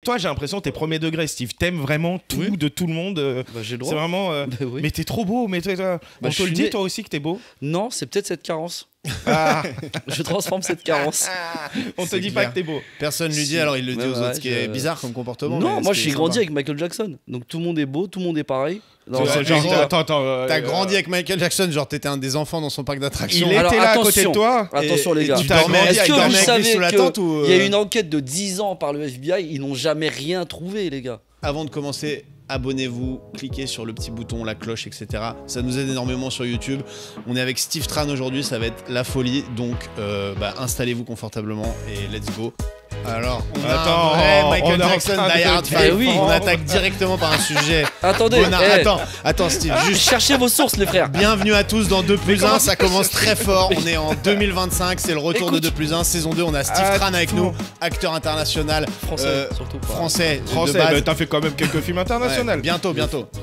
toi, j'ai l'impression que t'es premier degré, Steve. T'aimes vraiment tout de tout le monde. Bah, j'ai le droit. C'est vraiment. Oui. Mais t'es trop beau. Mais on te le dit, toi aussi, que t'es beau. Non, c'est peut-être cette carence. Ah. Je transforme cette carence. On te dit pas que t'es beau. Personne lui dit, alors il le dit aux autres, ce qui est bizarre comme comportement. Non, moi j'ai grandi avec Michael Jackson. Donc tout le monde est beau, tout le monde est pareil. T'as grandi avec Michael Jackson, genre t'étais un des enfants dans son parc d'attractions. Il était là à côté de toi. Attention les gars. Est-ce que vous savez qu'il y a une enquête de 10 ans par le FBI, ils n'ont jamais rien trouvé les gars. Avant de commencer, abonnez-vous, cliquez sur le petit bouton, la cloche, etc. Ça nous aide énormément sur YouTube. On est avec Steve Tran aujourd'hui, ça va être la folie. Donc installez-vous confortablement et let's go. Alors, on a un vrai Michael Jackson Die Hard fan. On attaque directement par un sujet. Attendez, attends Steve, juste cherchez vos sources les frères. Bienvenue à tous dans 2+1, ça commence très fort. On est en 2025, c'est le retour de 2+1 saison 2. On a Steve Tran avec nous, acteur international français, surtout pas. Français, mais t'as fait quand même quelques films internationaux. Ouais, bientôt.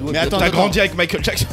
Mais attends, t'as grandi avec Michael Jackson.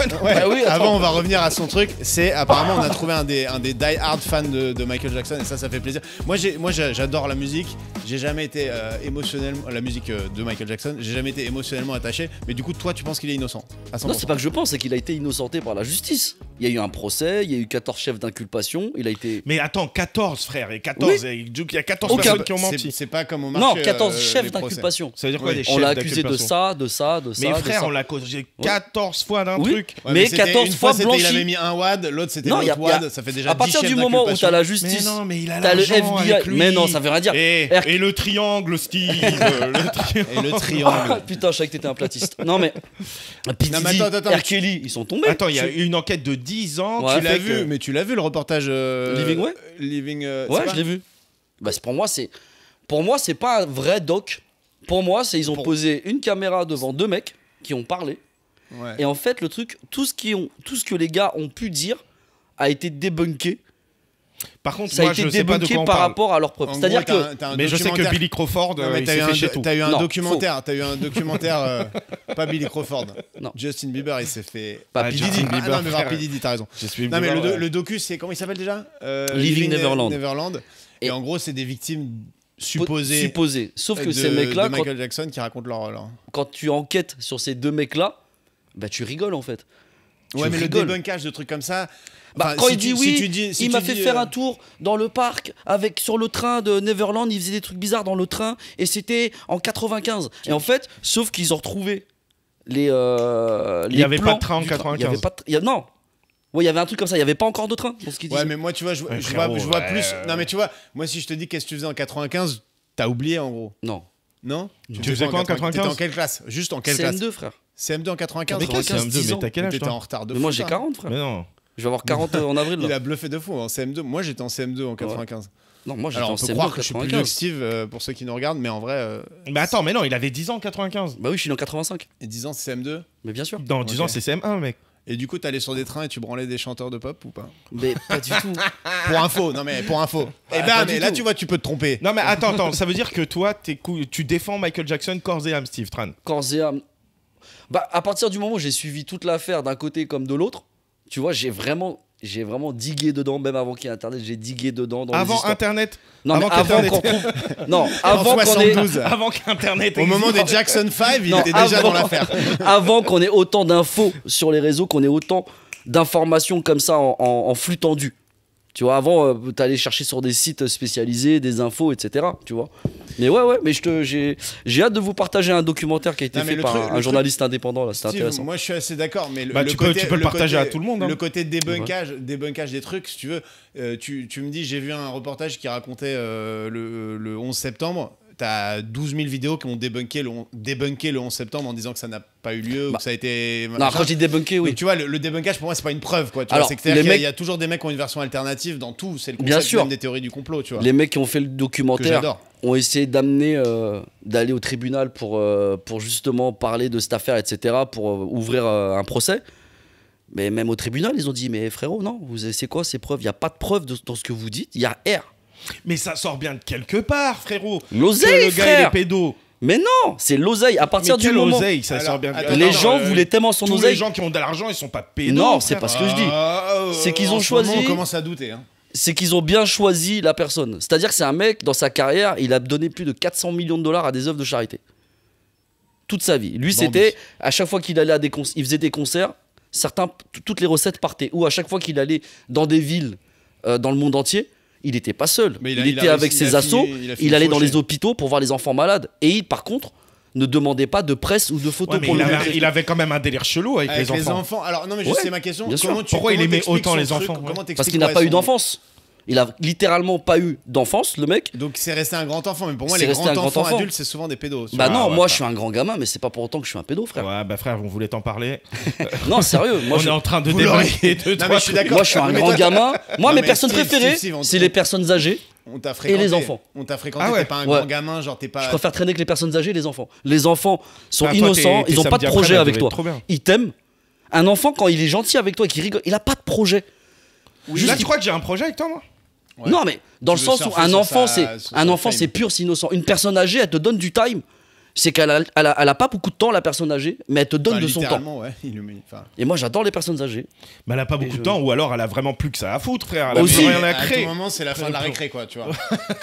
Avant, on va revenir à son truc. C'est apparemment, on a trouvé un des die hard fans de Michael Jackson et ça fait plaisir. Moi, j'adore la musique. J'ai jamais été émotionnellement la musique de Michael Jackson. J'ai jamais été émotionnellement attaché. Mais du coup, toi, tu penses qu'il est innocent à 100%. Non, c'est pas que je pense, c'est qu'il a été innocenté par la justice. Il y a eu un procès, il y a eu 14 chefs d'inculpation. Il a été. Mais attends, 14 frères et 14. Il y a 14 personnes qui ont menti. C'est pas comme au marché. Non, 14 chefs d'inculpation. Ça veut dire quoi des chefs d'inculpation? On l'a accusé de ça, de ça, de ça. Mais frère, on l'a accusé 14 fois d'un truc. Mais 14 fois blanchi. Il avait mis un WAD, l'autre c'était l'autre WAD. Ça fait déjà 10 à partir du moment où t'as la justice, t'as le FBI. Mais non, ça veut rien dire. Et le triangle, Steve. Et le triangle. Putain, je savais que t'étais un platiste. Non mais. R. Kelly, ils sont tombés. Attends, il y a eu une enquête de 10 ans. Tu l'as vu, mais tu l'as vu le reportage Living ouais, je l'ai vu. Bah, pour moi, c'est pas un vrai doc. Pour moi, ils ont posé une caméra devant deux mecs qui ont parlé. Ouais. Et en fait, le truc, tout ce que les gars ont pu dire a été débunké. Par contre, ça a été débunké par rapport à leurs preuves. C'est-à-dire que. Mais je sais que Billy Crawford, il s'est fait chez tout. T'as eu un documentaire. T'as eu un documentaire. Pas Billy Crawford. Non. Justin Bieber, il s'est fait. Pas P. Diddy. Non, mais pas P. Diddy, t'as raison. Non, mais le docu, c'est. Comment il s'appelle déjà Living Neverland. Et en gros, c'est des victimes supposées. Sauf que ces mecs-là. De Michael Jackson qui racontent leur. Quand tu enquêtes sur ces deux mecs-là, bah tu rigoles en fait. Ouais, mais le débunkage de trucs comme ça. Bah, quand il dit il m'a fait faire un tour dans le parc sur le train de Neverland, il faisait des trucs bizarres dans le train et c'était en 95. Et en fait, sauf qu'ils ont retrouvé les il n'y avait pas de train en 95. Non. Ouais, il y avait un truc comme ça, il n'y avait pas encore de train. Ouais, mais moi, tu vois, je vois plus. Non, mais tu vois, moi, si je te dis qu'est-ce que tu faisais en 95, t'as oublié en gros. Non. Non. Tu faisais quoi en 95? T'étais en quelle classe? Juste en quelle classe? CM2, frère. CM2 en 95. Mais CM2, mais t'as quel âge? T'étais en retard de fou. Mais moi, j'ai 40, frère. Mais non. Je vais avoir 40 en avril. Là. Il a bluffé de fou en CM2. Moi, j'étais en CM2 en 95. Non, moi, j'étais en CM2 croire en 95. Que je suis plus vieux que Steve pour ceux qui nous regardent, mais en vrai. Mais attends, mais non, il avait 10 ans en 95. Bah oui, je suis né en 85. Et 10 ans, c'est CM2? Mais bien sûr. Dans 10 ans, c'est CM1, mec. Et du coup, t'allais sur des trains et tu branlais des chanteurs de pop ou pas? Mais pas du tout. Pour info, non mais pour info. Eh ben, mais là, tu vois, tu peux te tromper. Non, mais attends, ça veut dire que toi, tu défends Michael Jackson corps et âme, Steve Tran. Corps et âme. Bah, à partir du moment où j'ai suivi toute l'affaire d'un côté comme de l'autre, tu vois, j'ai vraiment digué dedans, même avant qu'il y ait Internet, j'ai digué dedans. Avant Internet? Non, avant qu'Internet. Non, avant qu'on ait. Avant qu'Internet. Au moment des Jackson 5, il était déjà dans l'affaire. Avant qu'on ait autant d'infos sur les réseaux, qu'on ait autant d'informations comme ça en flux tendu. Tu vois, avant, t'allais chercher sur des sites spécialisés, des infos, etc. Tu vois. Mais ouais, mais j'ai hâte de vous partager un documentaire qui a été fait par un journaliste indépendant. Là, c'est intéressant. Moi, je suis assez d'accord, mais tu peux le partager à tout le monde. Hein. Le côté débunkage des trucs, si tu veux, tu me dis, j'ai vu un reportage qui racontait le 11 septembre. T'as 12 000 vidéos qui ont débunké le 11 septembre en disant que ça n'a pas eu lieu ou que ça a été. Non, quand je dis débunké, oui. Donc, tu vois, le débunkage pour moi, c'est pas une preuve, quoi. Tu vois, c'est que il y a toujours des mecs qui ont une version alternative dans tout. C'est le concept même des théories du complot, tu vois. Les mecs qui ont fait le documentaire ont essayé d'aller au tribunal pour justement parler de cette affaire, etc., pour ouvrir un procès. Mais même au tribunal, ils ont dit, mais frérot, non, c'est quoi ces preuves? Il n'y a pas de preuves dans ce que vous dites. Il y a R. Mais ça sort bien de quelque part, frérot. L'oseille, frère. Il est pédo. Mais non, c'est l'oseille. À partir du moment. L'oseille, ça sort bien. Les gens voulaient tellement son oseille. Tous les gens qui ont de l'argent, ils sont pas pédos. Non, c'est pas ce que je dis. C'est qu'ils ont choisi. On commence à douter. C'est qu'ils ont bien choisi la personne. C'est-à-dire que c'est un mec, dans sa carrière, il a donné plus de 400 millions de dollars à des œuvres de charité. toute sa vie. Lui, Bambi. c'était à chaque fois qu'il allait à il faisait des concerts, toutes les recettes partaient. Ou à chaque fois qu'il allait dans des villes dans le monde entier, il n'était pas seul. Mais il était avec ses assos, il allait dans les hôpitaux. hôpitaux pour voir les enfants malades. Et il, par contre, ne demandait pas de presse ou de photos Ouais, mais pour le montrer. il avait quand même un délire chelou avec les enfants. Alors non mais Ouais, c'est ma question. bien sûr. Comment tu, Pourquoi il comment aimait t'expliques autant son les truc enfants, Comment ouais. t'expliques, Parce qu'il n'a ouais, pas eu son- d'enfance. Il a littéralement pas eu d'enfance, le mec. Donc c'est resté un grand enfant. Mais pour moi C'est les resté un grands grand enfants enfant. adultes c'est souvent des pédos. Bah non, ouais, moi ouais. je suis un grand gamin, mais c'est pas pour autant que je suis un pédo, frère. Ouais, bah frère, on voulait t'en parler. Non, sérieux. Moi, On est en train de Vous l'aurez. débunker deux, Non, mais trois je suis d'accord. moi, je suis un Mais grand toi, gamin. Moi, Non, mes mais personnes Steve, préférées, Steve, c'est les personnes âgées. On t'a fréquenté. les enfants. On t'a fréquenté. Ah ouais. T'es pas un Ouais. grand gamin, genre t'es pas. Je préfère traîner avec les personnes âgées et les enfants. Les enfants sont Ah, toi, innocents, tes ils ont pas de samedis projet après-midi avec devaient toi. être trop bien. Ils t'aiment. Un enfant, quand il est gentil avec toi et qu'il rigole, il a pas de projet. Juste, là, tu crois que j'ai un projet avec toi, moi Ouais. Non, mais dans le Tu veux sens où surfer un sur enfant, sa c'est fame. pur, c'est innocent. Une personne âgée, elle te donne du time. C'est qu'elle a pas beaucoup de temps, la personne âgée, mais elle te donne Enfin, de son temps. littéralement, ouais. Enfin, Et moi, j'adore les personnes âgées. Mais elle a pas beaucoup je- de temps, ou alors elle a vraiment plus que ça à foutre, frère. Elle a Aussi. plus rien à à tout créer. moment, c'est la fin de la récré, quoi, tu vois.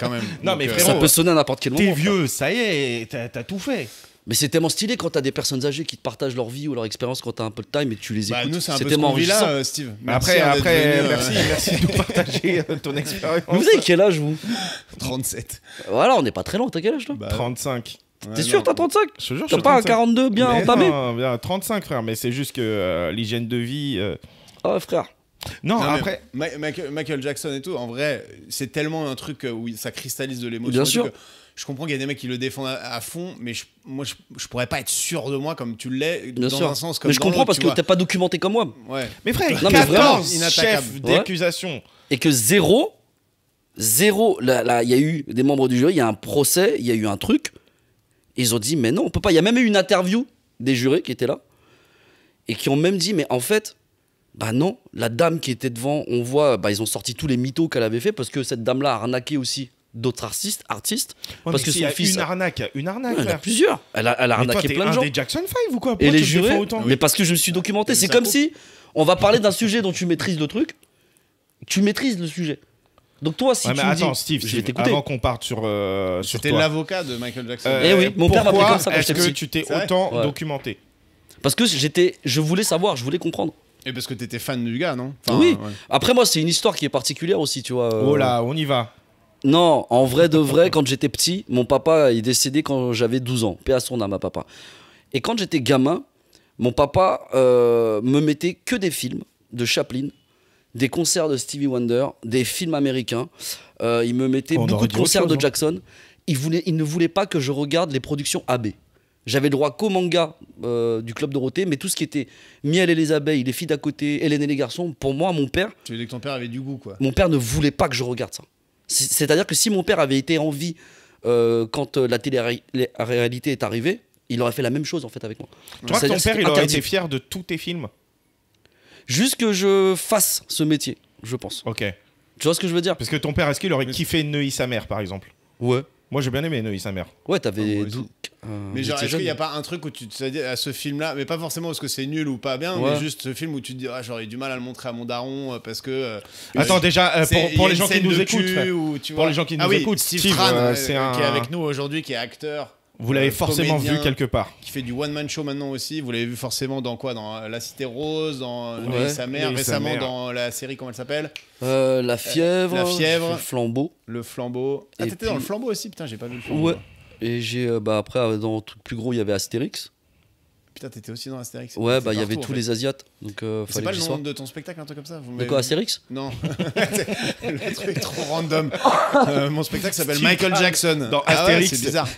Quand même. Non, Donc, mais Ça frérot, peut sonner à n'importe quel T'es moment. frère. vieux, ça y est, t'as tout fait. Mais c'est tellement stylé quand t'as des personnes âgées qui te partagent leur vie ou leur expérience quand t'as un peu de time et que tu les Bah, écoutes. nous, c'est un peu ce tellement qu'on vit enrichissant. là, Steve. Mais Merci, après, hein, d'être venu, merci de nous partager ton expérience. Mais vous avez quel âge, vous 37. Voilà, on n'est pas très loin. T'as quel âge, toi Bah, 35. ouais, T'es sûr, non. t'as 35 Je te jure, T'as je pas un suis 35. 42 bien Mais entamé non, bien 35, frère, mais c'est juste que l'hygiène de vie. Ah ouais, frère. Non, Non, mais après. Michael Jackson et tout, en vrai, c'est tellement un truc où ça cristallise de l'émotion. Bien et tout sûr. que Je comprends qu'il y a des mecs qui le défendent à fond, mais moi, je pourrais pas être sûr de moi comme tu l'es, Bien dans sûr. un sens comme Mais je dans comprends l'autre, parce tu que vois. t'es pas documenté comme moi. Ouais. Mais frère, Non, mais vraiment, 14 inattaquable. chefs Ouais. d'accusation. Et que zéro, là, il y a eu des membres du jury, il y a un procès, il y a eu un truc. Ils ont dit, mais non, on peut pas. Il y a même eu une interview des jurés qui étaient là et qui ont même dit, mais en fait, bah non, la dame qui était devant, on voit, bah ils ont sorti tous les mythos qu'elle avait fait parce que cette dame-là a arnaqué aussi d'autres artistes. Ouais, Parce mais que s'il son y a fils. une arnaque, Ouais, il y en a frère. plusieurs. Elle a Mais toi, arnaqué t'es plein de un gens. des Jackson 5 ou quoi Et Pourquoi les tu te défends jurés, autant mais parce que je me suis documenté. Mais C'est ça comme coupe. si on va parler d'un sujet dont tu maîtrises le truc, tu maîtrises le sujet. Donc toi, si Ouais, tu mais me attends, dis, Steve, je vais t'écouter. avant qu'on parte sur C'était toi. l'avocat de Michael Jackson. Eh oui, mon père m'appelait pourquoi comme ça quand est-ce j'étais que petit. tu t'es C'est vrai autant Ouais. documenté Parce que je voulais savoir, je voulais comprendre. Et parce que t'étais fan du gars, non Oui. ouais. Après moi, c'est une histoire qui est particulière aussi, tu vois. Oh là, on y va. Non, en vrai de vrai, quand j'étais petit, mon papa est décédé quand j'avais 12 ans. Paix à son âme, à papa. Et quand j'étais gamin, mon papa me mettait que des films de Chaplin, des concerts de Stevie Wonder, des films américains. Il me mettait On beaucoup aurait de dit autre concerts chose, de hein. Jackson. Il ne voulait pas que je regarde les productions AB. J'avais le droit qu'au manga du Club Dorothée, mais tout ce qui était Miel et les abeilles, Les filles d'à côté, Hélène et les garçons, pour moi, mon père Tu veux dire que ton père avait du goût, quoi. ne voulait pas que je regarde ça. C'est-à-dire que si mon père avait été en vie quand la télé-réalité est arrivée, il aurait fait la même chose en fait avec moi. Tu vois que C'est-à-dire ton père, c'était il aurait interdit. été fier de tous tes films. Juste que je fasse ce métier, je pense. Ok. Tu vois ce que je veux dire? Parce que ton père, est-ce qu'il aurait kiffé Neuilly sa mère, par exemple Ouais. Moi, j'ai bien aimé Neuilly sa mère. Ouais, t'avais. moi aussi. Mais genre, j'étais est-ce qu'il n'y a jeune. pas un truc où tu te dis à ce film-là, mais pas forcément parce que c'est nul ou pas bien, Ouais. mais juste ce film où tu te dis, ah, j'aurais eu du mal à le montrer à mon daron parce que. Attends, déjà, c'est- il y pour a les une gens qui scène nous de écoutent, cul frère. où, tu Pour vois- les gens qui Ah nous oui, écoutent, Steve Steve, Tran, c'est qui est un- avec nous aujourd'hui, qui est acteur. Vous l'avez forcément comédien. vu quelque part. Qui fait du one-man show maintenant aussi. Vous l'avez vu forcément dans quoi? Dans La Cité Rose, dans Ouais. Neuilly sa mère, Neuilly sa récemment mère. dans la série, comment elle s'appelle? La fièvre. La fièvre. Le flambeau. Le Flambeau. Ah, Et t'étais dans puis- le Flambeau aussi? Putain, j'ai pas vu le Flambeau. Ouais. Et j'ai. Après, dans le truc plus gros, il y avait Astérix. Putain, t'étais aussi dans Astérix. Ouais, T'es bah il y avait partout, tous en fait. les Asiates. Donc, C'est fallait pas que le j'y nom sois. de ton spectacle, un truc comme ça? Vous De m'avez- quoi, Astérix? Non. Le truc est trop random. Mon spectacle s'appelle Steve Michael Tran Jackson. dans Ah ouais, Astérix. c'est bizarre.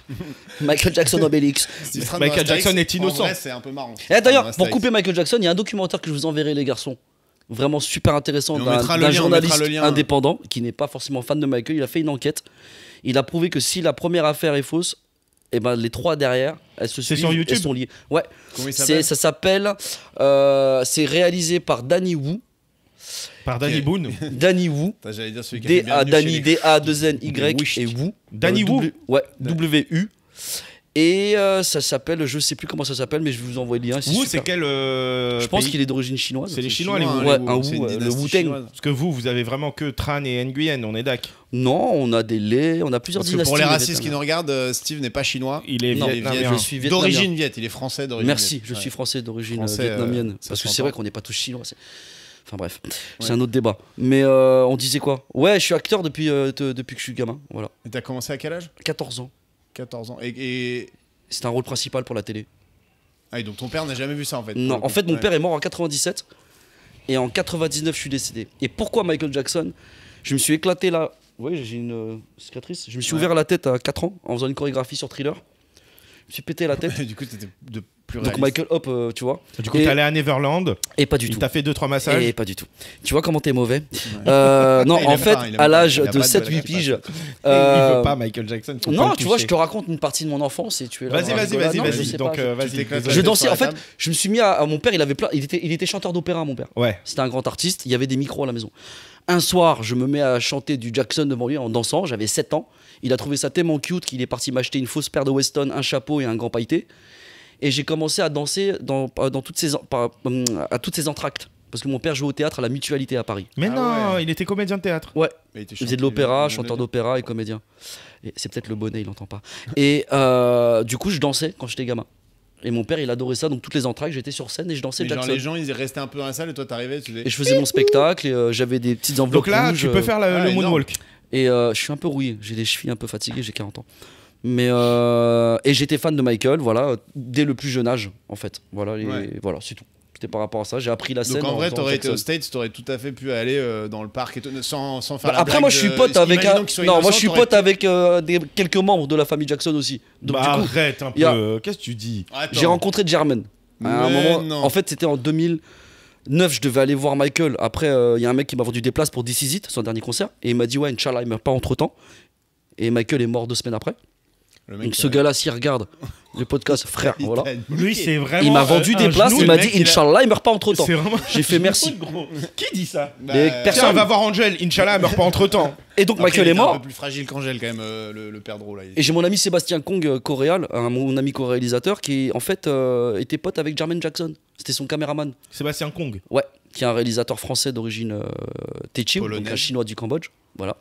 Michael Jackson Obélix. Steve Tran Michael dans Astérix, Jackson est innocent. En vrai, c'est un peu marrant. Et d'ailleurs, Dans pour Astérix. couper Michael Jackson, il y a un documentaire que je vous enverrai, les garçons. Vraiment super intéressant Et on d'un mettra le d'un lien, on journaliste mettra le lien. indépendant qui n'est pas forcément fan de Michael. Il a fait une enquête. Il a prouvé que si la première affaire est fausse, et ben les trois derrière, elles se C'est suivent, sur YouTube elles sont liées. Ouais, Comment il s'appelle? ça s'appelle. C'est réalisé par Danny Wu. Par Danny Ok. Boone. Danny Wu. Putain, j'allais dire celui qui a fait D-A, Bienvenue Danny, chez les- D-A-2-N-Y Wish. et Wu. Danny Wu. Ouais, W-U. Et ça s'appelle, je sais plus comment ça s'appelle, mais je vais vous envoyer le lien. Wu, c'est quel Je pense qu'il est d'origine chinoise. C'est les Chinois, les Wu. Ouais, un c'est une Wu, le dynastie Wu-Tang. chinoise. Parce que vous avez vraiment que Tran et Nguyen, on est d'accord. Non, on a des laits, on a plusieurs Parce que dynasties. pour les mais racistes qui vietnamiens. nous regardent, Steve n'est pas chinois. Il est Non, vietnamien. je suis vietnamien. D'origine viet, il est français d'origine Merci, viet. je suis français d'origine Français, vietnamienne. ça Parce que s'entend. c'est vrai qu'on n'est pas tous chinois. Enfin bref, c'est un autre débat. Mais on disait quoi? Ouais, je suis acteur depuis que je suis gamin. Voilà. Et t'as commencé à quel âge? 14 ans. 14 ans. Et... C'était un rôle principal pour la télé. Ah, et donc ton père n'a jamais vu ça en fait? Non, en fait, mon père est mort en 97. Et en 99, je suis décédé. Et pourquoi Michael Jackson? Je me suis éclaté là. Oui, j'ai une cicatrice. Je me suis ouvert la tête à 4 ans en faisant une chorégraphie sur Thriller. Je me suis pété la tête. Du coup, t'étais de plus Donc réaliste. Michael, hop, tu vois. Du coup, Et- t'es allé à Neverland, Et pas du il tout. t'a fait 2-3 massages. Et pas du tout. Tu vois comment t'es mauvais. Non, Il en aime fait, pas, il aime à pas. l'âge Il a de pas de 7-8 blague, piges. il Il veut pas Michael Jackson. faut pas Non, le tu vois, je toucher. te raconte une partie de mon enfance et tu es là. Vas-y, dans la vas-y, rigolade. vas-y, Non, je vas-y. sais Donc, pas. vas-y. t'éclates désolé. Je tête dansais, sur en la fait, table. je me suis mis à mon père, il était chanteur d'opéra, mon père. Ouais. C'était un grand artiste, il y avait des micros à la maison. Un soir, je me mets à chanter du Jackson devant lui en dansant, j'avais 7 ans. Il a trouvé ça tellement cute qu'il est parti m'acheter une fausse paire de Weston, un chapeau et un gant pailleté. Et j'ai commencé à danser dans toutes à toutes ces entr'actes. Parce que mon père jouait au théâtre à la Mutualité à Paris. Mais Ah non, ouais. il était comédien de théâtre. Ouais, Mais était il faisait de l'opéra, chanteur d'opéra et comédien. Et c'est peut-être le bonnet, il n'entend pas. Et du coup, je dansais quand j'étais gamin. Et mon père, il adorait ça, donc toutes les entr'actes, j'étais sur scène et je dansais Mais genre Jackson. les gens ils restaient un peu dans la salle et toi t'arrivais tu faisais... Et je faisais mon spectacle et j'avais des petites enveloppes Donc là, rouges, tu peux faire ah, le énorme. moonwalk. Et je suis un peu rouillé, j'ai les chevilles un peu fatiguées, j'ai 40 ans. Mais et j'étais fan de Michael, voilà, dès le plus jeune âge, en fait. Voilà, voilà, c'est tout. C'était par rapport à ça. J'ai appris la scène. Donc en vrai faisant t'aurais été Jackson. aux States, t'aurais tout à fait pu aller dans le parc et tout, sans faire Bah, la après, blague moi, je suis de- pote avec. imaginons qu'il soit Non, moi, innocent, je suis t'aurais pote pu- avec quelques membres de la famille Jackson aussi. Donc Bah, du coup, arrête un y a- peu. Qu'est-ce que tu dis? Attends. j'ai rencontré Jermaine. À un Mais moment, non. en fait, c'était en 2009. Je devais aller voir Michael. Après, il y a un mec qui m'a vendu des places pour This Is It, son dernier concert, et il m'a dit ouais, Inch'Allah, il meurt pas entre temps. Et Michael est mort 2 semaines après. Le mec, Donc ce gars-là, s'il regarde le podcast, frère, il voilà. t'a niqué. Lui, c'est vraiment. Il m'a vendu des places, il m'a dit Inch'Allah, il meurt pas entre temps. C'est vraiment. J'ai fait merci. Qui dit ça? Bah, Et Tiens, personne- on va voir Angel. Inch'Allah, elle meurt pas entre temps. Et donc après, Michael il est était un mort. peu plus fragile qu'Angèle quand même, le père drôle là. Et j'ai mon ami Sébastien Kong, co-réal, mon ami co-réalisateur, qui en fait était pote avec Jermaine Jackson. C'était son caméraman. Sébastien Kong. Ouais, qui est un réalisateur français d'origine Techiw, Polonais. donc un chinois du Cambodge. Voilà.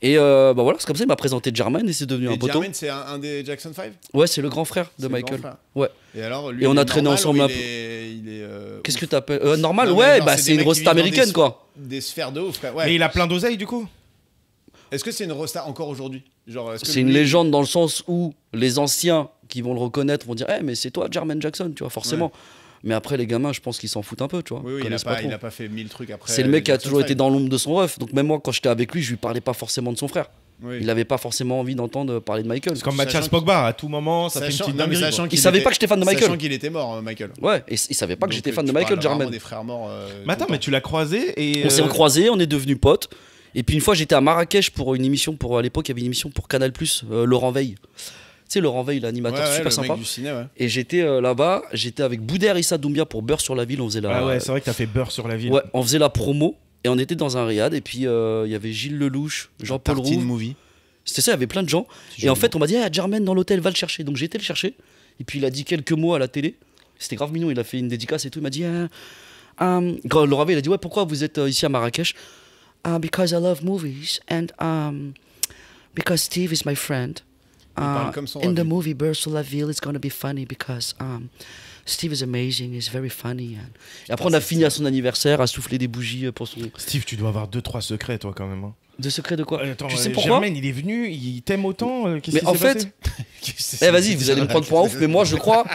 Et bah voilà, c'est comme ça, il m'a présenté Jermaine et c'est devenu un Et poteau. Jermaine c'est un des Jackson 5? Ouais, c'est le grand frère de C'est le Michael. grand frère. Ouais. Et alors lui Et on il a est traîné normal ensemble ou un il peu. est Qu'est-ce que ouf t'appelles normal, Non, mais ouais, genre, bah c'est c'est des une mecs qui roast vivent dans américaine des- quoi. Des sphères de ouf frère. Ouais. Mais il a plein d'oseille du coup. Est-ce que c'est une rosta encore aujourd'hui? Genre, est-ce que C'est une lui- légende dans le sens où les anciens qui vont le reconnaître vont dire Eh, mais c'est toi, Jermaine Jackson, tu vois, forcément. Mais après, les gamins, je pense qu'ils s'en foutent un peu, tu vois. Oui, oui, Ils il a connaissent pas, trop. il a pas fait 1000 trucs après. C'est le mec qui a Jackson toujours été Five. dans l'ombre de son ref. Donc, même moi, quand j'étais avec lui, je lui parlais pas forcément de son frère. Oui. Il avait pas forcément envie d'entendre parler de Michael. C'est comme Sachant Mathias que- Pogba. À tout moment, ça fait une Sachant- petite non, mais dinguerie. sachant quoi. qu'il savait était- pas que j'étais fan de Michael. Sachant qu'il était mort, Michael. Ouais, et il savait pas que Donc, j'étais fan de tu Michael, parles Jermaine. vraiment des frères morts. Mais attends, mais tu l'as croisé et. On s'est recroisés, on est devenus potes. Et puis une fois, j'étais à Marrakech pour une émission, à l'époque, il y avait une émission pour Canal+, Laurent Veil. Tu sais, Laurent Veil, l'animateur super le sympa. mec du ciné, ouais. Et j'étais là-bas, j'étais avec Bouder Issa Doumbia pour Beurre sur la ville, on faisait la... Ah ouais, c'est vrai que t'as fait beurre sur la ville. Ouais, on faisait la promo et on était dans un riad et puis il y avait Gilles Lelouch, Jean-Paul Tartine Rouve. Movie. C'était ça, il y avait plein de gens. Et en fait, on m'a dit, Jermaine dans l'hôtel, va le chercher. Donc j'ai été le chercher. Et puis il a dit quelques mots à la télé. C'était grave mignon, il a fait une dédicace et tout. Il m'a dit, quand Laurent Veil, il a dit, ouais, pourquoi vous êtes ici à Marrakech? Because I love movies and because Steve is my friend. parle comme son In the Ravi. movie Beurre sur la ville, it's gonna be funny because Steve is amazing, he's very funny. Et après, on a fini à son anniversaire à souffler des bougies pour son. Steve, tu dois avoir 2-3 secrets, toi, quand même. Hein. De secret de quoi? Attends, Tu sais pourquoi? Germaine, il est venu, il t'aime autant. Qu'est-ce Mais qui en s'est fait, passé vas-y, vous allez me prendre pour un ouf, mais moi je crois.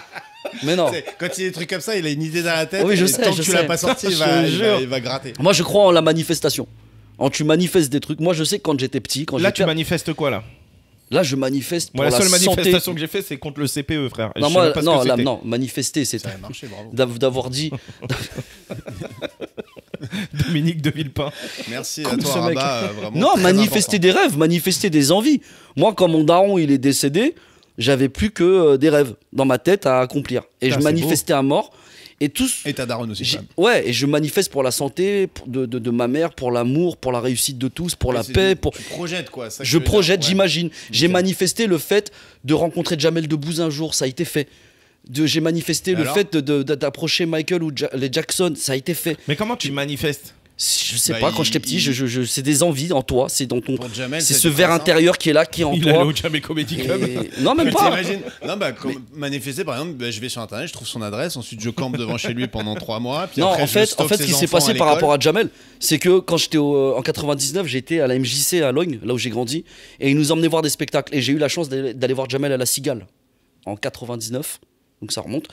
Mais non. Quand il y a des trucs comme ça, il a une idée dans la tête. Oui, je et sais, tant que je tu sais. l'as pas sorti, il Je va, te il va- jure. il va gratter. Moi je crois en la manifestation. Quand tu manifestes des trucs, moi je sais que quand j'étais petit, Là, tu manifestes quoi, là? là je manifeste pour Moi, la seule santé. manifestation que j'ai fait, c'est contre le CPE, frère. Et Non, je moi, savais pas ce non, que là, c'était. non, manifester, c'est Ça a marché, bravo. d'avoir dit. Dominique de Villepin. Merci à Comme toi, ce mec. Rabat. Vraiment Non, très manifester des rêves, manifester des envies. Moi, quand mon daron il est décédé, j'avais plus que des rêves dans ma tête à accomplir. Et Putain, je c'est manifestais à mort. Et tous. Et ta daronne aussi. quand même. Ouais, et je manifeste pour la santé de ma mère, pour l'amour, pour la réussite de tous, pour la paix. Tu projettes quoi. Ça que Je veux dire. projette, Ouais. j'imagine. J'ai Nickel. manifesté le fait de rencontrer Jamel Debbouze un jour, ça a été fait. J'ai manifesté le Alors fait d'approcher Michael ou les Jackson, ça a été fait. Mais comment tu manifestes? Je sais Bah, pas, quand j'étais petit, c'est des envies en toi, c'est dans ton. Pour Jamel, C'est ça a ce été ver très simple. intérieur qui est là, qui est en Il allait toi. au Jamel Comedy Club. Non, même Mais pas. t'imagines Non, bah, manifester par exemple, bah, je vais sur internet, je trouve son adresse, ensuite je campe devant chez lui pendant 3 mois. Puis Non, après, en fait, ce qui s'est passé par rapport à. à Jamel, c'est que quand j'étais en 99, j'étais à la MJC à Logne, là où j'ai grandi, et ils nous emmenaient voir des spectacles. Et j'ai eu la chance d'aller voir Jamel à la Cigale en 99, donc ça remonte.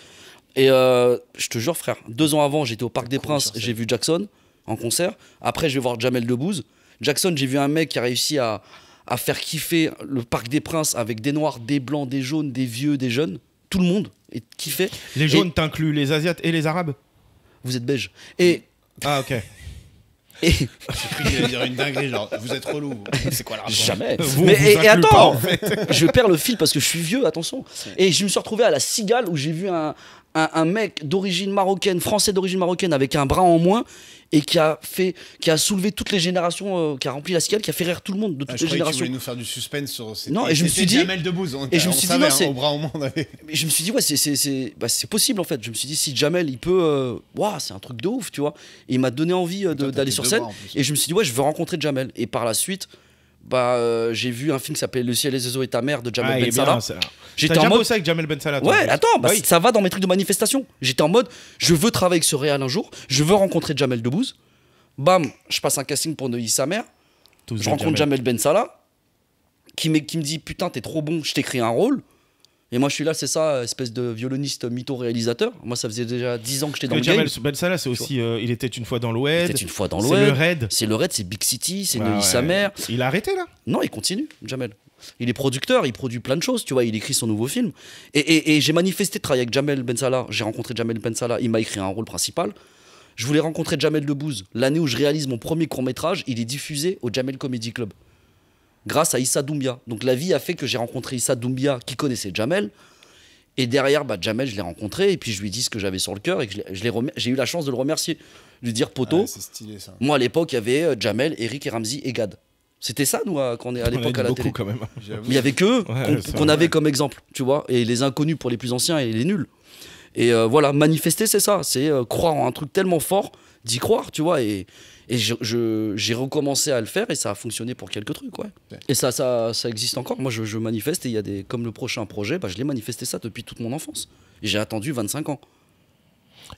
Et je te jure, frère, 2 ans avant, j'étais au Parc des Princes, j'ai vu Jackson en concert. Après, je vais voir Jamel Debbouze. Jackson, j'ai vu un mec qui a réussi à faire kiffer le Parc des Princes avec des noirs, des blancs, des jaunes, des vieux, des jeunes. Tout le monde est kiffé. Les jaunes t'incluent les Asiates et les Arabes? Vous êtes beige. Et Ah, ok. J'ai cru qu'il allait dire une dinguerie, genre vous êtes relou. C'est quoi l'argent? jamais. Vous, Mais, on vous et inclut attends, pas, en fait. je perds le fil parce que je suis vieux, attention. Et je me suis retrouvé à la Cigale où j'ai vu un mec d'origine marocaine, français d'origine marocaine avec un bras en moins et qui a soulevé toutes les générations, qui a rempli la Cigale, qui a fait rire tout le monde de toutes Je les croyais que tu générations. voulais nous faire du suspense sur. Non, et je me suis dit- Jamel Debbouze. et je me suis dit, non, c'est- Au bras au monde, on avait. Et je me suis dit, ouais, c'est possible en fait. Je me suis dit, si Jamel il peut, waouh, c'est un truc de ouf, tu vois. Et il m'a donné envie Toi, d'aller t'as sur fait scène. 2 mois, en plus. Et je me suis dit, ouais, je veux rencontrer Jamel. Et par la suite, j'ai vu un film qui s'appelait Le ciel, les oiseaux et ta mère de Jamel Ah, il est Ben Salah. bien, ça. T'as J'étais déjà en mode. bossé avec Jamel Ben Salah, toi, en Ouais, plus. attends, Oui. ça va dans mes trucs de manifestation. J'étais en mode, je veux travailler avec ce réal un jour, je veux rencontrer Jamel Debbouze. Bam, je passe un casting pour Neuilly sa mère. Tous Je des rencontre Jamel Ben Salah, qui me dit, putain, t'es trop bon, je t'écris un rôle. Et moi, je suis là, c'est ça, espèce de violoniste mytho-réalisateur. Moi, ça faisait déjà 10 ans que j'étais dans Que le game. Jamel Ben Salah, c'est aussi Il était une fois dans l'Oued. C'était une fois dans C'est l'Oued. le Raid. C'est le Raid, c'est Big City, c'est Ouais, Neuilly sa ouais. mère. Il a arrêté là. Non, il continue, Jamel. Il est producteur, il produit plein de choses, tu vois, il écrit son nouveau film. Et j'ai manifesté de travailler avec Jamel Ben Salah. J'ai rencontré Jamel Ben Salah, il m'a écrit un rôle principal. Je voulais rencontrer Jamel Debbouze. L'année où je réalise mon premier court-métrage, il est diffusé au Jamel Comedy Club. Grâce à Issa Doumbia. Donc la vie a fait que j'ai rencontré Issa Doumbia qui connaissait Jamel. Et derrière, Jamel, je l'ai rencontré et puis je lui ai dit ce que j'avais sur le cœur et que j'ai eu la chance de le remercier. Lui dire, poto, Ouais, c'est stylé ça. moi à l'époque, il y avait Jamel, Eric et Ramzi et Gad. C'était ça, nous, quand on est à On a l'époque dit à la beaucoup télé. quand même. J'avoue. Mais il y avait que eux Ouais, c'est qu'on vrai. avait comme exemple, tu vois, et les inconnus pour les plus anciens et les nuls. Et voilà, manifester, c'est ça, c'est croire en un truc tellement fort, d'y croire, tu vois, et j'ai recommencé à le faire et ça a fonctionné pour quelques trucs, ouais. Ouais. Et ça existe encore. Moi, je manifeste et il y a des, comme le prochain projet, je l'ai manifesté ça depuis toute mon enfance. Et j'ai attendu 25 ans.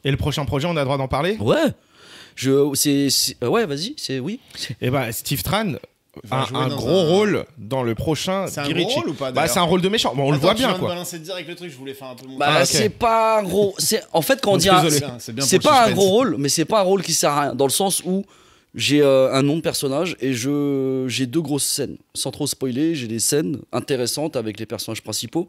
Et le prochain projet, on a le droit d'en parler? Ouais, ouais, vas-y, oui. Eh ben, Steve Tran Va a jouer un dans gros un- rôle dans le prochain C'est un Guy gros Ritchie. rôle ou pas, Bah, d'ailleurs c'est un rôle de méchant. Bon, on le Attends, voit tu bien, viens de quoi. balancer direct le truc, je voulais faire un peu mon. Ah, ok. C'est pas un gros. En fait, quand on Donc, dit un, désolé. C'est bien c'est pour le pas un suspense. gros rôle, mais c'est pas un rôle qui sert à rien. Dans le sens où j'ai un nom de personnage et j'ai 2 grosses scènes. Sans trop spoiler, j'ai des scènes intéressantes avec les personnages principaux.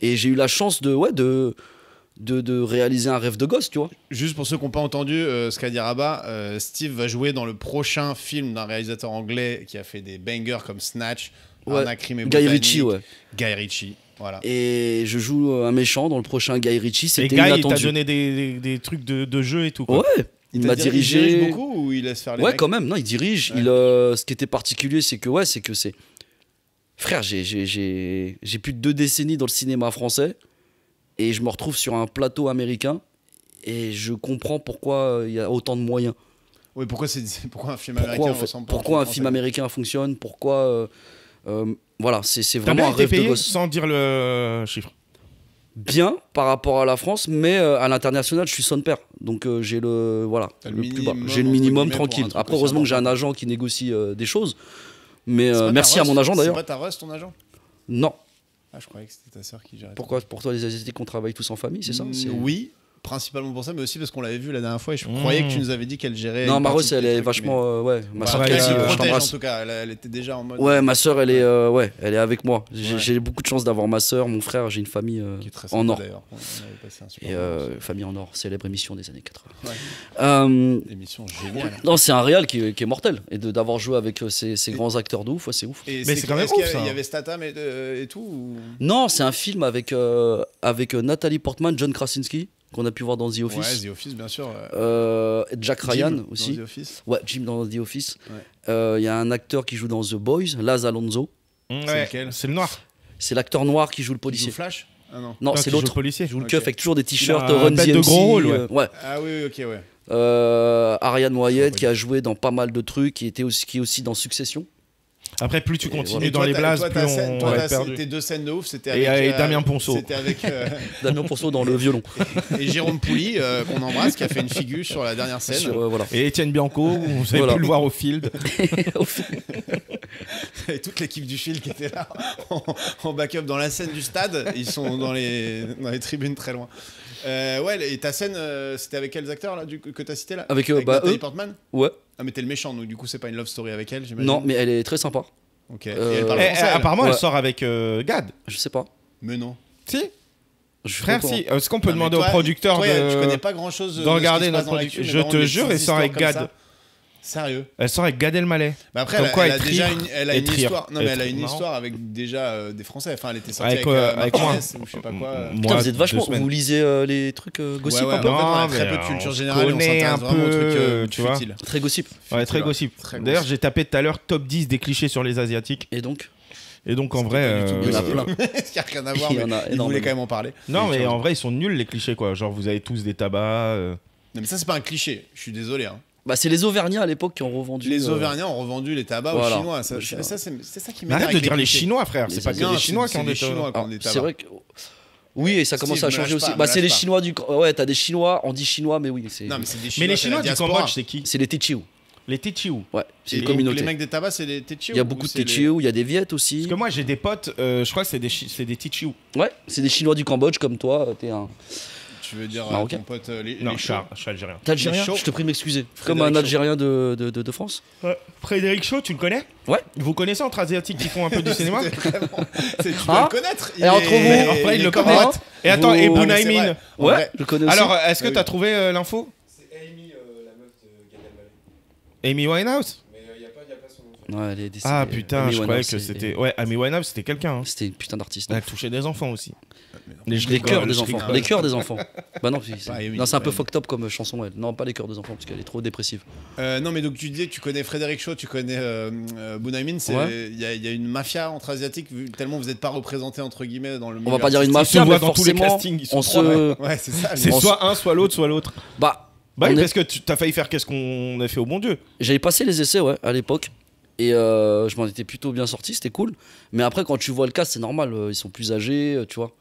Et j'ai eu la chance de réaliser un rêve de gosse, tu vois. Juste pour ceux qui n'ont pas entendu ce qu'a dit Rabat, Steve va jouer dans le prochain film d'un réalisateur anglais qui a fait des bangers comme Snatch, Ouais. Arnaque, Crime et Guy Botanique. Ritchie, ouais. Guy Ritchie, voilà. Et je joue un méchant dans le prochain Guy Ritchie. Et C'était Guy, il t'a inattendu. donné des trucs de jeu et tout, quoi. Ouais, il m'a Il dirigé. dirige beaucoup ou il laisse faire les Ouais, mecs quand même, non, il dirige. Ouais. Ce qui était particulier, c'est que c'est. Frère, j'ai plus de 2 décennies dans le cinéma français et je me retrouve sur un plateau américain et je comprends pourquoi il y a autant de moyens. Oui, pourquoi un film Pourquoi, américain en fait, ressemble pas à pourquoi un français film américain fonctionne, pourquoi. Voilà, c'est T'as vraiment bien un été rêve de payé gosse. sans dire le chiffre. Bien par rapport à la France, mais à l'international, je suis son père. Donc j'ai le T'as le plus bas. minimum, J'ai le entre minimum guillemets, pour un tranquille. truc Après, aussi heureusement que j'ai un important. agent qui négocie des choses. Mais C'est pas ta merci à Rust, mon agent d'ailleurs. C'est pas ta Rust, ton agent Non. Ah, je croyais que c'était ta sœur qui gérait. Pourquoi pour toi les Asiatiques on travaille tous en famille, c'est ça? Oui, principalement pour ça, mais aussi parce qu'on l'avait vu la dernière fois et je croyais que tu nous avais dit qu'elle gérait. Non, une ma partie Russe, de elle tes est trucs, vachement. Ouais, ma mais- soeur Ouais, elle qui s'y je protège en t'embrasse. tout cas, elle était déjà en mode. Ouais, ma soeur, elle est avec moi. Ouais. J'ai beaucoup de chance d'avoir ma soeur, mon frère. J'ai une famille Qui est très en sympa, or. d'ailleurs. On avait passé un super Et moment. famille en or, célèbre émission des années 80. Ouais. Émission géniale. Non, c'est un réal qui est mortel. Et d'avoir joué avec ces grands acteurs de ouf, ouais, c'est ouf. Et Mais c'est quand même est-ce qu'il ouf, y ça. avait- il y avait Statham et tout ou- Non, c'est un film avec Nathalie Portman, John Krasinski. qu'on a pu voir dans The Office. Ouais, The Office, bien sûr. Jack Jim Ryan dans aussi. The Office. Ouais, Jim dans The Office. Ouais. Il y a un acteur qui joue dans The Boys, Laz Alonso. Ouais, lequel c'est le noir. C'est l'acteur noir qui joue le Il joue policier. Flash. Ah non. Non, Ah, c'est qui joue l'autre. le policier. Il joue le Ok. keuf avec toujours des t-shirts Il a un Run bête de DMC, gros rôle, ouais. ouais. Ah oui, ok, ouais. Ariane Moayed qui a joué dans pas mal de trucs, qui est aussi dans Succession. Après, plus tu Et continues voilà. dans les blazes, toi, plus on va être perdu. tes 2 scènes de ouf, c'était Et avec Damien Ponceau. C'était avec Damien Ponceau dans le violon. et Jérôme Pouli, qu'on embrasse, qui a fait une figure sur la dernière scène. Voilà. Et Étienne Bianco, vous avez Voilà. pu le voir au field. Et toute l'équipe du Fil qui était là en backup dans la scène du stade. Ils sont dans les tribunes très loin. Ouais, et ta scène, c'était avec quels acteurs là, que t'as cité là? Avec, Nathalie eux. Portman. Ouais. Ah, mais t'es le méchant, donc du coup, c'est pas une love story avec elle, j'imagine. Non, mais elle est très sympa. Ok. Et elle parle Eh, français, elle. apparemment, elle Ouais. sort avec Gad. Je sais pas. Mais non. Si, Je suis frère, pas au si. courant. Est-ce qu'on peut Non, mais demander toi, au producteur toi, de. Tu connais pas grand chose de regarder notre producteur. producteur. Je te jure, elle sort avec Gad. Sérieux. Elle sort avec Gad Elmaleh. Bah après, Comme elle, quoi, elle a être déjà rire, une être rire, histoire. Non, mais elle a être une marrant. histoire avec déjà des Français. Enfin, elle était sortie Avec, avec moi. Martinez ou je sais pas quoi. Putain, vous êtes vachement. 2 semaines. Vous lisez les trucs gossip Ouais, un peu en fait, on a Non, très mais peu de culture on se générale. On connaît s'intéresse un vraiment aux peu, trucs tu vois. futiles. Très gossip. Ouais, très Futile, gossip. très D'ailleurs, gossip. j'ai tapé tout à l'heure top 10 des clichés sur les Asiatiques. Et donc Et donc, en C'était vrai. pas du tout Il y en a gossip. plein. Il y a rien à voir, Il y mais en a il voulait énormément. quand même en parler. Non, mais Et en vrai, ils sont nuls les clichés, quoi. Genre, vous avez tous des tabacs. Non, mais ça, c'est pas un cliché. Je suis désolé. Hein. Bah, c'est les Auvergnats à l'époque qui ont revendu. Les Auvergnats ont revendu les tabacs voilà. aux Chinois. Ça, Aux Chinois. c'est ça qui Mais m'énerve. arrête de avec dire les clichés. Chinois, frère. Les C'est pas que Non, les Chinois qui ont c'est des les Chinois qui ont des C'est tabacs. vrai que. Oui, et ça commence Steve, à me changer lâche aussi. pas, Bah, me c'est les lâche Chinois du. Ouais, t'as des Chinois, on dit Chinois, mais oui, c'est. Non, mais c'est des Mais les c'est la Chinois du diaspora. Cambodge, c'est qui? C'est les Téchiou. Les Téchiou. Ouais, c'est Et une donc, communauté. les mecs des tabacs, c'est les Téchiou. Il y a beaucoup de Téchiou, il y a des Viettes aussi. Parce que moi, j'ai des potes, je crois que c'est des Téchiou. Ouais, c'est des Chinois du Cambodge comme toi. T'es un. Tu veux dire Marocain. ton pote Non, les je chauds. suis algérien. T'es algérien? Les chauds. Je te prie de m'excuser. Frédéric Comme un Chaud. Algérien de France. Frédéric Chaud, tu le connais? Ouais. Vous connaissez entre Asiatiques qui font un peu du cinéma? Tu dois Hein le connaître. Et entre vous, en vrai, il le comment connaît. Hein Et attends, et Vous- Ah, mais c'est Bounaïmin. vrai. En Ouais, vrai. je le connais aussi. Alors, est-ce que Oui. t'as trouvé l'info? C'est Amy, la meuf de Gad Elmaleh. Amy Winehouse? Mais il n'y a pas son nom. Ouais, elle est décédée. Ah putain, Amy je croyais Winehouse, que c'est- c'était. Ouais, Amy Winehouse, c'était quelqu'un. Hein. C'était une putain d'artiste. Elle touchait des enfants aussi. Les cœurs des enfants. rigole. Les cœurs des enfants. Bah non, Pas Amy, non, c'est un peu Amy. fucked up comme chanson. Elle. Non, pas les cœurs des enfants parce qu'elle est trop dépressive. Non, mais donc tu disais que tu connais Frédéric Chaud, tu connais Bounaïmin. Ouais. Il y a une mafia entre asiatiques, tellement vous n'êtes pas représentés entre guillemets dans le On milieu va pas dire une Ils se mafia, voient mais dans tous les forcément, castings, ils sont on trois, se. Ouais, c'est ça. C'est On soit un, soit l'autre, soit l'autre. Bah, Bah oui, on est- parce que t'as failli faire qu'est-ce qu'on a fait au bon Dieu. j'avais passé les essais, ouais, à l'époque. Et je m'en étais plutôt bien sorti, c'était cool. Mais après, quand tu vois le cast, c'est normal. Ils sont plus âgés, tu vois.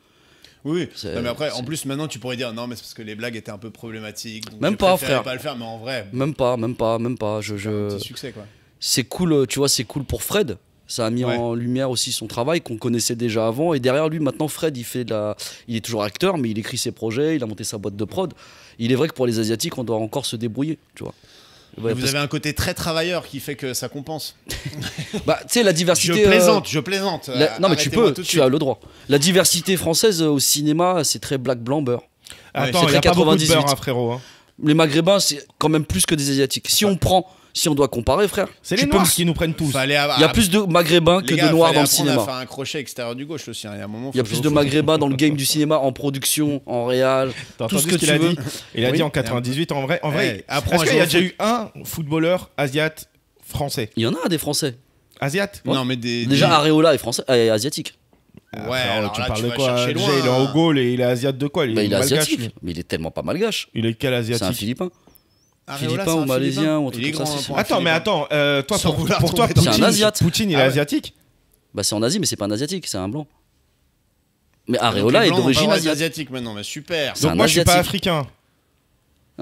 Oui, C'est- non, mais après, en c'est- plus, maintenant tu pourrais dire non, mais c'est parce que les blagues étaient un peu problématiques. donc Même j'ai pas, préféré frère. pas le faire, mais en vrai, Même pas. un petit succès quoi. C'est cool, tu vois, c'est cool pour Fred. Ça a mis Ouais. en lumière aussi son travail qu'on connaissait déjà avant. Et derrière lui, maintenant, Fred, il est toujours acteur, mais il écrit ses projets, il a monté sa boîte de prod. Il est vrai que pour les Asiatiques, on doit encore se débrouiller, tu vois. Ouais, Vous parce- avez un côté très travailleur qui fait que ça compense. Bah, tu sais, la diversité. Je plaisante. Non, mais tu Arrêtez-moi peux, tout de tu suite. as le droit. La diversité française au cinéma, c'est très black, blanc, beurre. Attends, c'est il y a très pas beaucoup de 98. beurre, hein, frérot. hein. Les Maghrébins, c'est quand même plus que des Asiatiques. Si on doit comparer, frère, C'est tu les peux noirs me- qui nous prennent tous. Fallait il y a plus de Maghrébins que les gars, de Noirs fallait dans le apprendre à cinéma. faire un crochet extérieur du gauche aussi. hein. Il y a un moment. Il y a faut- plus de faut- Maghrébins dans le game du cinéma, en production, en réal, T'as tout ce entendu que ce qu'il tu a veux. dit? Il a Oui. dit en 98, en vrai. Hey, apprends Est-ce à qu'il y a jouer déjà eu un footballeur asiate français? Il y en a des Français. Asiate? Ouais. Non, mais des. Déjà, Areola est français, asiatique. Ouais, Frérot, alors tu là, parles tu de vas quoi? chercher Déjà, loin. il est en Gaule et il est asiate de quoi? Bah, il est malgache, asiatique, lui. mais il est tellement pas malgache. Il est quel C'est un asiatique? Philippin. Areola, Philippin c'est un ou malaisien Philippin. ou un truc Il est comme ça, grand, c'est- pour un Attends, mais Philippin. attends, toi, Sans vouloir pour toi, tomber dans- C'est un Poutine, Asiate. Poutine, il est Ah ouais. asiatique? Bah, c'est en Asie, mais c'est pas un asiatique, c'est un blanc. Mais Donc, Areola les est Blancs n'ont pas le d'origine droit d'être asiatique. asiatique maintenant, mais super. C'est Donc un moi, je suis pas Asiatique. africain.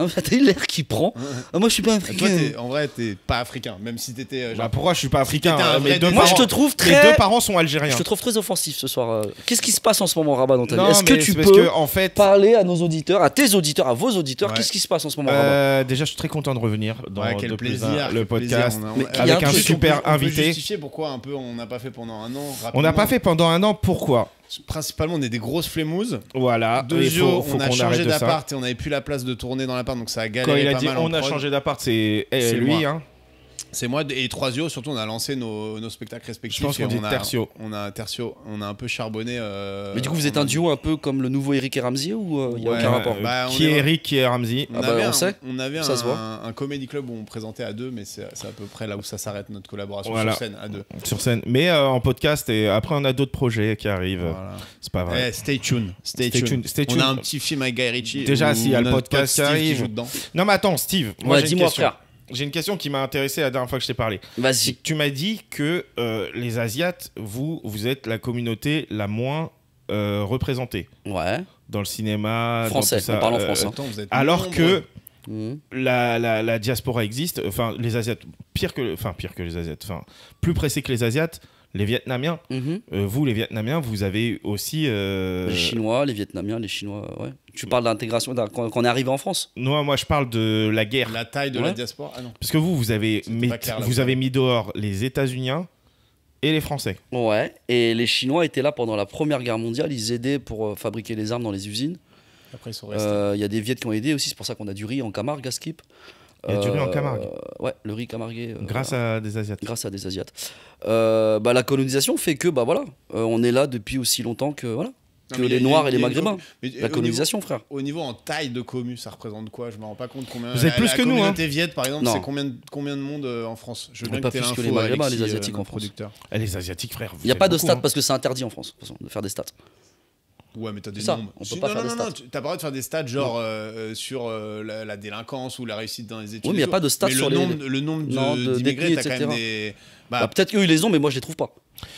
Ah, t'as eu l'air qu'il prend. Ah, moi, je suis pas Toi, africain. en vrai, t'es pas africain, même si t'étais. Bah pourquoi je suis pas africain? t'étais un Mes vrai deux Moi, je parents- te trouve Mes très. deux parents sont algériens. Je te trouve très offensif ce soir. Qu'est-ce qui se passe en ce moment, Rabat, dans ta vie? Non, Est-ce que mais tu c'est parce peux que, en fait, parler à nos auditeurs, à tes auditeurs, à vos auditeurs? Ouais. Qu'est-ce qui se passe en ce moment, Rabat? déjà, je suis très content de revenir dans Ouais, quel De Plus plaisir. Un, le quel podcast. plaisir. Mais il y a avec un un truc, super on peut invité. justifier pourquoi un peu on n'a pas fait pendant un an. On n'a rapidement. pas fait pendant un an, pourquoi? Principalement, on est des grosses flemouses. Voilà, il Deuxio, faut on a qu'on changé arrête de ça. d'appart et on n'avait plus la place de tourner dans l'appart, donc ça a galéré Quand il a pas dit mal en on a prod. changé d'appart, c'est C'est lui, moi. hein. C'est moi et Troisio, surtout on a lancé nos spectacles respectifs. Je pense qu'on dit Tertio. On a un Tertio, on a un peu charbonné. Mais du coup, vous êtes un duo un peu comme le nouveau Eric et Ramsey ou il n'y a Ouais, aucun rapport Qui est Eric, qui est Ramsey. Ah bah, on sait. On avait Ça se voit. un comedy club où on présentait à deux, mais c'est à peu près là où ça s'arrête notre collaboration Voilà. sur scène à deux. Sur scène. Mais en podcast, et après, on a d'autres projets qui arrivent. Voilà. C'est pas vrai. Eh, stay tuned. Stay tuned. On a un petit film avec Guy Ritchie. Déjà, où s'il y a le notre podcast pote qui Steve arrive. joue dedans. Non, mais attends, Steve. Moi, Ouais, j'ai une dis-moi, question. frère. J'ai une question qui m'a intéressé la dernière fois que je t'ai parlé. C'est Vas-y. que tu m'as dit que les Asiates, vous êtes la communauté la moins représentée Ouais. dans le cinéma. Français, dans tout ça. on parle en français. Attends, vous êtes Alors que nombreux. la diaspora existe, enfin les Asiates, pire que les Asiates, enfin plus pressés que les Asiates, les Vietnamiens. Mhm. Vous, les Vietnamiens, vous avez aussi. Les Chinois, les Vietnamiens, les Chinois, ouais. Tu parles d'intégration quand on est arrivé en France? Non, moi je parle de la guerre. La taille de Ouais. la diaspora. Ah non. Parce que vous avez, C'était pas clair, là, vous vous avez savez. mis dehors les États-Unis et les Français. Ouais. Et les Chinois étaient là pendant la Première Guerre mondiale. Ils aidaient pour fabriquer les armes dans les usines. Après, ils sont restés. Il y a des Viets qui ont aidé aussi. C'est pour ça qu'on a du riz en Camargue à Skip. Il y a du riz en Camargue. Ouais, le riz camarguais. Grâce à des Asiates. Grâce à des Asiates. La colonisation fait que on est là depuis aussi longtemps que Non, que mais les il y a- Noirs et il y les a une Maghrébins. Mais, La colonisation, frère. Au niveau en taille de commu, ça représente quoi? Je me rends pas compte combien. Vous êtes plus que nous, La communauté viette, par exemple, Non. c'est combien de monde en France? Je veux On bien est pas que t'aies plus que l'info, les Maghrébins, Alexis, les Asiatiques en notre France. producteur. Les Asiatiques, frère. Il n'y a pas de stats parce que c'est interdit en France de toute façon, de faire des stats. Ouais, mais t'as des Ça, nombres. on peut pas faire des non, stats. t'as pas le droit de faire des stats genre sur la délinquance ou la réussite dans les études. Oui, mais il y a pas de stats mais sur le les- nombre, le nombre Non, d'immigrés, détenus, t'as quand même etc. des. Peut-être qu'eux ils les ont, mais moi je les trouve pas.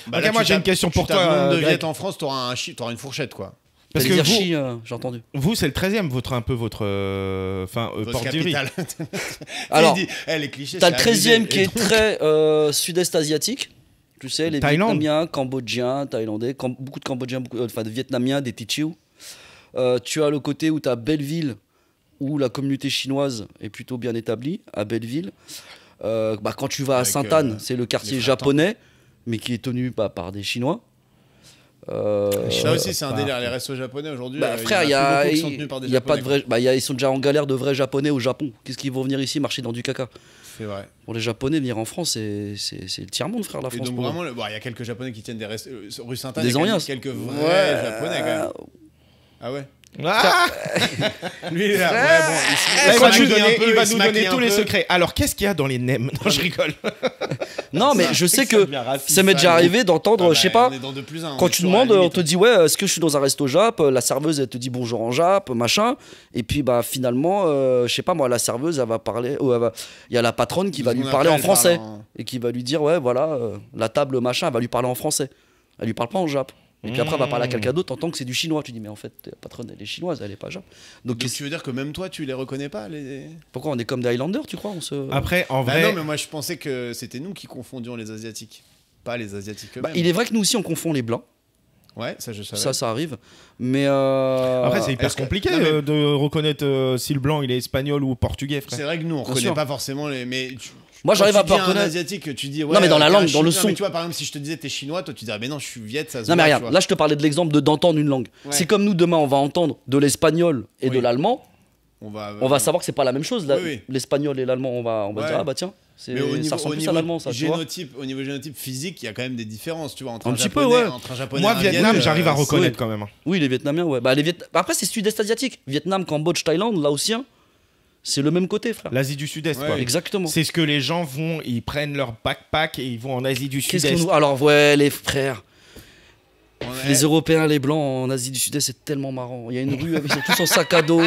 Ok, là, moi, tu j'ai une tapes- question pour tu tapes toi, nombre de Greg. Viettes en France, t'auras une fourchette quoi. Parce T'allais que dire vous, chi, j'ai entendu. vous c'est le 13e, votre Votre porte du riz. capitale. Alors, Il dit, les clichés. T'as le c'est abusé. 13e qui Et est donc- très sud-est asiatique. Tu sais, les Thaïlande. Vietnamiens, Cambodgiens, Thaïlandais, beaucoup de Cambodgiens, de Vietnamiens, des Tichiu. Tu as le côté où tu as Belleville, où la communauté chinoise est plutôt bien établie, à Belleville. Quand tu vas à Avec, Sainte-Anne, c'est le quartier les frères japonais, mais qui est tenu par des Chinois. Ça aussi, c'est un délire. Les restos japonais aujourd'hui. Frère, il y a plus beaucoup qui sont tenus par des y a pas de Japonais, vrai. Ils sont déjà en galère de vrais japonais au Japon. Qu'est-ce qu'ils vont venir ici marcher dans du caca? quoi. C'est vrai. Pour les japonais, venir en France, c'est le tiers-monde, frère, la Et France. donc pour eux. vraiment, il y a quelques japonais qui tiennent des restos. Rue Sainte-Anne, Des il y a quand même Oriens. quelques vrais japonais quand même. Ah ouais. Ah Lui, il est là. Ouais, bon, il va se nous maquille un donner, peu, il va se nous maquille donner un tous les peu. secrets. Alors, qu'est-ce qu'il y a dans les nems? Non, je rigole. Non, mais je sais Ça que devient raciste, ça m'est déjà arrivé d'entendre, je sais pas, On est dans 2+1. quand tu demandes, on te dit ouais, est-ce que je suis dans un resto Jap? La serveuse elle te dit bonjour en Jap, machin. Et puis finalement, je sais pas moi, la serveuse elle va parler, il y a la patronne qui va lui parler en français et qui va lui dire ouais voilà, la table machin, elle va lui parler en français. Elle lui parle pas en Jap. Et puis après, elle va parler à quelqu'un d'autre en tant que c'est du chinois. Tu dis mais en fait, la patronne elle est chinoise, elle est pas Jap. Donc Donc tu veux dire que même toi, tu les reconnais pas pourquoi on est comme des Highlanders, tu crois? Après, en Bah vrai, non, mais moi je pensais que c'était nous qui confondions les Asiatiques, pas les Asiatiques eux-mêmes. Il est vrai que nous aussi on confond les blancs. Ouais, ça je savais. Ça arrive. Mais après c'est hyper est-ce que- compliqué non, mais- de reconnaître si le blanc il est espagnol ou portugais, frère. C'est vrai que nous on Bien reconnaît sûr. pas forcément les. Mais Moi, j'arrive à pas pas reconnaître. un asiatique, tu dis ouais. Non, mais dans la t'es langue, un dans le Chinois, son. mais tu vois, par exemple, si je te disais t'es chinois, toi tu dirais mais non, je suis viette, ça se non mais voit, tu regarde, vois. là je te parlais de l'exemple d'entendre une langue. Ouais. C'est comme nous demain on va entendre de l'espagnol et Oui. de l'allemand, on va savoir que c'est pas la même chose. Oui, oui. L'espagnol et l'allemand, on va Ouais. dire ah bah tiens, Mais au niveau, ça ressemble plus à l'allemand ça, tu vois. au niveau génotype physique, il y a quand même des différences, tu vois, entre Un un petit peu, japonais, ouais. entre un japonais Moi, et un Vietnam, Viet, j'arrive à c'est- reconnaître quand même. Oui, les Vietnamiens, ouais. Après c'est sud-est asiatique. Vietnam, Cambodge, Thaïlande, Laotien, c'est le même côté, frère. L'Asie du Sud-Est, Ouais, quoi. oui. Exactement. C'est ce que les gens vont, ils prennent leur backpack et ils vont en Asie du Qu'est-ce Sud-Est. qu'on nous... Alors ouais, les frères, On est- les Européens, les blancs en Asie du Sud-Est, c'est tellement marrant. Il y a une rue, ils sont tous en sac à dos.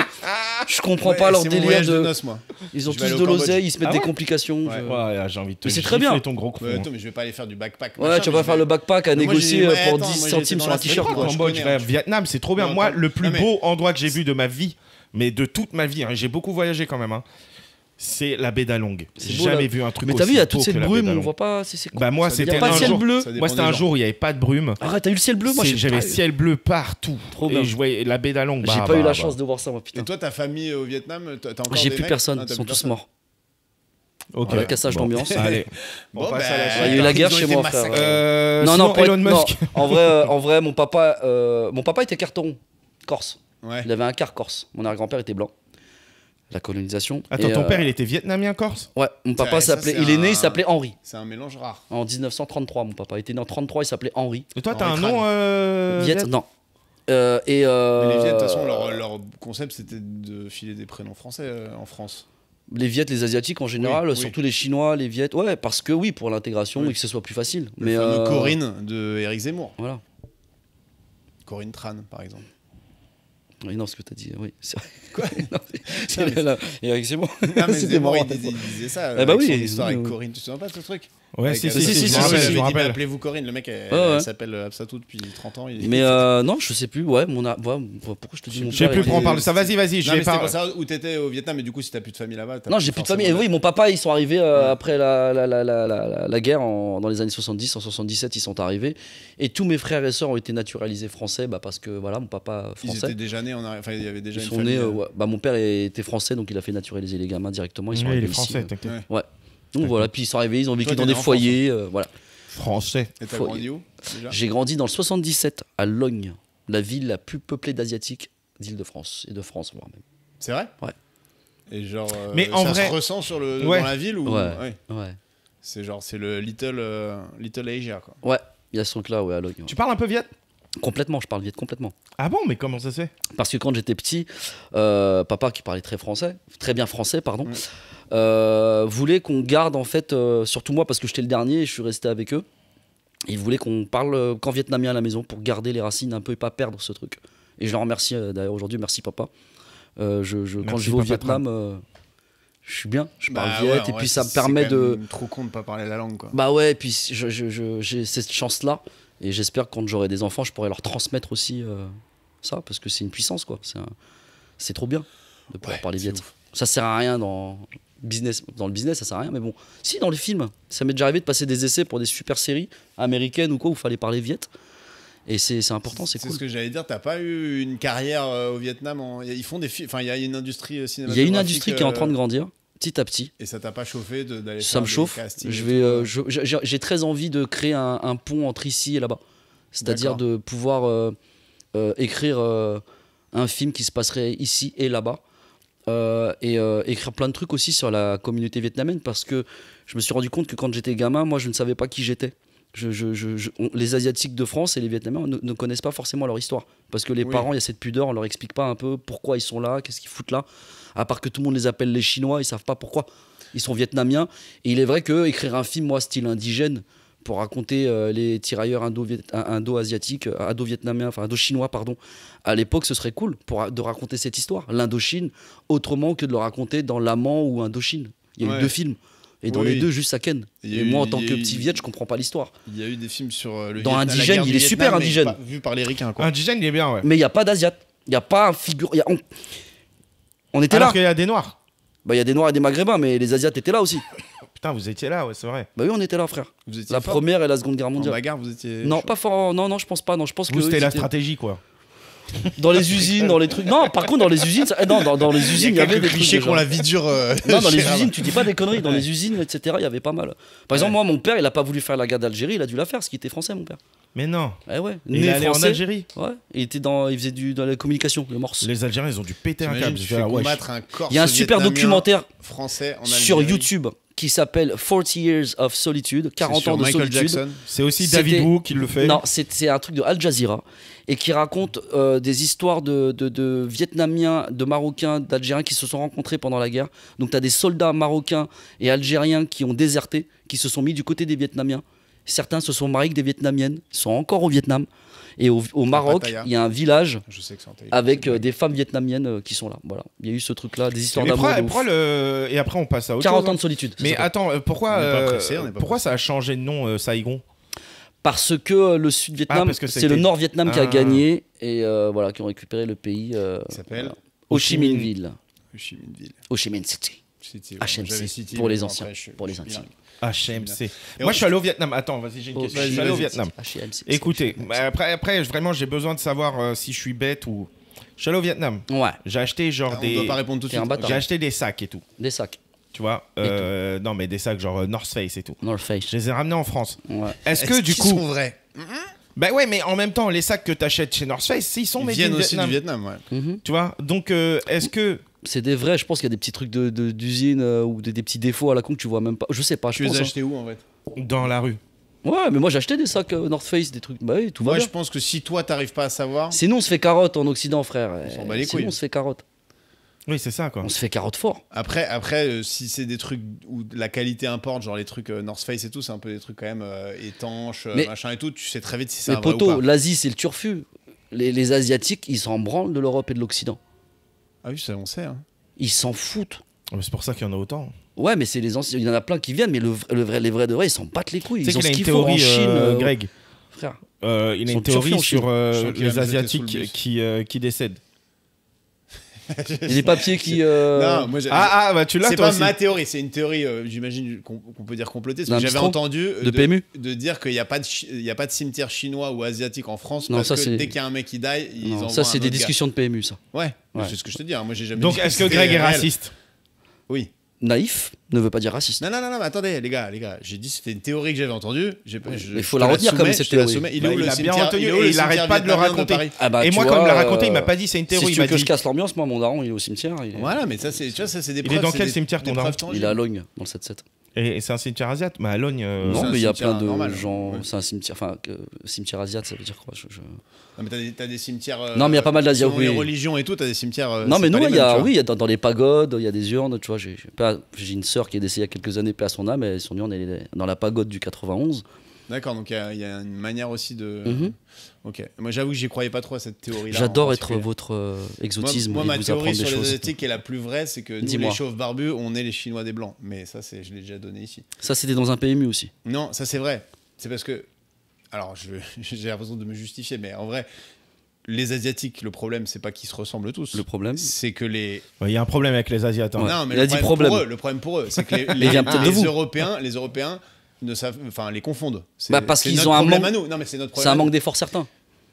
Je comprends Ouais, pas leur c'est mon délire voyage de de. noces, moi. Ils ont Je vais tous aller au de Cambodge. l'oseille, ils se mettent Ah des ouais complications. Ouais. Ouais, j'ai envie de te Mais c'est très gifler bien. ton gros con. Ouais, attends, mais je vais pas aller faire du backpack. Ouais, machin, tu mais vas je faire vais- le backpack à Mais moi, négocier j'ai- ouais, pour attends, 10 moi, centimes j'étais sur dans un la t-shirt. street, quoi. je Cambodge, connais, frère, hein. Vietnam, c'est trop bien. Mais Moi, attends, le plus non, mais- beau endroit que j'ai vu de ma vie, mais de toute ma vie, hein, j'ai beaucoup voyagé quand même, hein, c'est la baie d'Along. J'ai beau, jamais là. vu un truc Mais aussi t'as vu, il y a beau toute que cette la baie brume, on d'Along. voit pas. Bah moi, Ça Il y c'était a pas de un ciel jour. bleu. Ça dépend Moi, c'était des un gens. jour où il n'y avait pas de brume. Arrête, t'as eu le ciel bleu? Moi, j'ai J'avais pas- ciel bleu partout. Trop Et bien. je voyais la baie d'Along. J'ai bah, pas eu bah, la bah. chance de voir ça, moi, Et putain. toi, ta famille au Vietnam, t'as encore J'ai des plus mecs personne, Ah, ils t'as sont plus tous personne. morts. Ok. Voilà, cassage Bon, d'ambiance. Allez. Bon, On passe bah, à la Il y a eu la guerre ils ont chez été moi, frère. massacrés. Non, Sinon, non, pour Elon être- non. Musk. En vrai, mon papa était carton corse. Ouais. Il avait un quart corse. Mon arrière-grand-père était blanc. La colonisation. Attends, Et, ton père, il était vietnamien corse? Ouais, mon papa Ça, s'appelait. c'est Il est né, un- il s'appelait Henri. C'est un mélange rare. En 1933, mon papa. Il était né en 33, il s'appelait Henri. Et toi, t'as Henri un nom Viet, non. Mais les Viet, de toute Euh, façon, leur concept, c'était de filer des prénoms français en France. Les Viet, les Asiatiques en général, Oui, oui. surtout les Chinois, les Viet. Ouais, parce que oui, pour l'intégration Oui. et que ce soit plus facile. Le Mais fameux Corinne de Éric Zemmour. Voilà. Corinne Tran, par exemple. Oui, non, ce que t'as dit, oui. C'est vrai. Quoi Non, et avec c'est bon. Non, mais C'était Zemmour, marrant. il disait ça. Eh bah avec oui, son histoire oui, avec oui. Corinne. Tu te souviens pas de ce truc? Ouais, Avec, si, je si, si, je me si, rappelle, si, je me mais rappelle. appelez-vous Corinne. Le mec, elle ouais. s'appelle Absatou depuis 30 ans. Mais non, je sais plus. Ouais, pourquoi je te dis mon Je sais père plus était- pour en parler. Ça, vas-y, je Non, vais mais c'était pas. pour ça où t'étais au Vietnam, mais du coup, si t'as plus de famille là-bas. t'as Non, j'ai plus de famille. Et forcément- oui, mon papa, ils sont arrivés après la guerre dans les années 70. En 77, ils sont arrivés. Et tous mes frères et sœurs ont été naturalisés français parce que voilà, mon papa Ils français. étaient déjà nés, enfin, il y avait déjà Ils une sont famille. nés. Ouais. Mon père était français, donc il a fait naturaliser les gamins directement. Ils sont Oui, il arrivés est ici. français, t'inquiète. Ouais. Donc voilà, puis ils sont arrivés, ils ont vécu Toi, dans t'es des né en foyers. Voilà. Français. Et t'as Faut- grandi où déjà J'ai grandi dans le 77 à Logne, la ville la plus peuplée d'Asiatiques d'Île-de-France et de France, voire même. C'est vrai? Ouais. Et genre, Mais en ça vrai- se ressent Ouais. dans la ville ou Ouais. Ouais. Ouais. C'est genre, c'est le Little Asia, quoi. Ouais, il y a ce truc-là, ouais, à Logne. Ouais. Tu parles un peu viet? Complètement, je parle viet complètement. Ah bon, mais comment ça se fait? Parce que quand j'étais petit, papa qui parlait très bien français, pardon, voulait qu'on garde en fait, surtout moi parce que j'étais le dernier et je suis resté avec eux. Il voulait qu'on parle qu'en vietnamien à la maison pour garder les racines un peu et pas perdre ce truc. Et je le remercie d'ailleurs aujourd'hui, merci papa. Quand je vais au Papa Vietnam, je suis bien, je parle Bah viet ouais, en et vrai, puis ça me c'est permet quand de. même trop con de pas parler la langue, quoi. Bah ouais, et puis j'ai cette chance-là et j'espère que quand j'aurai des enfants, je pourrai leur transmettre aussi ça parce que c'est une puissance quoi. C'est trop bien de pouvoir Ouais, parler c'est viet. ouf. Ça sert à rien dans le business, ça sert à rien, mais bon, si dans les films, ça m'est déjà arrivé de passer des essais pour des super séries américaines ou quoi où il fallait parler viet. Et c'est important, c'est C'est cool. ce que j'allais dire, t'as pas eu une carrière au Vietnam Ils font des films, enfin il y a une industrie Il y cinématographique. a une industrie qui est en train de grandir petit à petit. Et ça t'a pas chauffé d'aller Ça faire me des chauffe. castings Je et vais, tout, j'ai très envie de créer un pont entre ici et là-bas. C'est-à-dire D'accord. de pouvoir écrire un film qui se passerait ici et là-bas. Et écrire plein de trucs aussi sur la communauté vietnamienne parce que je me suis rendu compte que quand j'étais gamin, moi je ne savais pas qui j'étais. Les Asiatiques de France et les Vietnamiens ne connaissent pas forcément leur histoire parce que les Oui. parents, il y a cette pudeur, on leur explique pas un peu pourquoi ils sont là, qu'est-ce qu'ils foutent là. À part que tout le monde les appelle les Chinois, ils savent pas pourquoi. Ils sont vietnamiens et il est vrai que écrire un film, moi style indigène, pour raconter les tirailleurs indo-asiatiques, indo-vietnamiens, enfin indo-chinois, pardon, à l'époque, ce serait cool de raconter cette histoire, l'Indochine, autrement que de le raconter dans l'Amant ou Indochine. Il y a eu Ouais. 2 films. Et dans Oui. les deux, juste ça ken. Il y a Et eu- moi, en il tant y a que eu- petit Viet, je comprends pas l'histoire. Il y a eu des films sur le Dans Vietnam, la Indigène, guerre il du est super Vietnam, mais indigène. pas- vu par les ricains, quoi. Indigène, il est bien, ouais. Mais il n'y a pas d'Asiat. Il n'y a pas un figure. On était Alors là. qu'il y a des noirs. Bah, il y a des Noirs et des Maghrébins, mais les Asiates étaient là aussi. Putain, vous étiez là, ouais, c'est vrai. Bah oui, on était là, frère. Vous étiez La fort première et la seconde guerre en mondiale. bagarre, vous étiez. Non, pas fort. Non, je pense pas. Non, je pense Vous, que c'était eux, la c'était- stratégie, quoi. Dans les usines, dans les trucs. Non, par contre, dans les usines, non, dans les Il y usines, il y a avait quelques des trucs. clichés déjà. qu'on la vie dure. Non, dans les chez usines, Rabat. tu dis pas des conneries. Dans Ouais. les usines, etc., il y avait pas mal. Par exemple, moi, mon père, il a pas voulu faire la guerre d'Algérie, il a dû la faire, parce qu'il était français, mon père. Mais non. Eh ouais. Il Né est allé en français. Algérie. Ouais. Il faisait dans la communication, le morse. Les Algériens, ils ont dû péter un T'imagines, câble. tu J'étais fais là, wesh. combattre un corps Il y a un super documentaire français en sur Algérie. YouTube qui s'appelle 40 Years of Solitude, C'est 40 sur ans de Michael solitude. Jackson. C'est aussi C'était- David Wu qui le fait. Non, c'est un truc de Al Jazeera et qui raconte des histoires de Vietnamiens, de Marocains, d'Algériens qui se sont rencontrés pendant la guerre. Donc tu as des soldats marocains et algériens qui ont déserté, qui se sont mis du côté des Vietnamiens. Certains se sont mariés avec des Vietnamiennes, ils sont encore au Vietnam. Et au Maroc, Pattaya. il y a un village Je sais que c'est en Thaïlande. avec des femmes vietnamiennes qui sont là. Voilà, il y a eu ce truc-là, des histoires Mais d'amour. de ouf. pourquoi le... Et après, on passe à autre 40 chose. ans de solitude. ça Mais s'appelle. attends, pourquoi, On n'est pas pressé, on n'est pas pourquoi pressé. ça a changé de nom, Saigon? Parce que le Sud-Vietnam, parce que c'est c'était- le Nord-Vietnam qui a Ah. gagné et voilà, qui ont récupéré le pays. Il s'appelle Ho Chi Minh Ville. Ho Chi Minh Ville. Ho Chi Minh City. City, ouais. HMC, J'avais City, pour mais les bon, anciens, après, je pour les suis intimes. bilingue. HMC. Et Moi, on- je suis allé au Vietnam. Attends, vas-y, j'ai une Oh, question. vas-y, Je suis allé au vas-y. Vietnam. HMC. Écoutez, après, vraiment, j'ai besoin de savoir si je suis bête ou. Je suis allé au Vietnam. Ouais, J'ai acheté genre On doit des. pas répondre tout de T'es un suite. bâtard. J'ai acheté des sacs et tout. des sacs. Tu vois Non, mais des sacs genre North Face et tout. North Face. Je les ai ramenés en France. Ouais. Est-ce que du qu'ils coup. sont vrais Bah ouais, mais en même temps, les sacs que t'achètes chez North Face, ils sont Ils made viennent in aussi Vietnam. du Vietnam, ouais. Mhm. Tu vois. Donc, est-ce que C'est des vrais, je pense qu'il y a des petits trucs d'usine ou des petits défauts à la con que tu vois même pas. Je sais pas, je Tu les pense. as achetés où en fait? Dans la rue. Ouais, mais moi j'ai acheté des sacs North Face, des trucs. Bah oui, tout va Moi bien. je pense que si toi t'arrives pas à savoir, Sinon on se fait carotte en Occident, frère. On s'en bat les Sinon couilles. on se fait carotte. Oui, c'est ça, quoi. On se fait carotte fort. après si c'est des trucs où la qualité importe, genre les trucs North Face et tout, c'est un peu des trucs quand même étanches, Mais- machin et tout, tu sais très vite si c'est Mais un vrai ou poto, pas. l'Asie c'est le turfu. Les Asiatiques, ils s'en branlent de l'Europe et de l'Occident. Ah oui, ça on sait. Hein. Ils s'en foutent. C'est pour ça qu'il y en a autant. Ouais, mais c'est les anciens. Il y en a plein qui viennent, mais les vrais de vrai, ils s'en battent les couilles. Tu sais Ils ont qu'il a ce une qu'il faut en théorie, Chine, Greg. frère. Il a Ils une sont théorie turfis en sur Je sens qu'il va les me jeter sous le Asiatiques bus. qui décèdent. Il y a des papiers qui. Non, moi Bah tu l'as c'est toi pas aussi. ma théorie, c'est une théorie, j'imagine qu'on peut dire complétée. D'un Parce que j'avais bistrot entendu de PMU. de dire qu'il n'y a pas de cimetière chinois ou asiatique en France Non, parce ça, que c'est- dès qu'il y a un mec qui die, ils Non, envoient ça, c'est un des autre gars. discussions de PMU, ça. Ouais, Ouais. c'est ce que je te dis. Hein. Moi, j'ai jamais Donc dit que est-ce que c'était Greg est réel. raciste? Oui. Naïf ne veut pas dire raciste. Non, mais attendez, les gars, j'ai dit c'était une théorie que j'avais entendue. Mais faut la retenir quand même, cette théorie. Il est où le Il a bien cimetière retenu il est où et le il arrête cimetière pas de le vietnamien raconter. Paris Ah bah, Et tu moi, vois, quand il me l'a raconté, il m'a pas dit c'est une Si théorie. tu Il veux m'a que je dit. casse l'ambiance, moi, mon daron, il est au cimetière. Voilà, mais ça, c'est des est preuves. dans c'est quel des- cimetière, des ton preuves daron tangibles. Il est à Logne, dans le 7-7. Et c'est un cimetière asiate. Mais à Logne. c'est Non, un mais il y a cimetière plein de normal. gens. Ouais. C'est un cimetière. Enfin, cimetière asiate, ça veut dire quoi Non, mais t'as des cimetières. Non, mais il y a pas mal d'Asia, selon oui. les religions et tout, t'as des cimetières. Non, mais c'est pas nous, les il y mêmes, a, tu vois. oui, il y a dans les pagodes, il y a des urnes, tu vois. J'ai une sœur qui est décédée il y a quelques années, paix à son âme, et son urne, elle est dans la pagode du 91. D'accord, donc il y a une manière aussi de. Mhm. Ok. Moi, j'avoue que j'y croyais pas trop à cette théorie-là. J'adore en être particulier. votre exotisme Moi, et ma vous théorie apprendre sur des les choses. Asiatiques qui est la plus vraie, c'est que nous, Dis-moi. les chauves barbus, on est les Chinois des Blancs. Mais ça, je l'ai déjà donné ici. Ça, c'était dans un PMU aussi. Non, ça c'est vrai. C'est parce que. Alors, j'ai l'impression de me justifier, mais en vrai, les Asiatiques, le problème, c'est pas qu'ils se ressemblent tous. Le problème. C'est que les. Il y a un problème avec les Asiates. hein. Ouais. Non, mais Il a dit problème. le problème pour eux, c'est que il vient peut-être de vous. Les Européens ne savent, enfin, les confondent. C'est- Bah, parce c'est qu'ils notre ont un problème manque- à nous. Non, mais c'est notre problème. C'est un à nous. manque d'effort certain.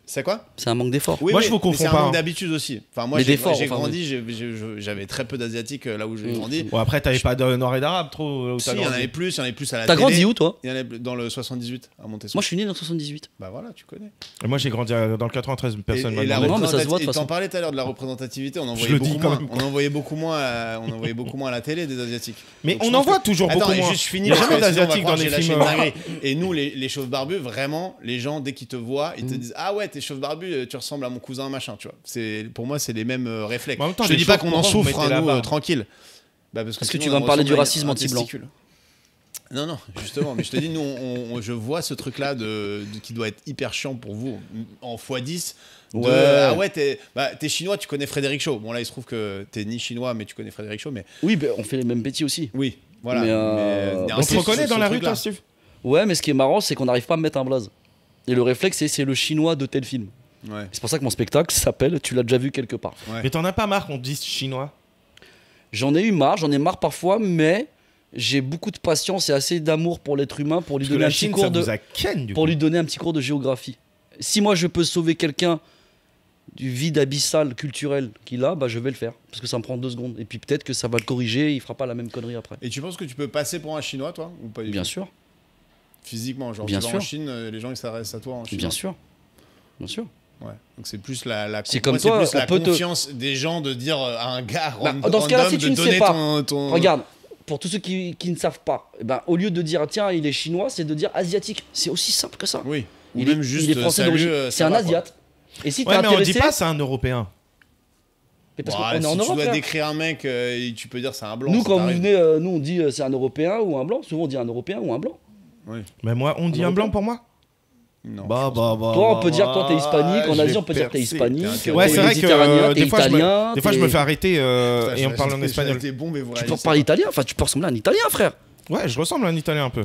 C'est quoi? C'est un manque d'effort. Oui, Moi, oui, je vous mais confonds c'est un pas, manque hein. d'habitude aussi. Enfin, moi, Mais j'ai d'effort, j'ai enfin, grandi, j'avais très peu d'asiatiques là où j'ai grandi. Bon, après, t'avais pas de nord et d'arabe trop. Où Si, t'as il y en grandi. avait plus, à la T'as télé. grandi où, toi? Il y en avait dans le 78 à Montesson. Moi, je suis né dans 78. Bah voilà, tu connais. Et moi, j'ai grandi dans le 93. Personne m'a Et la demandé. Non, mais ça se voit, de représentativité, toute façon. t'en parlais tout à l'heure de la représentativité, on en Je voyait le dis beaucoup quand moins. même. On en voyait beaucoup moins à la télé des asiatiques. Mais Donc, je on pense en voit que- toujours Attends, beaucoup et moins. juste fini, Il y a parce jamais que sinon, on va d'asiatiques croire dans que les j'ai lâché films. une dinguerie. Et nous, les chauves barbus, vraiment, les gens, dès qu'ils te voient, ils te disent ah ouais, t'es chauve barbu, tu ressembles à mon cousin machin, tu vois. Pour moi, c'est les mêmes réflexes. Mais en même temps, Je te les dis pas chauves, qu'on en pourquoi vous souffre, mettez hein, la nous, barbe tranquille. Bah, parce Est-ce que sinon, tu vas on me parler du ressemble à racisme un anti-blanc? testicule. Non, justement, mais je te dis, nous, je vois ce truc-là qui doit être hyper chiant pour vous, en x10. Ouais. Ah ouais, t'es chinois, tu connais Frédéric Shaw. Bon, là, il se trouve que t'es ni chinois, mais tu connais Frédéric Shaw, mais Oui, bah, on fait les mêmes petits aussi. oui, voilà. Mais, il y a un On se truc, reconnaît ce dans la rue, truc-là. toi, Steve? Ouais, mais ce qui est marrant, c'est qu'on n'arrive pas à me mettre un blaze. Et le réflexe, c'est le chinois de tel film. Ouais. C'est pour ça que mon spectacle s'appelle Tu l'as déjà vu quelque part. Ouais. Mais t'en as pas marre qu'on te dise chinois? J'en ai eu marre, j'en ai marre parfois, mais j'ai beaucoup de patience et assez d'amour pour l'être humain pour lui Parce que donner la un petit Chine, cours ça de vous a ken, du pour coup. lui donner un petit cours de géographie. Si moi je peux sauver quelqu'un du vide abyssal culturel qu'il a, bah je vais le faire parce que ça me prend 2 secondes et puis peut-être que ça va le corriger, il fera pas la même connerie après. Et tu penses que tu peux passer pour un chinois, toi, ou pas du Bien tout sûr, Physiquement, genre Bien tu vas sûr. en Chine, les gens ils s'adressent à toi en Chine. bien sûr, bien sûr. Ouais. Donc c'est plus la C'est comme moi, toi, c'est plus on la peut te- confiance des gens de dire à un gars Bah, random dans ce cas-là, si de tu ne sais donner pas, ton... Regarde, pour tous ceux qui ne savent pas, eh ben, au lieu de dire tiens il est chinois, c'est de dire asiatique. C'est aussi simple que ça. Oui. Ou Il même est, juste il est français salut, d'origine. ça C'est un va, quoi. asiate. Et si t'es Ouais, mais on intéressé, dit pas c'est un Européen. mais parce Ouais, qu'on est si en tu Europe. dois là. décrire un mec, tu peux dire c'est un blanc. Nous ça quand vous t'arrive. venez, nous on dit c'est un Européen ou un blanc. Souvent on dit un Européen ou un blanc. Mais moi, on dit un blanc pour moi? Non. Bah. Toi, on peut dire toi t'es hispanique. En Asie, on peut dire que t'es hispanique. T'es un Ouais, t'es c'est vrai méditerranéen, que t'es des fois, italien. des fois, je me t'es- fais arrêter Putain, et on parle en espagnol. T'es bon, mais vous Tu peux réalisez parler italien. Enfin, tu peux ressembler à un italien, frère. Ouais, je ressemble à un italien un peu.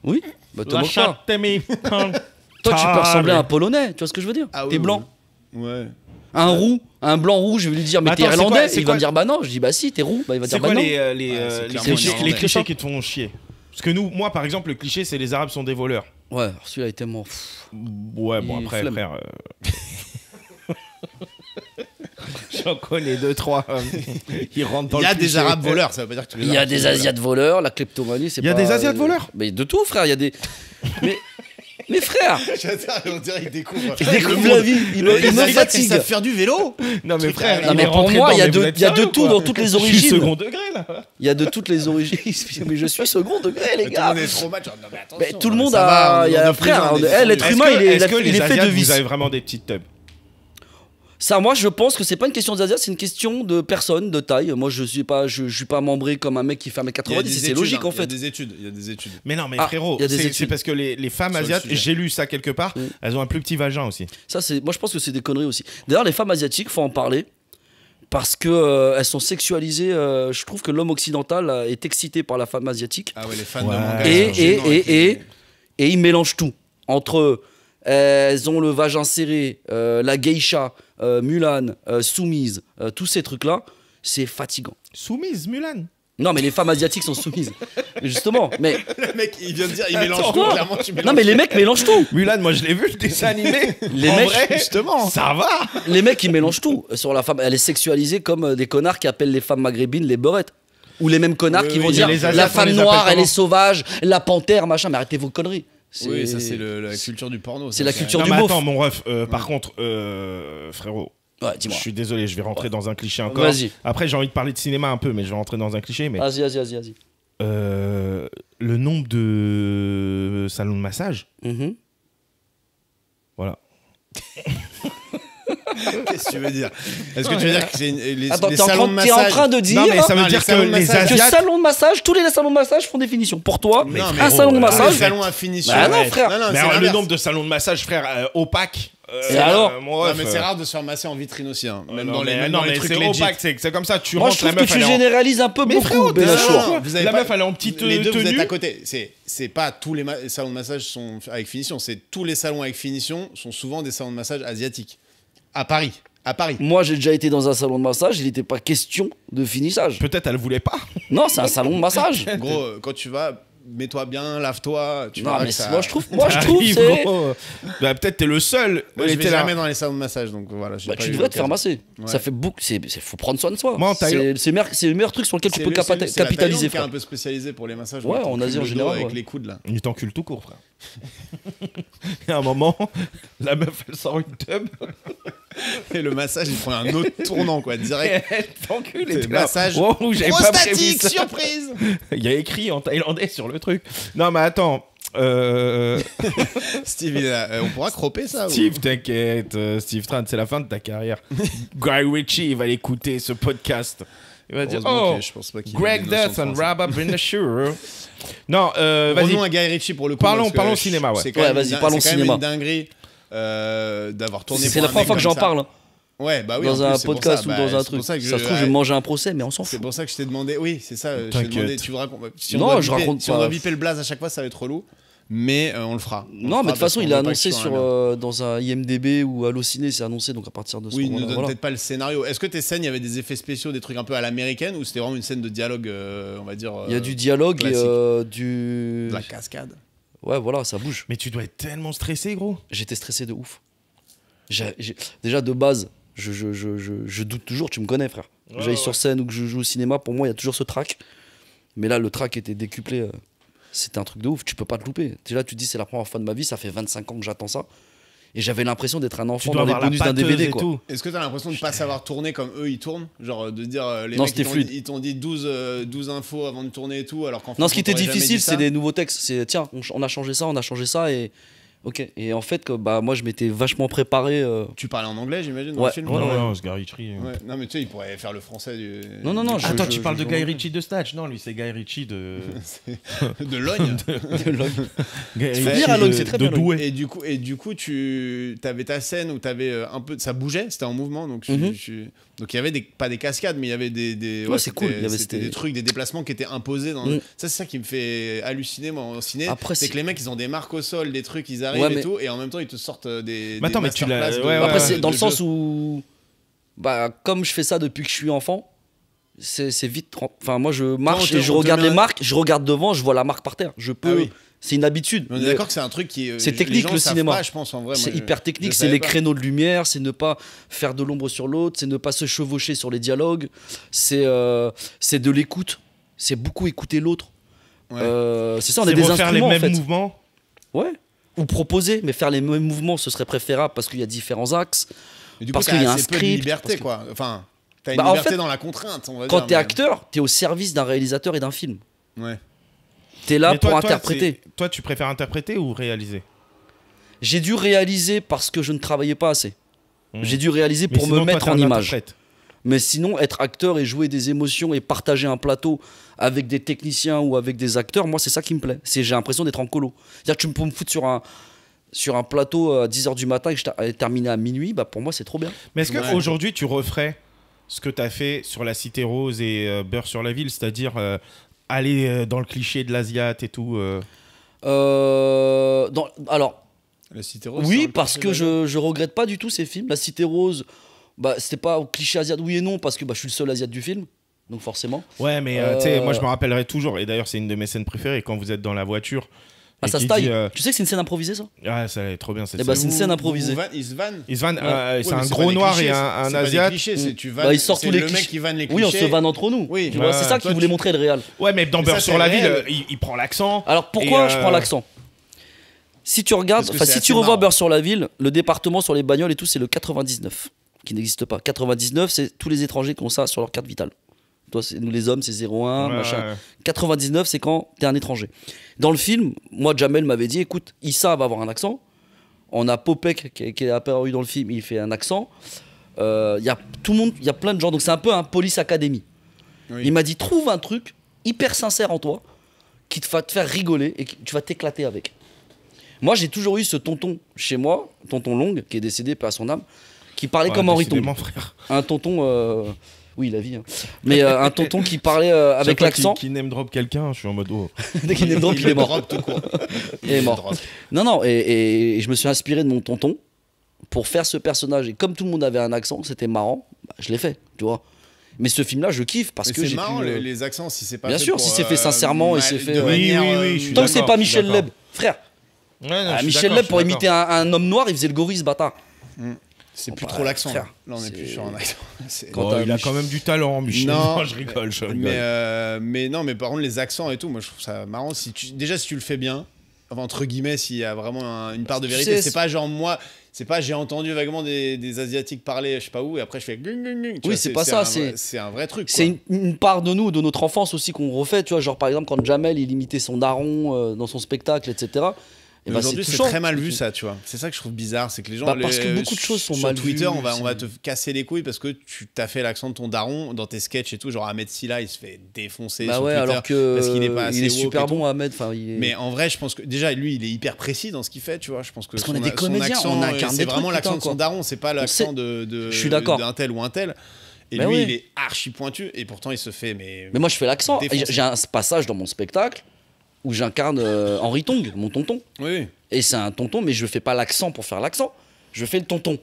Oui. Bah te moque pas. Lasciatemi. Toi, tu peux ressembler à un polonais. Tu vois ce que je veux dire? Ah oui, T'es oui, blanc. oui. Ouais. Un roux, un blanc roux, je vais lui dire mais Attends, t'es c'est quoi- irlandais. c'est Il quoi- va me dire bah non. Je dis bah si, t'es roux. Bah il va C'est dire bah quoi non. les c'est clairement clichés, irlandais. les clichés qui te font chier? Parce que nous, moi, par exemple, le cliché, c'est les Arabes sont des voleurs. Ouais, alors celui-là est tellement. Ouais, bon, Il après, flemme. frère. J'en connais 2-3. Ils rentrent dans Il y a le des cliché. arabes voleurs, ça veut pas dire que tous les Il y a arabes des sont voleurs. Asiates voleurs, la kleptomanie, c'est Il y a pas- des Asiates voleurs Mais de tout, frère, il y a des. Mais Mais frère, J'adore, on dirait qu'il découvre. il découvre la vie, il me Ils fatigue. savent faire du vélo. Non mais frère, Non, il mais est pour rentré moi, dedans, il y a mais de, vous êtes il y a de sérieux, tout quoi dans toutes les Je suis origines. second degré là. Il y a de toutes les origines. Mais je suis second degré, les Tout le gars. monde est trop match. Non, mais attention, Mais tout le monde ça va, a. Il y a un frère. L'être humain, Est-ce que il les est fait de Asiates, vices. vous avez vraiment des petites tubs? Ça, moi, je pense que c'est pas une question d'Asia, c'est une question de personne, de taille. Moi, je suis pas membré comme un mec qui fait 1m90, c'est logique en fait. Il y a des études. Mais non, mais Ah, frérot, il y a des c'est études. parce que les femmes Sur le asiates, sujet. j'ai lu ça quelque part, elles ont un plus petit vagin aussi. Ça, c'est. Moi, je pense que c'est des conneries aussi. D'ailleurs, les femmes asiatiques, faut en parler. Parce que elles sont sexualisées. Je trouve que l'homme occidental est excité par la femme asiatique. Ah ouais, les fans Ouais. de manga. Et, ils sont gênants avec les- et ils mélangent tout. Entre elles ont le vagin serré, la geisha, Mulan, soumise, tous ces trucs-là, c'est fatigant. Soumise, Mulan. Non, mais les femmes asiatiques sont soumises. Mais justement, mais. Le mec, il vient de dire, il mélange Attends. tout. Clairement, tu mélanges. Non, mais les mecs mélangent tout. Mulan, moi je l'ai vu le dessin animé. Les En mecs, vrai, justement. ça va. Les mecs, ils mélangent tout. Sur la femme, elle est sexualisée comme des connards qui appellent les femmes maghrébines les beurettes. Ou les mêmes connards Oui, qui oui, vont et dire les Asiates, la on femme les noire, appelle elle est comment sauvage, la panthère, machin. Mais arrêtez vos conneries. Oui, ça c'est la culture du porno. C'est ça, la culture Non, du mais beauf. attends, mon ref, par contre, frérot, Ouais, je dis-moi. suis désolé, je vais rentrer dans un cliché encore. Vas-y. Après, j'ai envie de parler de cinéma un peu, mais je vais rentrer dans un cliché. Mais Vas-y. le nombre de salons de massage, Mhm. voilà. Qu'est-ce que tu veux dire? Est-ce que tu veux dire que c'est les Attends, les t'es en, salons de train- t'es en massage? train de dire Non, mais ça veut Non, dire les salons que de les massage. que Asiates. salon de massage, tous les salons de massage font des finitions. Pour toi, Non, mais un gros, salon de les massage. salons à finition. Bah non, arrête. frère. Non, Mais c'est alors, le l'inverse. nombre de salons de massage, frère, opaques. Et alors mon Non, ref, mais c'est rare de se faire masser en vitrine aussi. Hein. Même non, dans les, mais, même non, dans les mais trucs c'est legit. opaque, c'est comme ça, tu Moi, je rentres, trouve la que meuf, tu elle est en- généralises un peu Mais beaucoup, frérot, Benachour. non, vous avez la pas- meuf, elle est en petite Les deux, vous êtes tenue. à côté. C'est pas tous les salons de massage sont avec finition. C'est tous les salons avec finition sont souvent des salons de massage asiatiques. À Paris. À Paris. Moi, j'ai déjà été dans un salon de massage, il n'était pas question de finissage. Peut-être elle voulait pas. Non, c'est un salon de massage. Gros, quand tu vas, mets-toi bien, lave-toi. Tu Non, verras mais que ça... moi, je trouve, T'arrives, c'est. gros. Bah, peut-être t'es le seul. Moi, je Et vais t'es là. jamais dans les salons de massage, donc voilà. j'ai Bah, pas tu eu devrais te faire l'occasion. masser. Ouais. Ça fait beaucoup. Faut prendre soin de soi. Moi, en Thaïlande- C'est le meilleur truc sur lequel tu peux C'est la capitaliser, Thaïlande qui est frère. un peu spécialisé pour les massages. Ouais, où en tu Asie, en le dos général, avec ouais. les coudes là. Il t'encule tout court, frère. Il y a un moment, la meuf, elle sort une tub. Et le massage, il prend un autre tournant, quoi, direct. Elle t'encule et C'est t'es là. massage Wow, j'avais pas prévu prostatique, ça. surprise. Il y a écrit en thaïlandais sur le truc. Non, mais attends. Steve, on pourra cropper ça ou- Steve, t'inquiète. Steve Tran, c'est la fin de ta carrière. Guy Ritchie, il va écouter ce podcast. Il va dire Heureusement Oh, que je pense pas qu'il ait Greg des notions Death de and français. Wrap Up in the Shoe. Non, vas-y. Revenons à Guy Ritchie pour le coup. Parlons- parce que parlons je- cinéma, ouais. c'est quand Ouais, même vas-y, une- parlons c'est quand même cinéma. une dinguerie d'avoir tourné C'est pour la un première mec fois que comme j'en ça. parle. Ouais, bah oui. Dans en un plus, c'est pour podcast ça, ou bah, dans un c'est pour truc. ça que Ça se trouve, je vais manger un procès, mais on s'en C'est fout. pour ça que je t'ai demandé. Oui, c'est ça. Je t'ai T'inquiète. demandé. Tu voudras qu'on. Si on Non, doit je biper- raconte Si on pas. doit biper le blaze à chaque fois, ça va être relou. Mais on le fera. On le Non, fera mais de toute parce façon, qu'on il est veut pas annoncé que ce soit sur, un merde. dans un IMDB ou Allociné, c'est annoncé, donc à partir de ce Oui, il ne moment-là. donne voilà. peut-être pas le scénario. Est-ce que tes scènes, il y avait des effets spéciaux, des trucs un peu à l'américaine, ou c'était vraiment une scène de dialogue, on va dire. Il y a du dialogue et classique. du. de la cascade. Ouais, voilà, ça bouge. Mais tu dois être tellement stressé, gros. J'étais stressé de ouf. Déjà, de base, je doute toujours, tu me connais, frère. Que Ouais, j'aille ouais. sur scène ou que je joue au cinéma, pour moi, il y a toujours ce track. Mais là, le track était décuplé. C'était un truc de ouf, tu peux pas te louper. Déjà, tu te dis, c'est la première fois de ma vie, ça fait 25 ans que j'attends ça. Et j'avais l'impression d'être un Tu enfant dois dans les avoir la bonus d'un pâteuse DVD, et quoi. tout. Est-ce que t'as l'impression de pas savoir tourner comme eux ils tournent? Genre de dire les Non, mecs c'était fluide. ils t'ont dit 12 infos avant de tourner et tout, alors qu'en fait. Non, ce qui était on t'aurait jamais difficile, dit ça. c'est des nouveaux textes. C'est tiens, on a changé ça, et. Ok. Et en fait, bah, moi, je m'étais vachement préparé. Tu parlais en anglais, j'imagine, dans Ouais. le film? Ouais, ouais. Non, c'est Guy Ritchie. Ouais. Non, mais tu sais, il pourrait faire le français du. Non, non, non, du- je- Attends, tu parles de je- Guy Ritchie de Snatch. Non, lui, c'est Guy Ritchie de. de Logne. Guy Faut dire à Log, c'est très bien, Log. Douai. Et du coup, tu avais ta scène où t'avais un peu, ça bougeait, c'était en mouvement, donc Mhm. donc il y avait pas des cascades, mais il y avait des Ouais, c'est cool, il y avait c'était c'était- des trucs, des déplacements qui étaient imposés. Mhm. Ça, c'est ça qui me fait halluciner moi en ciné. Après, c'est c'est- que les mecs, ils ont des marques au sol, des trucs, ils arrivent Ouais, et mais- tout, et en même temps, ils te sortent des. Mais attends, des mais tu l'as- masterclass de- ouais, Après, ouais, c'est dans de le sens jeu. où. Bah, comme je fais ça depuis que je suis enfant, c'est vite. Enfin, moi, je marche on te- et je on te regarde met les un- marques, je regarde devant, je vois la marque par terre. Je peux. Ah oui. C'est une habitude. Mais on est d'accord que c'est un truc qui. C'est les technique, gens le savent cinéma. pas, je pense en vrai. C'est moi, hyper je technique, c'est savais les pas. créneaux de lumière, c'est ne pas faire de l'ombre sur l'autre, c'est ne pas se chevaucher sur les dialogues, c'est de l'écoute, c'est beaucoup écouter l'autre. Ouais. C'est ça, on a C'est des refaire les instruments en mêmes fait. mouvements. Ouais. ou proposer, mais faire les mêmes mouvements, ce serait préférable parce qu'il y a différents axes. Et du coup, Parce t'as qu'il y a un assez peu de script, liberté, parce que- quoi. Enfin, t'as une Bah, en liberté fait, dans la contrainte, on va Quand dire. t'es mais- acteur, t'es au service d'un réalisateur et d'un film. Ouais. T'es là Mais toi, pour toi, interpréter. toi, tu préfères interpréter ou réaliser? J'ai dû réaliser parce que je ne travaillais pas assez. Hmm. J'ai dû réaliser Mais pour sinon, me toi, mettre t'es en un image. interprète. Mais sinon, être acteur et jouer des émotions et partager un plateau avec des techniciens ou avec des acteurs, moi, c'est ça qui me plaît. J'ai l'impression d'être en colo. C'est-à-dire que tu peux me foutre sur un plateau à 10h du matin et que je terminé à minuit, bah pour moi, c'est trop bien. Mais est-ce Ouais. qu'aujourd'hui, tu referais ce que tu as fait sur La Cité Rose et Beurre sur la Ville, c'est-à-dire aller dans le cliché de l'Asiate et tout Alors, La Cité Rose. oui, c'est un parce que cliché de- je regrette pas du tout ces films. La Cité Rose, bah, c'était pas au cliché asiate, oui et non, parce que bah, je suis le seul asiate du film, donc forcément. Ouais, mais tu sais, moi je me rappellerai toujours, et d'ailleurs c'est une de mes scènes préférées, quand vous êtes dans la voiture. Ah, et ça se qu'il taille. dit, Tu sais que c'est une scène improvisée, ça? Ah, ça est trop bien cette Eh ben, scène. c'est une scène improvisée. Ils se vannent. Ils se vannent, Ouais, c'est mais un pas gros des noir clichés, et c'est un pas des asiate. clichés, c'est tu vannes. Bah, ils sortent c'est tous les le mec clichés. qui vanne les Oui, on clichés. se vanne entre nous. Oui. Tu vois, Ouais, c'est ça toi, qu'il voulait tu- montrer le réel. Ouais, mais dans Mais Beurre ça, sur c'est la Ville, réel. il prend l'accent. Alors pourquoi Et, je prends l'accent? Si tu regardes, Parce que enfin c'est si assez tu revois marrant. Beurre sur la Ville, le département sur les bagnoles et tout, c'est le 99, qui n'existe pas. 99, c'est tous les étrangers qui ont ça sur leur carte vitale. Toi, nous les hommes, c'est 01, Ouais, machin. ouais. 99, c'est quand t'es un étranger. Dans le film, moi, Jamel m'avait dit, écoute, Issa va avoir un accent. On a Popek qui est apparu dans le film, il fait un accent. Il y a tout le monde, il y a plein de gens, donc c'est un peu un Police Academy. Oui. Il m'a dit, trouve un truc hyper sincère en toi qui va te faire rigoler et que tu vas t'éclater avec. Moi, j'ai toujours eu ce tonton chez moi, tonton Long, qui est décédé, paix à son âme, qui parlait Ouais, comme Henri Tong. décidément, frère. Un tonton, oui, la vie, hein. Mais un tonton qui parlait avec Chaque fois l'accent. Qui name drop quelqu'un, je suis en mode oh. Dès qu'il est drôle, il est mort. drop tout court. Il est mort. drop. Non, non, et je me suis inspiré de mon tonton pour faire ce personnage. Et comme tout le monde avait un accent, c'était marrant, bah, je l'ai fait, tu vois. Mais ce film-là, je kiffe parce Mais que c'est j'ai marrant pu, les accents si c'est pas Bien fait sûr, pour, si c'est fait sincèrement et mal- c'est fait, de oui, manière, oui, je suis tant que c'est d'accord, pas je suis Michel d'accord. Leb, frère. Ouais, non, je suis Michel d'accord, Leb je pour suis imiter un homme noir, il faisait le gorille, ce bâtard. C'est plus Bah, trop l'accent. frère, Là, on est c'est- plus sur un accent. C'est- Quand Bon, t'as il a Mich- quand même du talent, Michel. Non. Non, je rigole, je rigole. mais non, mais par contre, les accents et tout, moi je trouve ça marrant. Déjà, si tu le fais bien, enfin, entre guillemets, s'il y a vraiment une part de Tu vérité, sais, c'est pas genre moi, c'est pas j'ai entendu vaguement des Asiatiques parler, je sais pas où, et après je fais gung, gung, gung. Tu vois, c'est pas ça, c'est un vrai truc. C'est quoi. une part de nous, de notre enfance aussi qu'on refait, tu vois, genre par exemple quand Jamel il imitait son daron dans son spectacle, etc. Et Mais bah, aujourd'hui, c'est touchant. très mal vu ça, tu vois. C'est ça que je trouve bizarre, c'est que les gens. Bah, parce que beaucoup de choses sont sur mal Twitter, vues, on va c'est- te casser les couilles parce que tu t'as fait l'accent de ton daron dans tes sketchs et tout. Genre Ahmed Silla, il se fait défoncer Bah sur ouais, Twitter alors que parce qu'il est pas assez il est woke super et tout. bon Ahmed, enfin il est... Mais en vrai, je pense que déjà lui, il est hyper précis dans ce qu'il fait, tu vois. Je pense que Parce qu'on son est des son comédiens, accent, on incarne c'est des vraiment trucs, l'accent putain, de son quoi. daron, c'est pas l'accent de Je suis d'accord. d'un tel ou un tel. Et Bah lui, oui. il est archi pointu et pourtant il se fait Mais moi je fais l'accent. Défoncé. J'ai un passage dans mon spectacle où j'incarne Henri Tong, mon tonton. Oui. Et c'est un tonton, mais je fais pas l'accent pour faire l'accent. Je fais le tonton.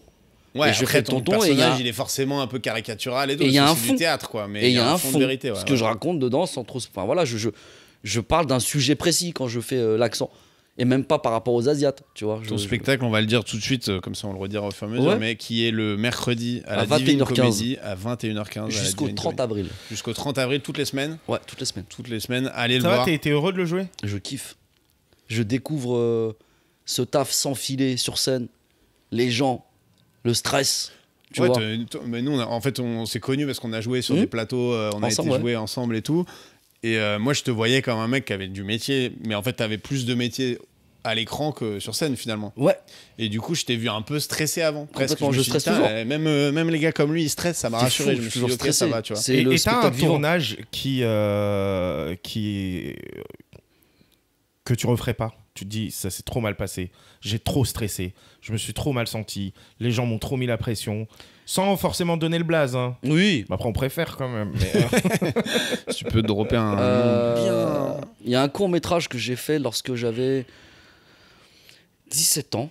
Ouais, Et je après, fais le ton tonton et il y a personnage, un- il est forcément un peu caricatural et tout. Et il y a parce un que c'est fond. du théâtre, quoi. Mais Et il y a un fond fond. de vérité. Ce Ouais. que je raconte dedans sans trop. Enfin voilà, je parle d'un sujet précis quand je fais l'accent. Et même pas par rapport aux Asiates, tu vois. Ton spectacle, on va le dire tout de suite, comme ça on le redira au fur et à mesure, Ouais. mais qui est le mercredi à À la Divine 21h15. Comédie à 21h15. à la Jusqu'au Divine 30 Comédie. avril. Jusqu'au 30 avril, toutes les semaines. Ouais, toutes les semaines. Toutes les semaines, allez le Ça va, voir. t'es heureux de le jouer? Je kiffe. Je découvre ce taf sans filet sur scène, les gens, le stress. Tu Ouais, vois. mais nous, en fait, on s'est connus parce qu'on a joué sur Mmh. des plateaux, on a Ensemble, été ouais. jouer ensemble et tout. Et moi, je te voyais comme un mec qui avait du métier, mais en fait, t'avais plus de métier à l'écran que sur scène finalement. Ouais, Et du coup, je t'ai vu un peu stressé avant. Presque. Complètement, me je suis dit, stresse putain, toujours. même les gars comme lui, ils stressent, ça m'a c'est rassuré. fou, Je me je suis suis dit, toujours ok, ça stressé. va, tu vois. C'est le Et t'as un spectacle vivant. tournage que tu referais pas. Tu te dis, ça s'est trop mal passé, j'ai trop stressé, je me suis trop mal senti, les gens m'ont trop mis la pression, sans forcément donner le blaze. Hein. Oui. Après, on préfère quand même. Mais, Si tu peux dropper un nom bien. Il y a un court métrage que j'ai fait lorsque j'avais 17 ans.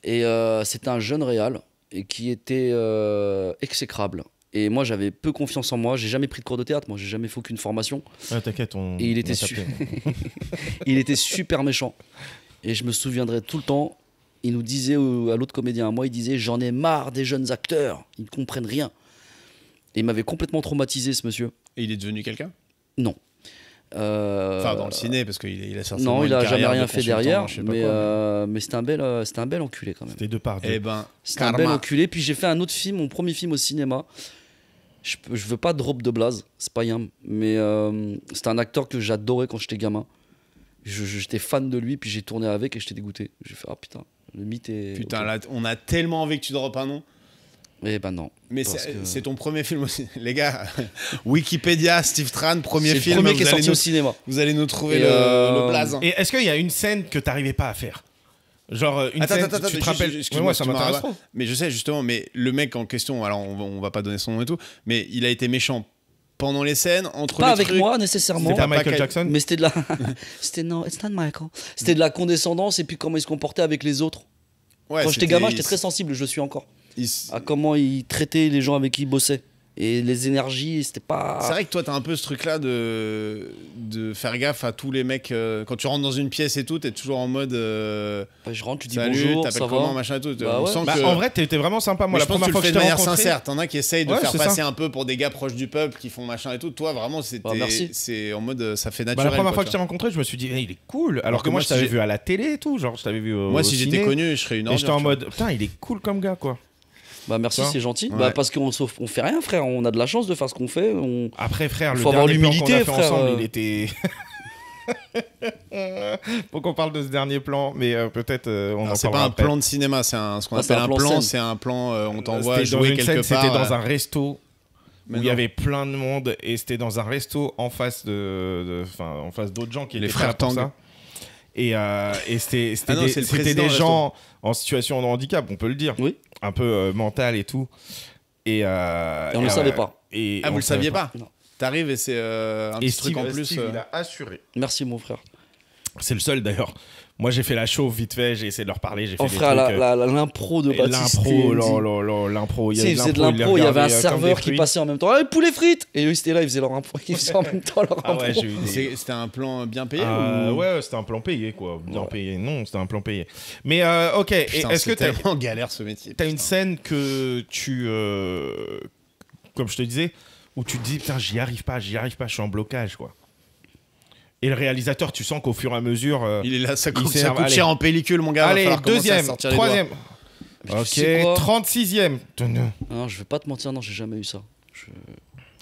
Et c'était un jeune réal et qui était exécrable. Et moi, j'avais peu confiance en moi. J'ai jamais pris de cours de théâtre. Moi, j'ai jamais fait aucune formation. Ah, t'inquiète, Et il était on va t'appeler. Il était super méchant. Et je me souviendrai tout le temps. Il nous disait à l'autre comédien, à moi, il disait: j'en ai marre des jeunes acteurs. Ils ne comprennent rien. Et il m'avait complètement traumatisé, ce monsieur. Et il est devenu quelqu'un Non. Enfin, dans le ciné, parce qu'il a certainement Non, il une a jamais carrière rien de fait consultant, derrière, je sais pas quoi, mais c'était un bel enculé quand même. C'était deux par Eh deux. ben, C'était un bel karma. enculé. Puis j'ai fait un autre film, mon premier film au cinéma. Je veux pas drop de blaze, c'est pas Yam, mais c'était un acteur que j'adorais quand j'étais gamin. J'étais fan de lui, puis j'ai tourné avec et j'étais dégoûté. J'ai fait, ah putain, le mythe est. Putain, ok. là, on a tellement envie que tu droppes un nom. Eh ben non. Mais Parce que- c'est ton premier film aussi. Les gars, Wikipédia, Steve Tran, premier C'est le film. premier qui est vous allez sorti au cinéma. Vous allez nous trouver Et, le blaze. hein. Et est-ce qu'il y a une scène que t'arrivais pas à faire? Genre une scène, tu te juste, rappelles? excuse-moi, Moi, ça excuse-moi, m'intéresse Rabat. trop. Mais je sais justement, mais le mec en question, alors on va pas donner son nom et tout, mais il a été méchant pendant les scènes, entre Pas les avec trucs. moi nécessairement. C'était pas pas Michael quel- Jackson? Mais c'était de la. C'était non, it's not Michael. C'était de la condescendance et puis comment il se comportait avec les autres. Ouais, Quand j'étais gamin, j'étais très sensible, je le suis encore. À comment il traitait les gens avec qui il bossait. Et les énergies, c'était pas. C'est vrai que toi, t'as un peu ce truc-là de faire gaffe à tous les mecs. Quand tu rentres dans une pièce et tout, t'es toujours en mode. Bah, je rentre, tu dis Salut, bonjour, t'appelles ça comment, va. machin et tout. Bah On ouais. sent Bah, que. en vrai, t'étais vraiment sympa. Moi, Mais la je pense première que fois tu que le je fais de t'ai manière rencontré, sincère. T'en as qui essayent de Ouais, faire c'est passer ça. un peu pour des gars proches du peuple qui font machin et tout. Toi, vraiment, Bah, merci. c'est en mode ça fait bah, naturel. la première quoi, fois que je tu t'ai rencontré, je me suis dit, il est cool. Alors que que moi, moi, je t'avais si vu à la télé et tout. Genre, je t'avais vu au Moi, si j'étais ciné. connu, je serais une Et j'étais ordure. en tu vois. mode, putain, il est cool comme gars, quoi. Bah merci, Tu vois c'est gentil. Ouais. Bah parce qu'on on fait rien, frère. On a de la chance de faire ce qu'on fait. Après, frère, le Faut avoir dernier plan qu'on a l'humilité, fait frère, ensemble, il était. Faut qu'on parle de ce dernier plan, mais peut-être on Alors, en c'est pas parlera un après. plan de cinéma, c'est ce qu'on Ah, c'est appelle un un plan plan. scène. C'est un plan, on t'envoie C'était dans jouer une quelque scène, part. c'était dans un resto Mais où il y non. avait plein de monde et c'était dans un resto en face en face d'autres gens qui Les étaient frères prêts pour Tang. ça. Et c'était Ah non, des, c'est le c'était président des du gens en situation de handicap, on peut le dire, Oui. un peu mental et tout. Et on le savait pas. Et Ah, on vous le savait saviez pas Non. T'arrives et c'est un Et petit truc en plus. Steve, il a assuré. Merci mon frère. C'est le seul d'ailleurs. Moi j'ai fait la chauve vite fait, j'ai essayé de leur parler, j'ai fait Oh des frère, trucs, l'impro de et Baptiste. l'impro, TNT. l'impro, Tu sais, ils faisaient de l'impro, il y avait un serveur qui passait en même temps. Allez, poulet frites. Et eux, ils étaient là, ils faisaient leur impro. Ils faisaient en même temps leur Ah impro. ouais, j'ai eu des... C'était un plan bien payé ou... Ouais, c'était un plan payé quoi. Bien Ouais. payé. Non, c'était un plan payé. Mais ok, et Putain, est-ce que c'est t'as tellement galère ce métier. une putain. scène que tu. Comme je te disais, où tu te dis, putain, j'y arrive pas, je suis en blocage quoi. Et le réalisateur, tu sens qu'au fur et à mesure. Il est là, ça il coûte s'énerve. cher Allez. en pellicule, mon gars. va Allez, falloir commencer à deuxième, sortir les doigts. troisième. Mais tu sais quoi Ok, 36e. Non, je vais pas te mentir, non, j'ai jamais eu ça. Ouais,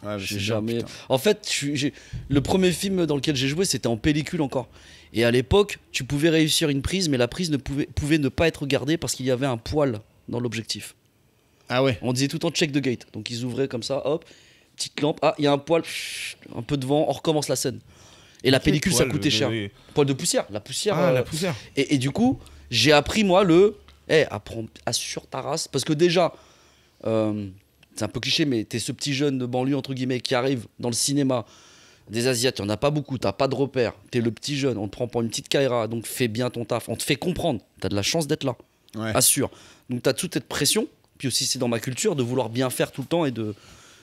mais J'ai c'est jamais. dur, putain. En fait, le premier film dans lequel j'ai joué, c'était en pellicule encore. Et à l'époque, tu pouvais réussir une prise, mais la prise pouvait ne pas être gardée parce qu'il y avait un poil dans l'objectif. Ah ouais. On disait tout le temps check the gate. Donc ils ouvraient comme ça, hop, petite lampe. Ah, il y a un poil, un peu de vent, on recommence la scène. Et la pellicule, ça coûtait cher. Poil de poussière, la poussière. Ah, la poussière. Et du coup, j'ai appris moi apprends, assure ta race. Parce que déjà, c'est un peu cliché, mais t'es ce petit jeune de banlieue, entre guillemets, qui arrive dans le cinéma. Des Asiates, il n'y en a pas beaucoup, t'as pas de repères. T'es le petit jeune, on te prend pour une petite caïra, donc fais bien ton taf. On te fait comprendre, t'as de la chance d'être là. Ouais. Assure. Donc t'as toute cette pression, puis aussi c'est dans ma culture de vouloir bien faire tout le temps et de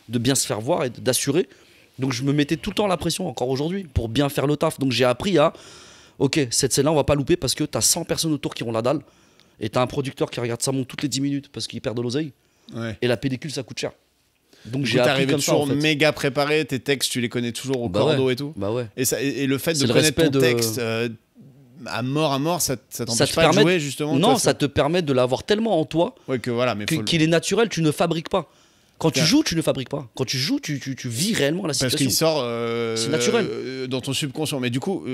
bien se faire voir et d'assurer. Donc je me mettais tout le temps la pression, encore aujourd'hui, pour bien faire le taf. Donc j'ai appris à, ok, cette scène-là, on va pas louper parce que t'as 100 personnes autour qui ont la dalle. Et t'as un producteur qui regarde ça monte toutes les 10 minutes parce qu'il perd de l'oseille. Ouais. Et la pellicule, ça coûte cher. Donc Du j'ai coup, t'es appris arrivé comme ça, toujours en fait. méga préparé, tes textes, tu les connais toujours au Bah cordeau ouais. et tout. Bah ouais. Et le fait de C'est le connaître respect ton de- texte à mort, ça Ça t'empêche te pas permet de jouer justement. Non, toi, ça te permet de l'avoir tellement en toi Ouais, que voilà, mais faut le- qu'il est naturel, tu ne fabriques pas. Quand tu Tiens. joues, tu ne fabriques pas. Quand tu joues, tu vis réellement la parce situation. qu'il sort C'est naturel. dans ton subconscient. Mais du coup,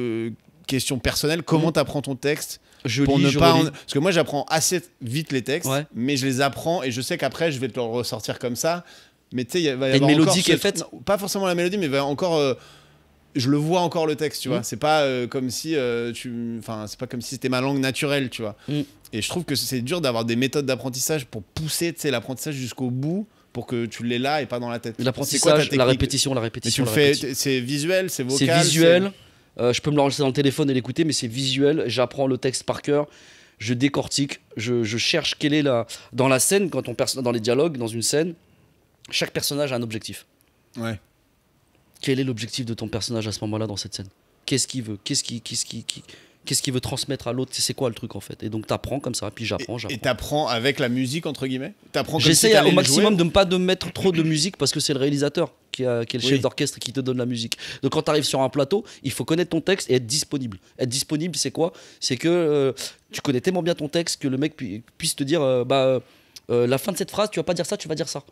question personnelle, comment t'apprends ton texte Je pour lis, ne je pas relis. parce que moi j'apprends assez vite les textes, Ouais. mais je les apprends et je sais qu'après je vais te le ressortir comme ça. Mais tu sais, il va y T'as une avoir mélodie encore qui est ce- faite non, pas forcément la mélodie, mais il va y avoir encore. Je le vois encore le texte, tu vois. C'est pas comme si c'est pas comme si c'était ma langue naturelle, tu vois. Mm. Et je trouve que c'est dur d'avoir des méthodes d'apprentissage pour pousser, tu sais, l'apprentissage jusqu'au bout, pour que tu l'aies là et pas dans la tête. C'est quoi ta L'apprentissage, la technique répétition, la Mais répétition. tu le la fais, répétition. c'est visuel, c'est C'est vocal. visuel. Je peux me l'enregistrer dans le téléphone et l'écouter, mais c'est visuel. J'apprends le texte par cœur. Je décortique. Je cherche quelle est la. Dans la scène, dans les dialogues, dans une scène, chaque personnage a un objectif. Ouais. Quel est l'objectif de ton personnage à ce moment-là dans cette scène? Qu'est-ce qu'il veut? Qu'est-ce qu'il veut transmettre à l'autre? C'est quoi le truc en fait? Et donc t'apprends comme ça, puis j'apprends. Et t'apprends avec la musique entre guillemets. T'apprends comme J'essaie si t'allais au le maximum jouer. de ne pas de mettre trop de musique parce que c'est le réalisateur. qui est le Oui. chef d'orchestre qui te donne la musique. Donc quand tu arrives sur un plateau, il faut connaître ton texte et être disponible. Être disponible, c'est quoi? C'est que tu connais tellement bien ton texte que le mec puisse te dire la fin de cette phrase, tu vas pas dire ça, tu vas dire ça.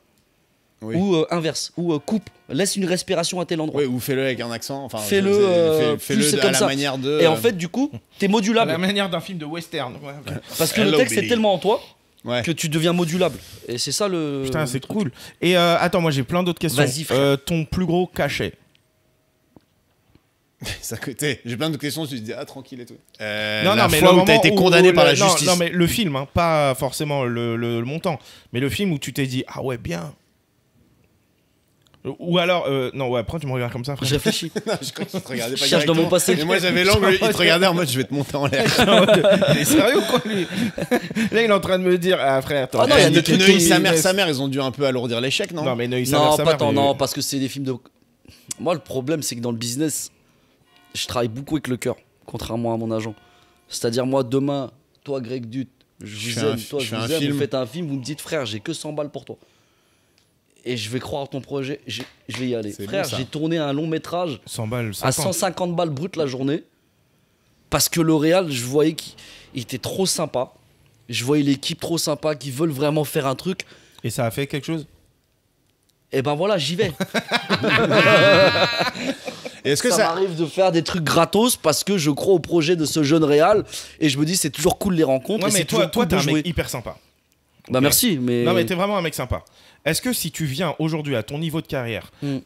Oui. Ou inverse, ou coupe, laisse une respiration à tel endroit. Oui, ou fais-le avec un accent. Enfin, Fais-le, fais-le plus à comme la ça. manière de. Et en fait, du coup, t'es À modulable. la manière d'un film de western. Ouais, ok. Parce que Hello, le texte est Billy. tellement en toi Ouais. que tu deviens modulable. Et c'est ça le. Putain, le c'est truc. cool. Et attends, moi j'ai plein d'autres questions. Vas-y, frère. Ton plus gros cachet. Ça côté. J'ai plein de questions, je me dis, ah, tranquille et tout. Non, la mais fois le où t'as moment été condamné par la non, justice. Non, mais le film, hein, pas forcément le montant, mais le film où tu t'es dit, ah ouais, bien. Ou alors, non, ouais, après tu me regardes comme ça, frère. Je réfléchis. Je crois qu'il te regardait Je pas cherche dans mon directement. passé. Et moi j'avais l'angle, il te regardait en mode je vais te monter en l'air. Il est sérieux ou quoi, lui? Là, il est en train de me dire, ah frère, attends. Ah non, il y a des Neuilly, trucs qui- sa mère, ils ont dû un peu alourdir l'échec, non? Non, mais Neuilly, Non, sa pas mère, tant, mais- non, parce que c'est des films de. Moi, le problème, c'est que dans le business, je travaille beaucoup avec le cœur, contrairement à mon agent. C'est-à-dire, moi, demain, toi, Greg Dut, je fais vous un aime, fi- toi, je je fais vous un aime, film. vous faites un film, vous me dites, frère, j'ai que 100 balles pour toi. Et je vais croire à ton projet, je vais y aller. C'est Frère, bon, ça. j'ai tourné un long métrage 100 balles, à 50. 150 balles brut la journée. Parce que L'Oréal, je voyais qu'il était trop sympa. Je voyais l'équipe trop sympa, qui veulent vraiment faire un truc. Et ça a fait quelque chose? Et ben voilà, j'y vais. Et est-ce que ça ça. m'arrive de faire des trucs gratos parce que je crois au projet de ce jeune Réal. Et je me dis, c'est toujours cool les rencontres. Ouais, et mais c'est toi, toujours cool t'es de un jouer. mec hyper sympa. Bah merci, mais. Non, mais t'es vraiment un mec sympa. Est-ce que si tu viens aujourd'hui à ton niveau de carrière, Mm.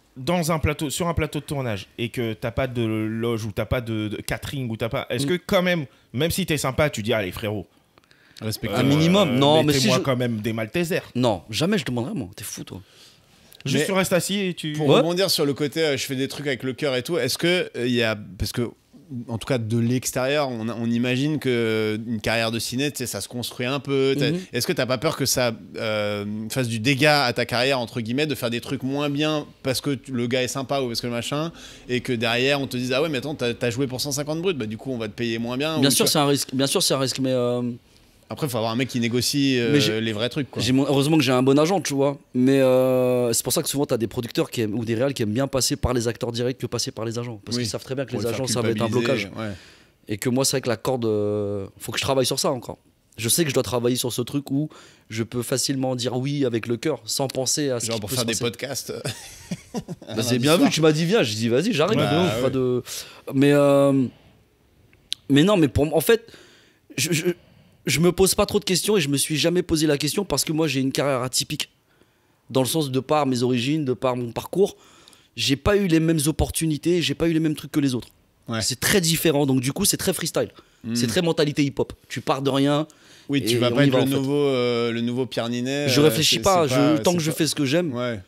sur un plateau de tournage, et que t'as pas de loge, ou t'as pas de catering, ou t'as pas. Est-ce Mm. que quand même si t'es sympa, tu dis, allez frérot. Respecte. Un minimum, non, mais si mettez-moi je- quand même des Maltesers. Non, jamais je demanderais, moi. T'es fou, toi. Juste Mais- tu restes assis et tu. Pour Ouais. rebondir sur le côté, je fais des trucs avec le cœur et tout, est-ce que il y a. Parce que, en tout cas, de l'extérieur, on imagine qu'une carrière de ciné, tu sais, ça se construit un peu. Mhm. Est-ce que t'as pas peur que ça fasse du dégât à ta carrière, entre guillemets, de faire des trucs moins bien parce que le gars est sympa ou parce que le machin, et que derrière, on te dise, ah ouais, mais attends, t'as joué pour 150 bruts, bah du coup, on va te payer moins bien. Bien ou sûr, tu c'est un risque. Bien sûr, c'est un risque, mais. Après, il faut avoir un mec qui négocie Mais j'ai- les vrais trucs, quoi. Heureusement que j'ai un bon agent, tu vois. Mais c'est pour ça que souvent, tu as des producteurs qui aiment, ou des réals qui aiment bien passer par les acteurs directs que passer par les agents. Parce Oui. qu'ils savent très bien que Pour les le faire agents, ça va être un blocage. culpabiliser, ouais. Et que moi, c'est vrai que la corde, faut que je travaille sur ça encore. Je sais que je dois travailler sur ce truc où je peux facilement dire oui avec le cœur, sans penser à ce Genre qui pour peut faire se des passer. podcasts. Bah, c'est bien vu, tu m'as dit viens, j'ai dit vas-y, j'arrive. Bah, de ouf, ouais. pas de... mais non, mais en fait, je me pose pas trop de questions et je me suis jamais posé la question parce que moi j'ai une carrière atypique. Dans le sens de par mes origines, de par mon parcours, j'ai pas eu les mêmes opportunités, j'ai pas eu les mêmes trucs que les autres. Ouais. C'est très différent, donc du coup c'est très freestyle. Mm. C'est très mentalité hip-hop. Tu pars de rien. Oui, tu Et vas on pas y être va, le en fait. le nouveau Pierre Ninet. Je réfléchis pas, tant c'est que je pas- fais ce que j'aime, Ouais.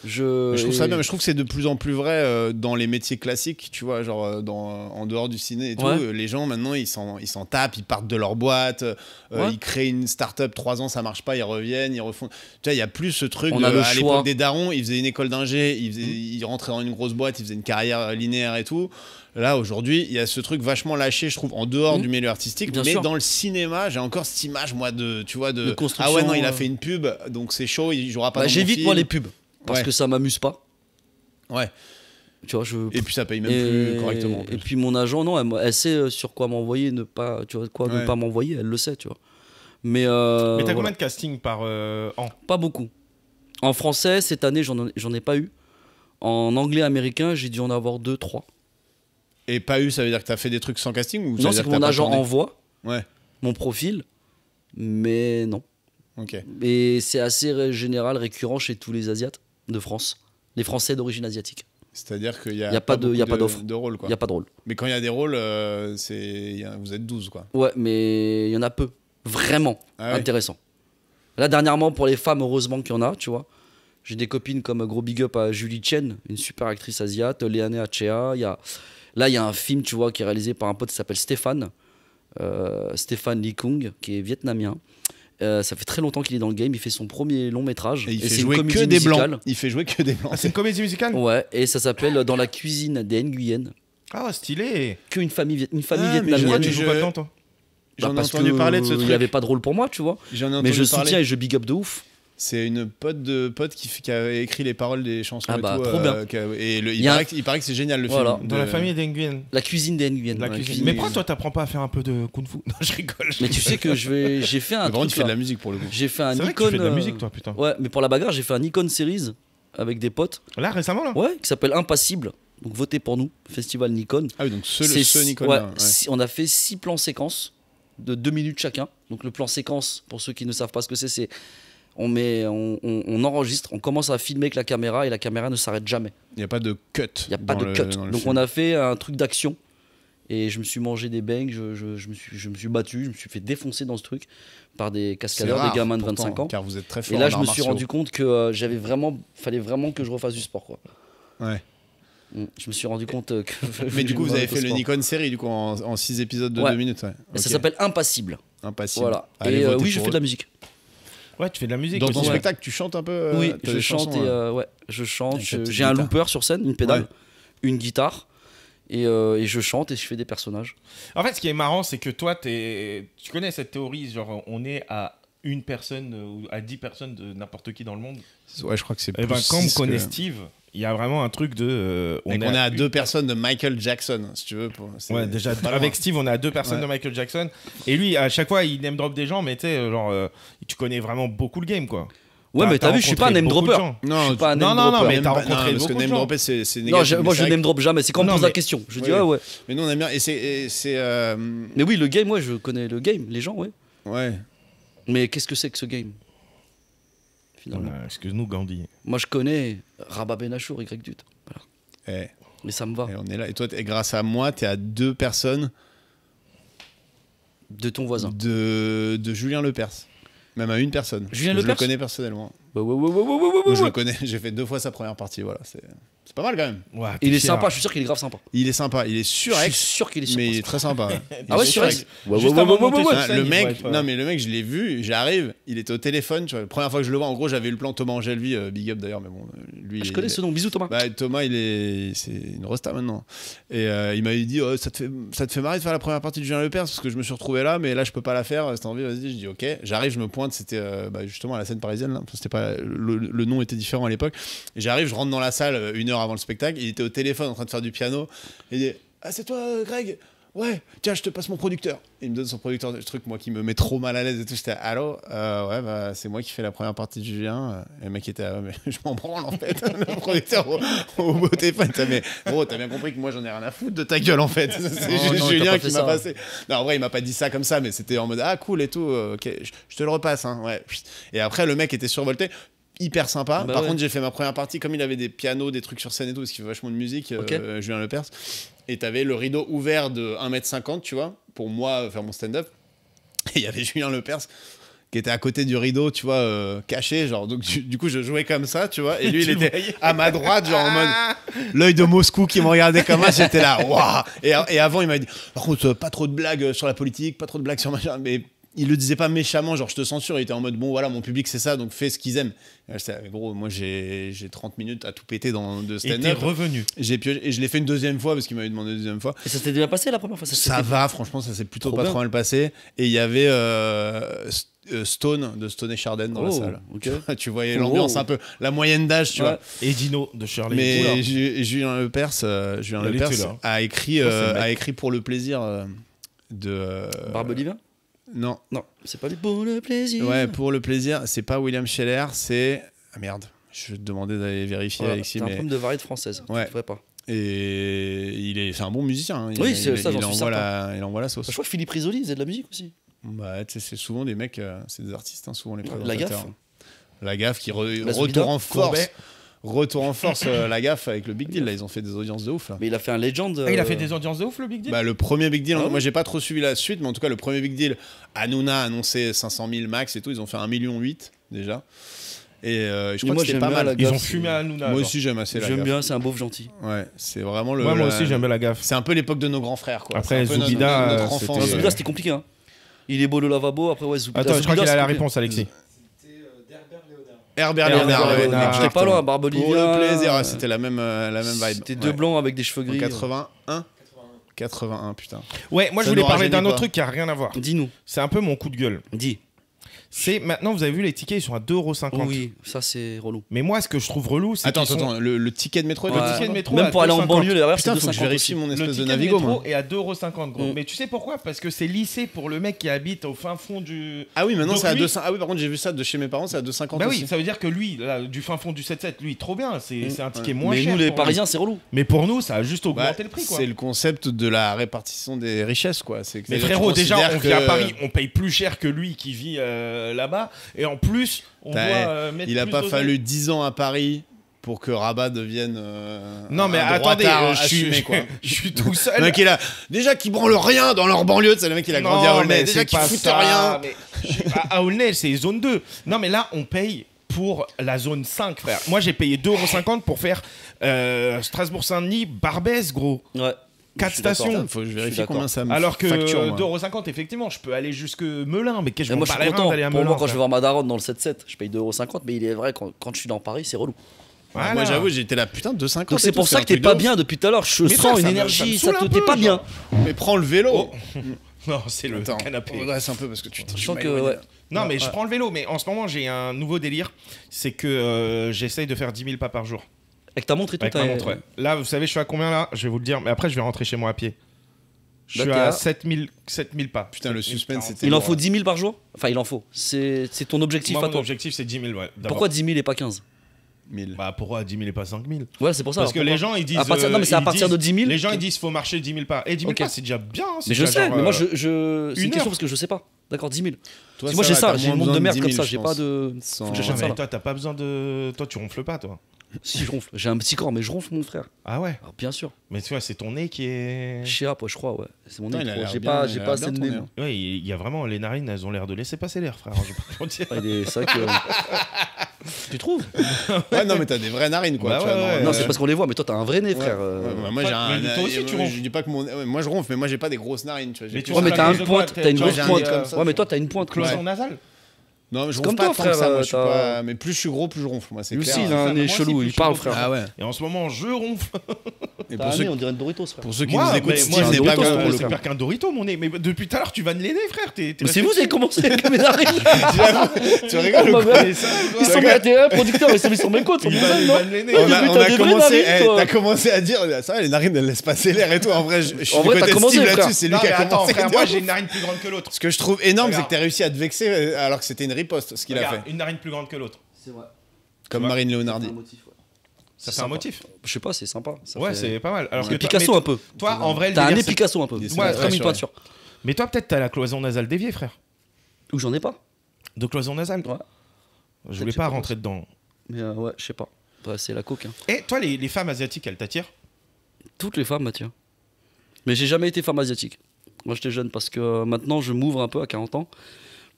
je. Mais je trouve ça et- bien, mais je trouve que c'est de plus en plus vrai dans les métiers classiques, tu vois, genre en dehors du ciné et tout. Ouais. Les gens maintenant ils s'en tapent, ils partent de leur boîte, Ouais. ils créent une start-up, 3 ans ça marche pas, ils reviennent, ils refont. Tu vois, il y a plus ce truc. On a le à choix. l'époque des darons, ils faisaient une école d'ingé, ils rentraient dans une grosse boîte, ils faisaient une carrière linéaire et tout. Là aujourd'hui, il y a ce truc vachement lâché, je trouve, en dehors Mhm. du milieu artistique, Bien mais sûr. dans le cinéma, j'ai encore cette image moi de, tu vois, De ah construction, ouais non, il a fait une pub, donc c'est chaud, il jouera pas. Bah, dans mon j'évite moi film. les pubs parce Ouais. que ça m'amuse pas. Ouais. Tu vois, Et puis ça paye même plus correctement. en Et plus. puis mon agent, non, elle sait sur quoi m'envoyer, ne pas, tu vois, quoi Ouais. ne pas m'envoyer, elle le sait, tu vois. Mais Mais t'as voilà. combien de castings par an? Pas beaucoup. En français, cette année, j'en ai pas eu. En anglais américain, j'ai dû en avoir 2, 3. Et pas eu, ça veut dire que t'as fait des trucs sans casting ou ça Non, veut c'est dire que t'as mon pas agent tourné envoie Ouais, mon profil, mais non. ok. Et c'est assez général, récurrent chez tous les Asiates de France, les Français d'origine asiatique. C'est-à-dire qu'il y a, Y a pas de- y a beaucoup pas d'offre. de rôles, Il quoi. n'y a pas de rôle. Mais quand il y a des rôles, vous êtes 12, quoi. Ouais, mais il y en a peu. Vraiment Ah ouais. intéressant. Là, dernièrement, pour les femmes, heureusement qu'il y en a, tu vois. J'ai des copines comme gros big up à Julie Chen, une super actrice asiate, Léane Achea. Là, il y a un film, tu vois, qui est réalisé par un pote qui s'appelle Stéphane. Stéphane Lee Kung, qui est vietnamien. Ça fait très longtemps qu'il est dans le game. Il fait son premier long métrage. Et il c'est fait une jouer comédie que des musicale. blancs. Il fait jouer que des blancs. Ah, c'est une comédie musicale? Ouais, et ça s'appelle Dans la cuisine des Nguyen. Ah, stylé. Qu'une famille, une famille Ah, mais Pourquoi vietnamienne. tu je- joues pas dedans, toi? J'en ai parce entendu que parler de ce Il truc. n'y avait pas de rôle pour moi, tu vois. J'en ai Mais entendu je parler. soutiens et je big up de ouf. C'est une pote qui a écrit les paroles des chansons Ah et bah, tout. trop bien. Il paraît que c'est génial le Voilà. film. Dans la famille des Nguyen. La cuisine des Nguyen. La Ouais, cuisine. Mais pourquoi toi t'apprends pas à faire un peu de kung fu? Non, je rigole. Mais tu sais que j'ai fait un Vraiment, truc tu fais de là. la musique pour le coup. J'ai fait un C'est vrai que Nikon. tu fais de la musique toi, putain. Ouais, mais pour la bagarre, j'ai fait un Nikon Series avec des potes. Là récemment là. Ouais, qui s'appelle Impassible. Donc votez pour nous, Festival Nikon. Ah oui, donc ce Ouais, Nicolas. Ouais. on a fait 6 plans séquences de 2 minutes chacun. Donc le plan séquence, pour ceux qui ne savent pas ce que c'est on enregistre, on commence à filmer avec la caméra et la caméra ne s'arrête jamais. Il n'y a pas de cut. Il n'y a pas de cut. Donc on a fait un truc d'action et je me suis mangé des bangs, je me suis battu, je me suis fait défoncer dans ce truc par des cascadeurs, des gamins de 25 ans. Car vous êtes très fort. Et là en je arts me suis martiaux. rendu compte que fallait vraiment que je refasse du sport quoi. Ouais. Je me suis rendu compte que. Mais du coup, vous avez fait le sport. Nikon série du coup en 6 épisodes de Ouais. 2 minutes. Ouais. Et ça Ok. s'appelle Impassible. Impassible. Voilà. Allez Et voter oui, je pour fais eux. de la musique. Ouais, tu fais de la musique. Dans ton aussi. spectacle, tu chantes un peu. Oui, t'as je des chante chansons, et ouais, je chante. Avec ta petite J'ai un guitare. looper sur scène, une pédale, Ouais. une guitare et je chante et je fais des personnages. En fait, ce qui est marrant, c'est que toi, tu connais cette théorie, genre on est à une personne ou à 10 personnes de n'importe qui dans le monde. Ouais, je crois que c'est Et plus. ben, quand on 6 que- connaît Steve, il y a vraiment un truc de. Mec, on est à 2 personnes de Michael Jackson, si tu veux. Ouais, déjà, pas loin. avec Steve, on est à 2 personnes Ouais. de Michael Jackson. Et lui, à chaque fois, il name drop des gens, mais tu sais, genre, tu connais vraiment beaucoup le game, quoi. Ouais, mais t'as vu, je suis pas un name rencontré beaucoup de dropper. gens. Je Non, suis pas un name non, non, dropper. mais t'as Non, rencontré parce que beaucoup de name gens. dropper, c'est Non, négatif. moi mais je c'est name drop jamais. C'est quand on me Non, pose mais- la question. Je dis Oui. ah ouais. Mais nous, on aime bien. Et c'est. Mais oui, le game, ouais, je connais le game, les gens, ouais. Ouais. Mais qu'est-ce que c'est que ce game finalement? Voilà, excuse-nous, Gandhi. Moi je connais Rabat Benachour, Y Dut. Voilà. Eh, Mais ça me va. et on est là. Et toi, grâce à moi, t'es à 2 personnes De ton voisin. de Julien Lepers. Même à une personne. Julien Je Lepers le connais personnellement. Ouais. Moi, je le connais. J'ai fait 2 fois sa première partie. Voilà. C'est pas mal quand même. Ouais, Il t'es est fier. sympa, je suis sûr qu'il est grave sympa. Il est sympa. Il est Je suis surex. sûr qu'il est sympa. Mais il est très sympa. Ouais. Ah ouais, Il est surex. Ouais, Juste ouais, avant ouais, de monter ouais, sur ouais. scène, Le il mec, doit être, non mais le mec, je l'ai vu, j'arrive, il était au téléphone, tu vois, la première fois que je le vois, en gros, j'avais eu le plan Thomas Angelvi, big up d'ailleurs, mais bon, lui, Je connais ce nom. Bisous Thomas. Bah, Thomas, c'est une rosta maintenant. Et il m'avait dit, oh, ça te fait marrer de faire la première partie de Julien Lepers parce que je me suis retrouvé là, mais là, je peux pas la faire. Si t'as envie, vas-y. Je dis, ok. J'arrive, je me pointe. C'était justement à la scène parisienne. Là. C'était pas le nom était différent à l'époque. Et j'arrive, je rentre dans la salle 1 heure avant le spectacle. Il était au téléphone en train de faire du piano. Et il dit, ah, c'est toi, Greg? Ouais, tiens, je te passe mon producteur. Et il me donne son producteur, le truc, moi, qui me met trop mal à l'aise et tout. J'étais, allô, ouais, bah, c'est moi qui fais la première partie de Julien. Et le mec était, ah, mais je m'en branle, en fait. Le producteur au téléphone. Mais gros, t'as bien compris que moi, j'en ai rien à foutre de ta gueule, en fait. C'est Oh, juste non, Julien t'as pas qui fait m'a ça. passé. Non, en vrai, il m'a pas dit ça comme ça, mais c'était en mode, ah, cool et tout. Ok, je te le repasse, hein. Ouais. Et après, le mec était survolté. Hyper sympa. Bah Par ouais. contre, j'ai fait ma première partie, comme il avait des pianos, des trucs sur scène et tout, parce qu'il fait vachement de musique, Ok. Julien Lepers. Et t'avais le rideau ouvert de 1m50, tu vois, pour moi faire mon stand-up. Et il y avait Julien Lepers qui était à côté du rideau, tu vois, caché, genre. Donc, du coup, je jouais comme ça, tu vois. Et lui, il était à ma droite, genre en mode l'œil de Moscou qui me regardait comme ça. J'étais là, waouh. Et avant, il m'avait dit, par contre, pas trop de blagues sur la politique, pas trop de blagues sur machin. Mais il le disait pas méchamment, genre je te censure. Il était en mode, bon, voilà, mon public, c'est ça, donc fais ce qu'ils aiment. Et là, j'étais, gros, moi, j'ai 30 minutes à tout péter de Et t'es stand-up. revenu. J'ai pioché, et je l'ai fait une 2e fois parce qu'il m'avait demandé une 2e fois. Et ça s'était bien passé la première fois. Ça va, franchement, ça s'est plutôt Trop pas bien. trop mal passé. Et il y avait Stone de Stone et Chardin dans la Oh, salle. ok. Tu voyais Oh. l'ambiance un peu, la moyenne d'âge, tu Ouais. vois. Et Dino de Shirley. Mais Oula. Julien Lepers, Julien Il Lepers était là. a écrit, Ça, c'est le mec. a écrit pour le plaisir de. Barbe Olivia. Non. Non, c'est pas du pour le plaisir. Ouais, pour le plaisir, c'est pas William Scheller, c'est. Ah merde, je vais te demander d'aller vérifier, Voilà, Alexis. t'as un Mais... problème de variété française. Ouais. Tu devrais pas. Et c'est un bon musicien. Hein. Oui, c'est ça, j'en suis envoie certain. il envoie la sauce. Je crois que Philippe Risoli faisait de la musique aussi. Bah, tu sais, c'est souvent des mecs, c'est des artistes, hein, souvent les La présentateurs. gaffe. La gaffe qui La retourne Zoubida, en force. Courbet. Retour en force, la gaffe avec le Big Deal. Là, ils ont fait des audiences de ouf. Là. Mais il a fait un Legend. Ah, il a fait des audiences de ouf, le Big Deal. Bah, le premier Big Deal, Ah ouais. moi j'ai pas trop suivi la suite, mais en tout cas, le premier Big Deal, Hanouna a annoncé 500 000 max et tout. Ils ont fait 1,8 million déjà. Et je Mais crois moi, que c'était j'aime pas bien mal. la Ils ont gaffe, fumé c'est- à Hanouna. Moi aussi, j'aime assez la J'aime gaffe. bien, c'est un beauf gentil. Ouais, c'est vraiment le. Ouais, moi la- aussi, j'aimais la gaffe. C'est un peu l'époque de nos grands frères, quoi. Après, C'est un peu Zoubida, notre c'était- enfance. Non, Ouais. Zoubida, c'était compliqué. Hein. Il est beau le lavabo, après, ouais, Zoubida. Attends, je crois Zoubida, qu'il a la c'était réponse, Alexis. C'était d'Herbert Léonard. Herbert Herbert Léonard, ouais, Léonard. J'étais pas loin, Barbe Pour Olivia. le plaisir, ouais, c'était la même vibe. C'était Ouais. deux blancs avec des cheveux En gris. 81 81. 81, putain. Ouais, moi je Ça voulais nous parler d'un rajeunit autre pas. truc qui a rien à voir. Dis-nous, C'est un peu mon coup de gueule. dis. C'est maintenant, vous avez vu, les tickets, ils sont à 2,50 €. Oui, ça c'est relou. Mais moi, ce que je trouve relou, c'est Attends, qu'ils sont- attends, le ticket de métro est Le à ticket de 2,50 €. métro Même à pour aller en 2,50 €. banlieue, les RER, c'est Putain, faut que je 2,50 vérifie aussi. mon Le espèce de ticket de Navigo, métro moi. est à 2,50 €, gros. Mm. Mais tu sais pourquoi? Parce que c'est lissé pour le mec qui habite au fin fond du. Ah oui, maintenant Donc c'est à lui- 200. Ah oui, par contre, j'ai vu ça de chez mes parents, c'est à 2,50 Bah aussi. oui, ça veut dire que lui, là, du fin fond du 7-7, lui, trop bien. C'est un ticket moins Mais cher. nous, les pour Parisiens, c'est relou. lui. Mais pour nous, ça a juste Bah, augmenté le prix, quoi. c'est le concept de la répartition des richesses, quoi. C'est que Mais c'est-à-dire, frérot, tu déjà, considères on vit à que Paris, on paye plus cher que lui qui vit là-bas. Et en plus, on doit mettre Il a plus pas d'oseille. fallu 10 ans à Paris pour que Rabat devienne. Non, mais un attendez, droitard je suis, assumé, quoi. je suis tout Le seul. mec, il a. Déjà, qui branle rien dans leur banlieue, c'est le mec, il a grandi à Non, Aulnay. mais Déjà, c'est qui pas fout ça, rien. mais à Aulnay, c'est zone 2. Non, mais là, on paye pour la zone 5, frère. Moi, j'ai payé 2,50 € pour faire Strasbourg-Saint-Denis, Barbès, gros. Ouais. 4 Je suis d'accord. stations. Faut que je Je vérifie suis d'accord. combien ça me Alors que facture, moi. 2,50 €, effectivement, je peux aller jusque Melun. Mais qu'est-ce que Et je moi, m'en je suis bats les reins content. d'aller à Pour Melun, moi, quand je frère. vais voir ma daronne dans le 7-7, je paye 2,50 €. Mais il est vrai, quand je suis dans Paris, c'est relou. Voilà. Moi, j'avoue, j'étais là, putain, 2,50. Donc, c'est et pour tout, ça un que t'es truc pas de ouf. bien depuis tout à l'heure. Je Mais sens frère, une ça me énergie. saoule Ça un te. T'es peu, pas genre. bien. Mais prends le vélo. Oh. Non, c'est le Attends, canapé. on redresse un peu parce que tu Je sens que. Ouais. Non, mais je prends le vélo. Mais en ce moment, j'ai un nouveau délire. C'est que j'essaye de faire 10 000 pas par jour. Avec ta montre et tout, Avec ma montre, ouais. Là, vous savez, je suis à combien là? Je vais vous le dire. Mais après, je vais rentrer chez moi à pied. Je Là, suis t'es à à 7000 pas. Putain, le 7000, suspense, 40. c'était- Il en bon, faut 10 000 par jour. Enfin, il en faut. C'est ton objectif Moi, à mon toi. objectif, c'est 10 000, ouais. d'abord. Pourquoi 10 000 et pas 15? 1000. Bah, pourquoi 10 000 et pas 5 000? Ouais, c'est pour ça. Parce que alors les pourquoi gens, ils disent. À partir- non, mais c'est à ils partir de disent- 10 000. Les gens, ils disent faut marcher 10 000 pas. Et 10 000 Ok. pas, c'est déjà bien. c'est Mais je déjà sais, genre, mais moi, euh, c'est une une question heure. parce que je sais pas. D'accord, 10 000. Toi, Si moi, ça j'ai va, ça, t'as j'ai moins une montre de besoin merde 10 comme 000, ça. J'ai je pas pense. de. Sans- Faut que Ah, j'achète ça mais là. toi, t'as pas besoin de. Toi, tu ronfles pas, toi. Si je ronfle. J'ai un petit corps, mais je ronfle, mon frère. Ah ouais. Alors, bien sûr. Mais tu vois, c'est ton nez qui est. Chiap, je crois, ouais. C'est mon Putain, nez. il a trop. l'air J'ai bien, pas, il a j'ai l'air pas bien assez de ton nez. nez. moi. Ouais, il y a vraiment. Les narines, elles ont l'air de laisser passer l'air, frère. Je peux pas te dire. Ouais, c'est vrai que. Tu trouves? Ouais, non, mais t'as des vraies narines, quoi. Bah tu ouais, vois, ouais. Non, c'est parce qu'on les voit, mais toi, t'as un vrai nez, Ouais. frère. Ouais, bah, moi, Toi- j'ai un. mais toi aussi, tu ronfles. Je dis pas que mon. ouais, moi, je ronfle, mais moi, j'ai pas des grosses narines, tu vois. Mais tu Ouais, mais sais, t'as la une cause de quoi, pointe, t'as une tu vois, grosse j'ai un pointe. nez comme ça, Ouais, mais toi, t'as une pointe. Cloison ouais. nasale. Non, mais je C'est ronfle comme pas toi, tant que ça, frère, moi. Je suis t'as- pas. Mais plus je suis gros, plus je ronfle, moi, c'est Lui clair. aussi, il a un ça, nez moi aussi, chelou, plus il je parle, suis frère. Ah ouais. Et en ce moment, je ronfle. Et T'as pour un ceux nez, on dirait une Doritos, frère. pour ceux qui Moi, nous mais écoutent, moi, Steve c'est n'est un pas Doritos, gars pour pour le le C'est pire qu'un Dorito, mon nez. Mais depuis tout à l'heure, tu vannes les nez, frère. Mais c'est vous, vous avez commencé avec mes narines. Tu rigoles ou Bah, quoi bah, Mais ça, Ils sont bien, t'es un producteur, ils sont sur mes côtes, sur il mon vanne âne, il non? vanne les nez. On Mais a, t'as on des a vraies commencé, narines, toi. t'as commencé à dire ça va, les narines elles laissent passer l'air et tout. En vrai, je suis En vrai, du t'as côté de commencé, Steve frère. là-dessus, c'est lui Non, qui mais a attends, commencé. frère, moi j'ai une narine plus grande que l'autre. Ce que je trouve énorme, c'est Regarde. que t'as réussi à te vexer alors que c'était une riposte ce qu'il a Regarde, fait. une narine plus grande que l'autre. C'est vrai. Comme vois. Marine Leonardi. Ça C'est fait un sympa. motif. Je sais pas, c'est sympa. Ça Ouais, fait- c'est pas mal. Alors Un que toi- Picasso mais un peu. Toi, en vrai, le T'as un délire, nez c'est- Picasso un peu. Il est Ouais, Comme une rassuré. peinture. Mais toi, peut-être t'as la cloison nasale déviée, frère. Ou j'en ai pas. De cloison nasale. Ouais. Je voulais Peut-être pas que rentrer dedans. Mais ouais, je sais pas. Ouais, c'est la coke. Hein. Et toi, les femmes asiatiques, elles t'attirent? Toutes les femmes m'attirent. Mais j'ai jamais été femme asiatique. Moi, j'étais jeune parce que maintenant, je m'ouvre un peu à 40 ans.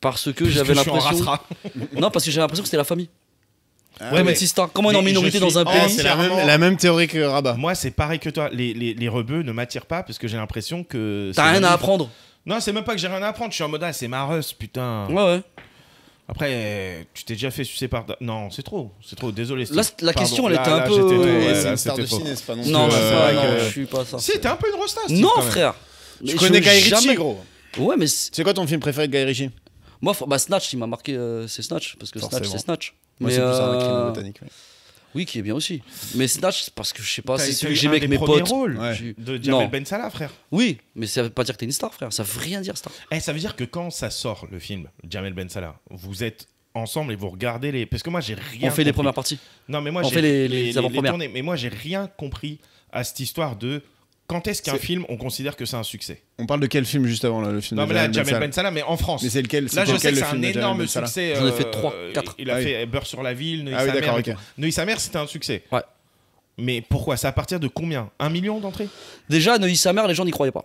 Parce que j'avais Parce que je suis en l'impression. race rat. Non, parce que j'avais l'impression que c'était la famille. Ah Comme mais- une sister. Comment on est en mais je minorité dans suis un Ah, pays c'est entièrement- la même théorie que Rabat. Moi, c'est pareil que toi. Les rebeux ne m'attirent pas parce que j'ai l'impression que. T'as c'est rien ma à vie. apprendre. Non, c'est même pas que j'ai rien à apprendre. Je suis en mode, ah, c'est ma russe, putain. Ouais, ouais. Après, tu t'es déjà fait sucer par. Non, c'est trop. C'est trop. Désolé. Steve. Là, la Pardon. question, elle Là, était un là, peu- j'étais- Ouais, ouais, Ouais, là, c'est une star c'était de faux. ciné, c'est pas non Non, plus, c'est c'est pas, vrai non, que- je suis pas ça. Si, t'es un peu une rosta, Steve, Non, quand même. frère. Je Mais connais Guy Ritchie, jamais- gros. Ouais, mais C'est quoi ton film préféré de Guy Ritchie? moi, bah, Snatch, il m'a marqué. C'est Snatch, parce que Snatch, Forcément. c'est Snatch. Moi, Mais, c'est plus un crime botanique. ouais. Oui, qui est bien aussi. Mais Snatch, c'est parce que je sais pas, T'as c'est été celui que un j'aimais des avec mes premiers potes. rôles Ouais. J'ai- de Jamel Non. Ben Salah, frère. Oui, mais ça veut pas dire que t'es une star, frère. Ça veut rien dire, star. Eh, ça veut dire que quand ça sort, le film, Jamel Ben Salah, vous êtes ensemble et vous regardez les. Parce que moi, j'ai rien. On fait les compris. premières parties. Non, mais moi, On j'ai fait les avant-premières. tournées. Mais moi, j'ai rien compris à cette histoire de. Quand est-ce qu'un C'est- film, on considère que c'est un succès? On parle de quel film juste avant là, le film Non, de mais là, Jamel Jamel Ben Ben Salah, mais en France. Mais c'est lequel? Là, je sais lequel que le c'est un film de Jamel énorme Ben Salah succès. J'en ai fait 3, 4. Il a Ah oui. fait Beurre sur la ville, Neuilly Ah oui, sa mère. d'accord, et ok. tout. Neuilly sa mère, c'était un succès. Ouais. Mais pourquoi? C'est à partir de combien? 1 million d'entrées? Déjà, Neuilly sa mère, les gens n'y croyaient pas.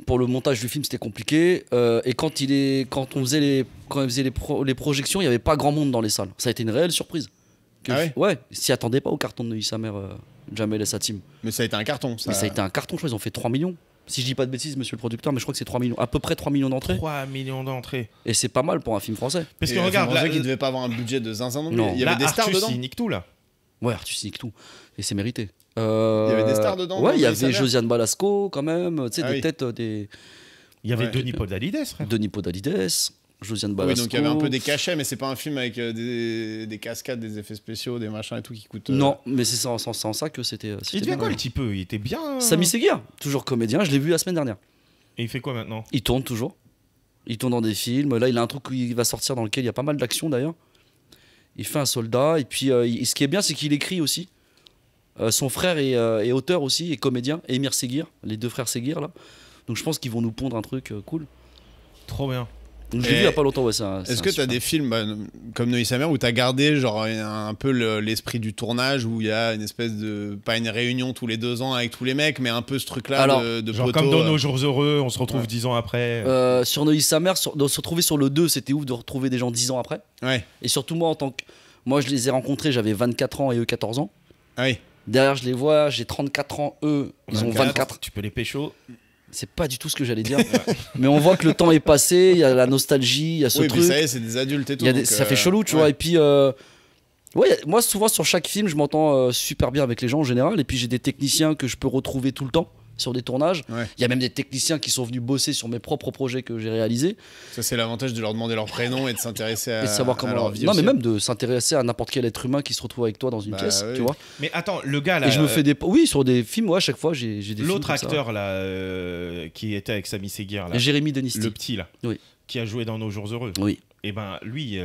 Pour le montage du film, c'était compliqué. Et quand on faisait les projections, il n'y avait pas grand monde dans les salles. Ça a été une réelle surprise. Ah ouais Ouais, ils s'y attendaient pas au carton de Neuilly sa mère, Jamel et sa team. Mais ça a été un carton. Mais ça a été un carton, je crois, ils ont fait 3 millions. Si je dis pas de bêtises, monsieur le producteur, mais je crois que c'est 3 millions. À peu près 3 millions d'entrées. 3 millions d'entrées. Et c'est pas mal pour un film français. Parce Et que un regarde, film là, français qui devait pas avoir un budget de zinzin non plus. Non. Il y avait des stars Artus, dedans. il nique tout, là. Ouais, Artus nique tout. Et c'est mérité. Il y avait des stars dedans, Ouais, dans il y Neuilly sa avait mère Josiane Balasco, quand même. Tu sais, Ah des oui. têtes, des Il y avait Ouais. Denis Podalides, frère. Denis Podalides. Josiane Oui, Balasco. donc il y avait un peu des cachets, mais c'est pas un film avec des cascades, des effets spéciaux, des machins et tout qui coûtent. Non, mais c'est en ça que c'était. Il devient quoi le petit peu? Il était bien. Sami Seguir, toujours comédien. Je l'ai vu la semaine dernière. Et il fait quoi maintenant? Il tourne toujours. Il tourne dans des films. Là, il a un truc qui va sortir dans lequel il y a pas mal d'action d'ailleurs. Il fait un soldat. Et puis, ce qui est bien, c'est qu'il écrit aussi. Son frère est auteur aussi, et comédien. Émir Seguir, les deux frères Seguir là. Donc je pense qu'ils vont nous pondre un truc cool. Trop bien. Donc, je l'ai vu il y a pas longtemps. Ouais, Est-ce que tu as des films comme Noé sa mère où tu as gardé genre un peu l'esprit du tournage, où il y a une espèce de, pas une réunion tous les 2 ans avec tous les mecs, mais un peu ce truc-là Alors, de Genre poteau, comme dans Nos Jours Heureux, on se retrouve Ouais. 10 ans après. Sur Neuilly sa mère, de se retrouver sur le 2, c'était ouf de retrouver des gens 10 ans après. Ouais. Et surtout moi, moi je les ai rencontrés, j'avais 24 ans et eux 14 ans. Ah oui. Derrière, je les vois, j'ai 34 ans, eux, ils ont 24. Tu peux les pécho. C'est pas du tout ce que j'allais dire. Mais on voit que le temps est passé, il y a la nostalgie, il y a ce Oui, truc. mais ça y est, c'est des adultes et tout. Il y a donc, ça fait chelou, tu ouais. vois. Et puis, moi, souvent, sur chaque film, je m'entends super bien avec les gens en général. Et puis, j'ai des techniciens que je peux retrouver tout le temps sur des tournages. Ouais. Il y a même des techniciens qui sont venus bosser sur mes propres projets que j'ai réalisés. Ça, c'est l'avantage de leur demander leur prénom et de s'intéresser à, Et de savoir à comment. leur vie Non, aussi. mais même de s'intéresser à n'importe quel être humain qui se retrouve avec toi dans une Bah, pièce, oui. tu vois. Mais attends, le gars là. Et je me fais des. Oui, sur des films, ouais, à chaque fois, j'ai des films. L'autre comme ça. acteur là, qui était avec Sami Seguir là. Jérémy Denisty. Le petit là. Oui. Qui a joué dans Nos Jours Heureux. Oui. Et ben lui.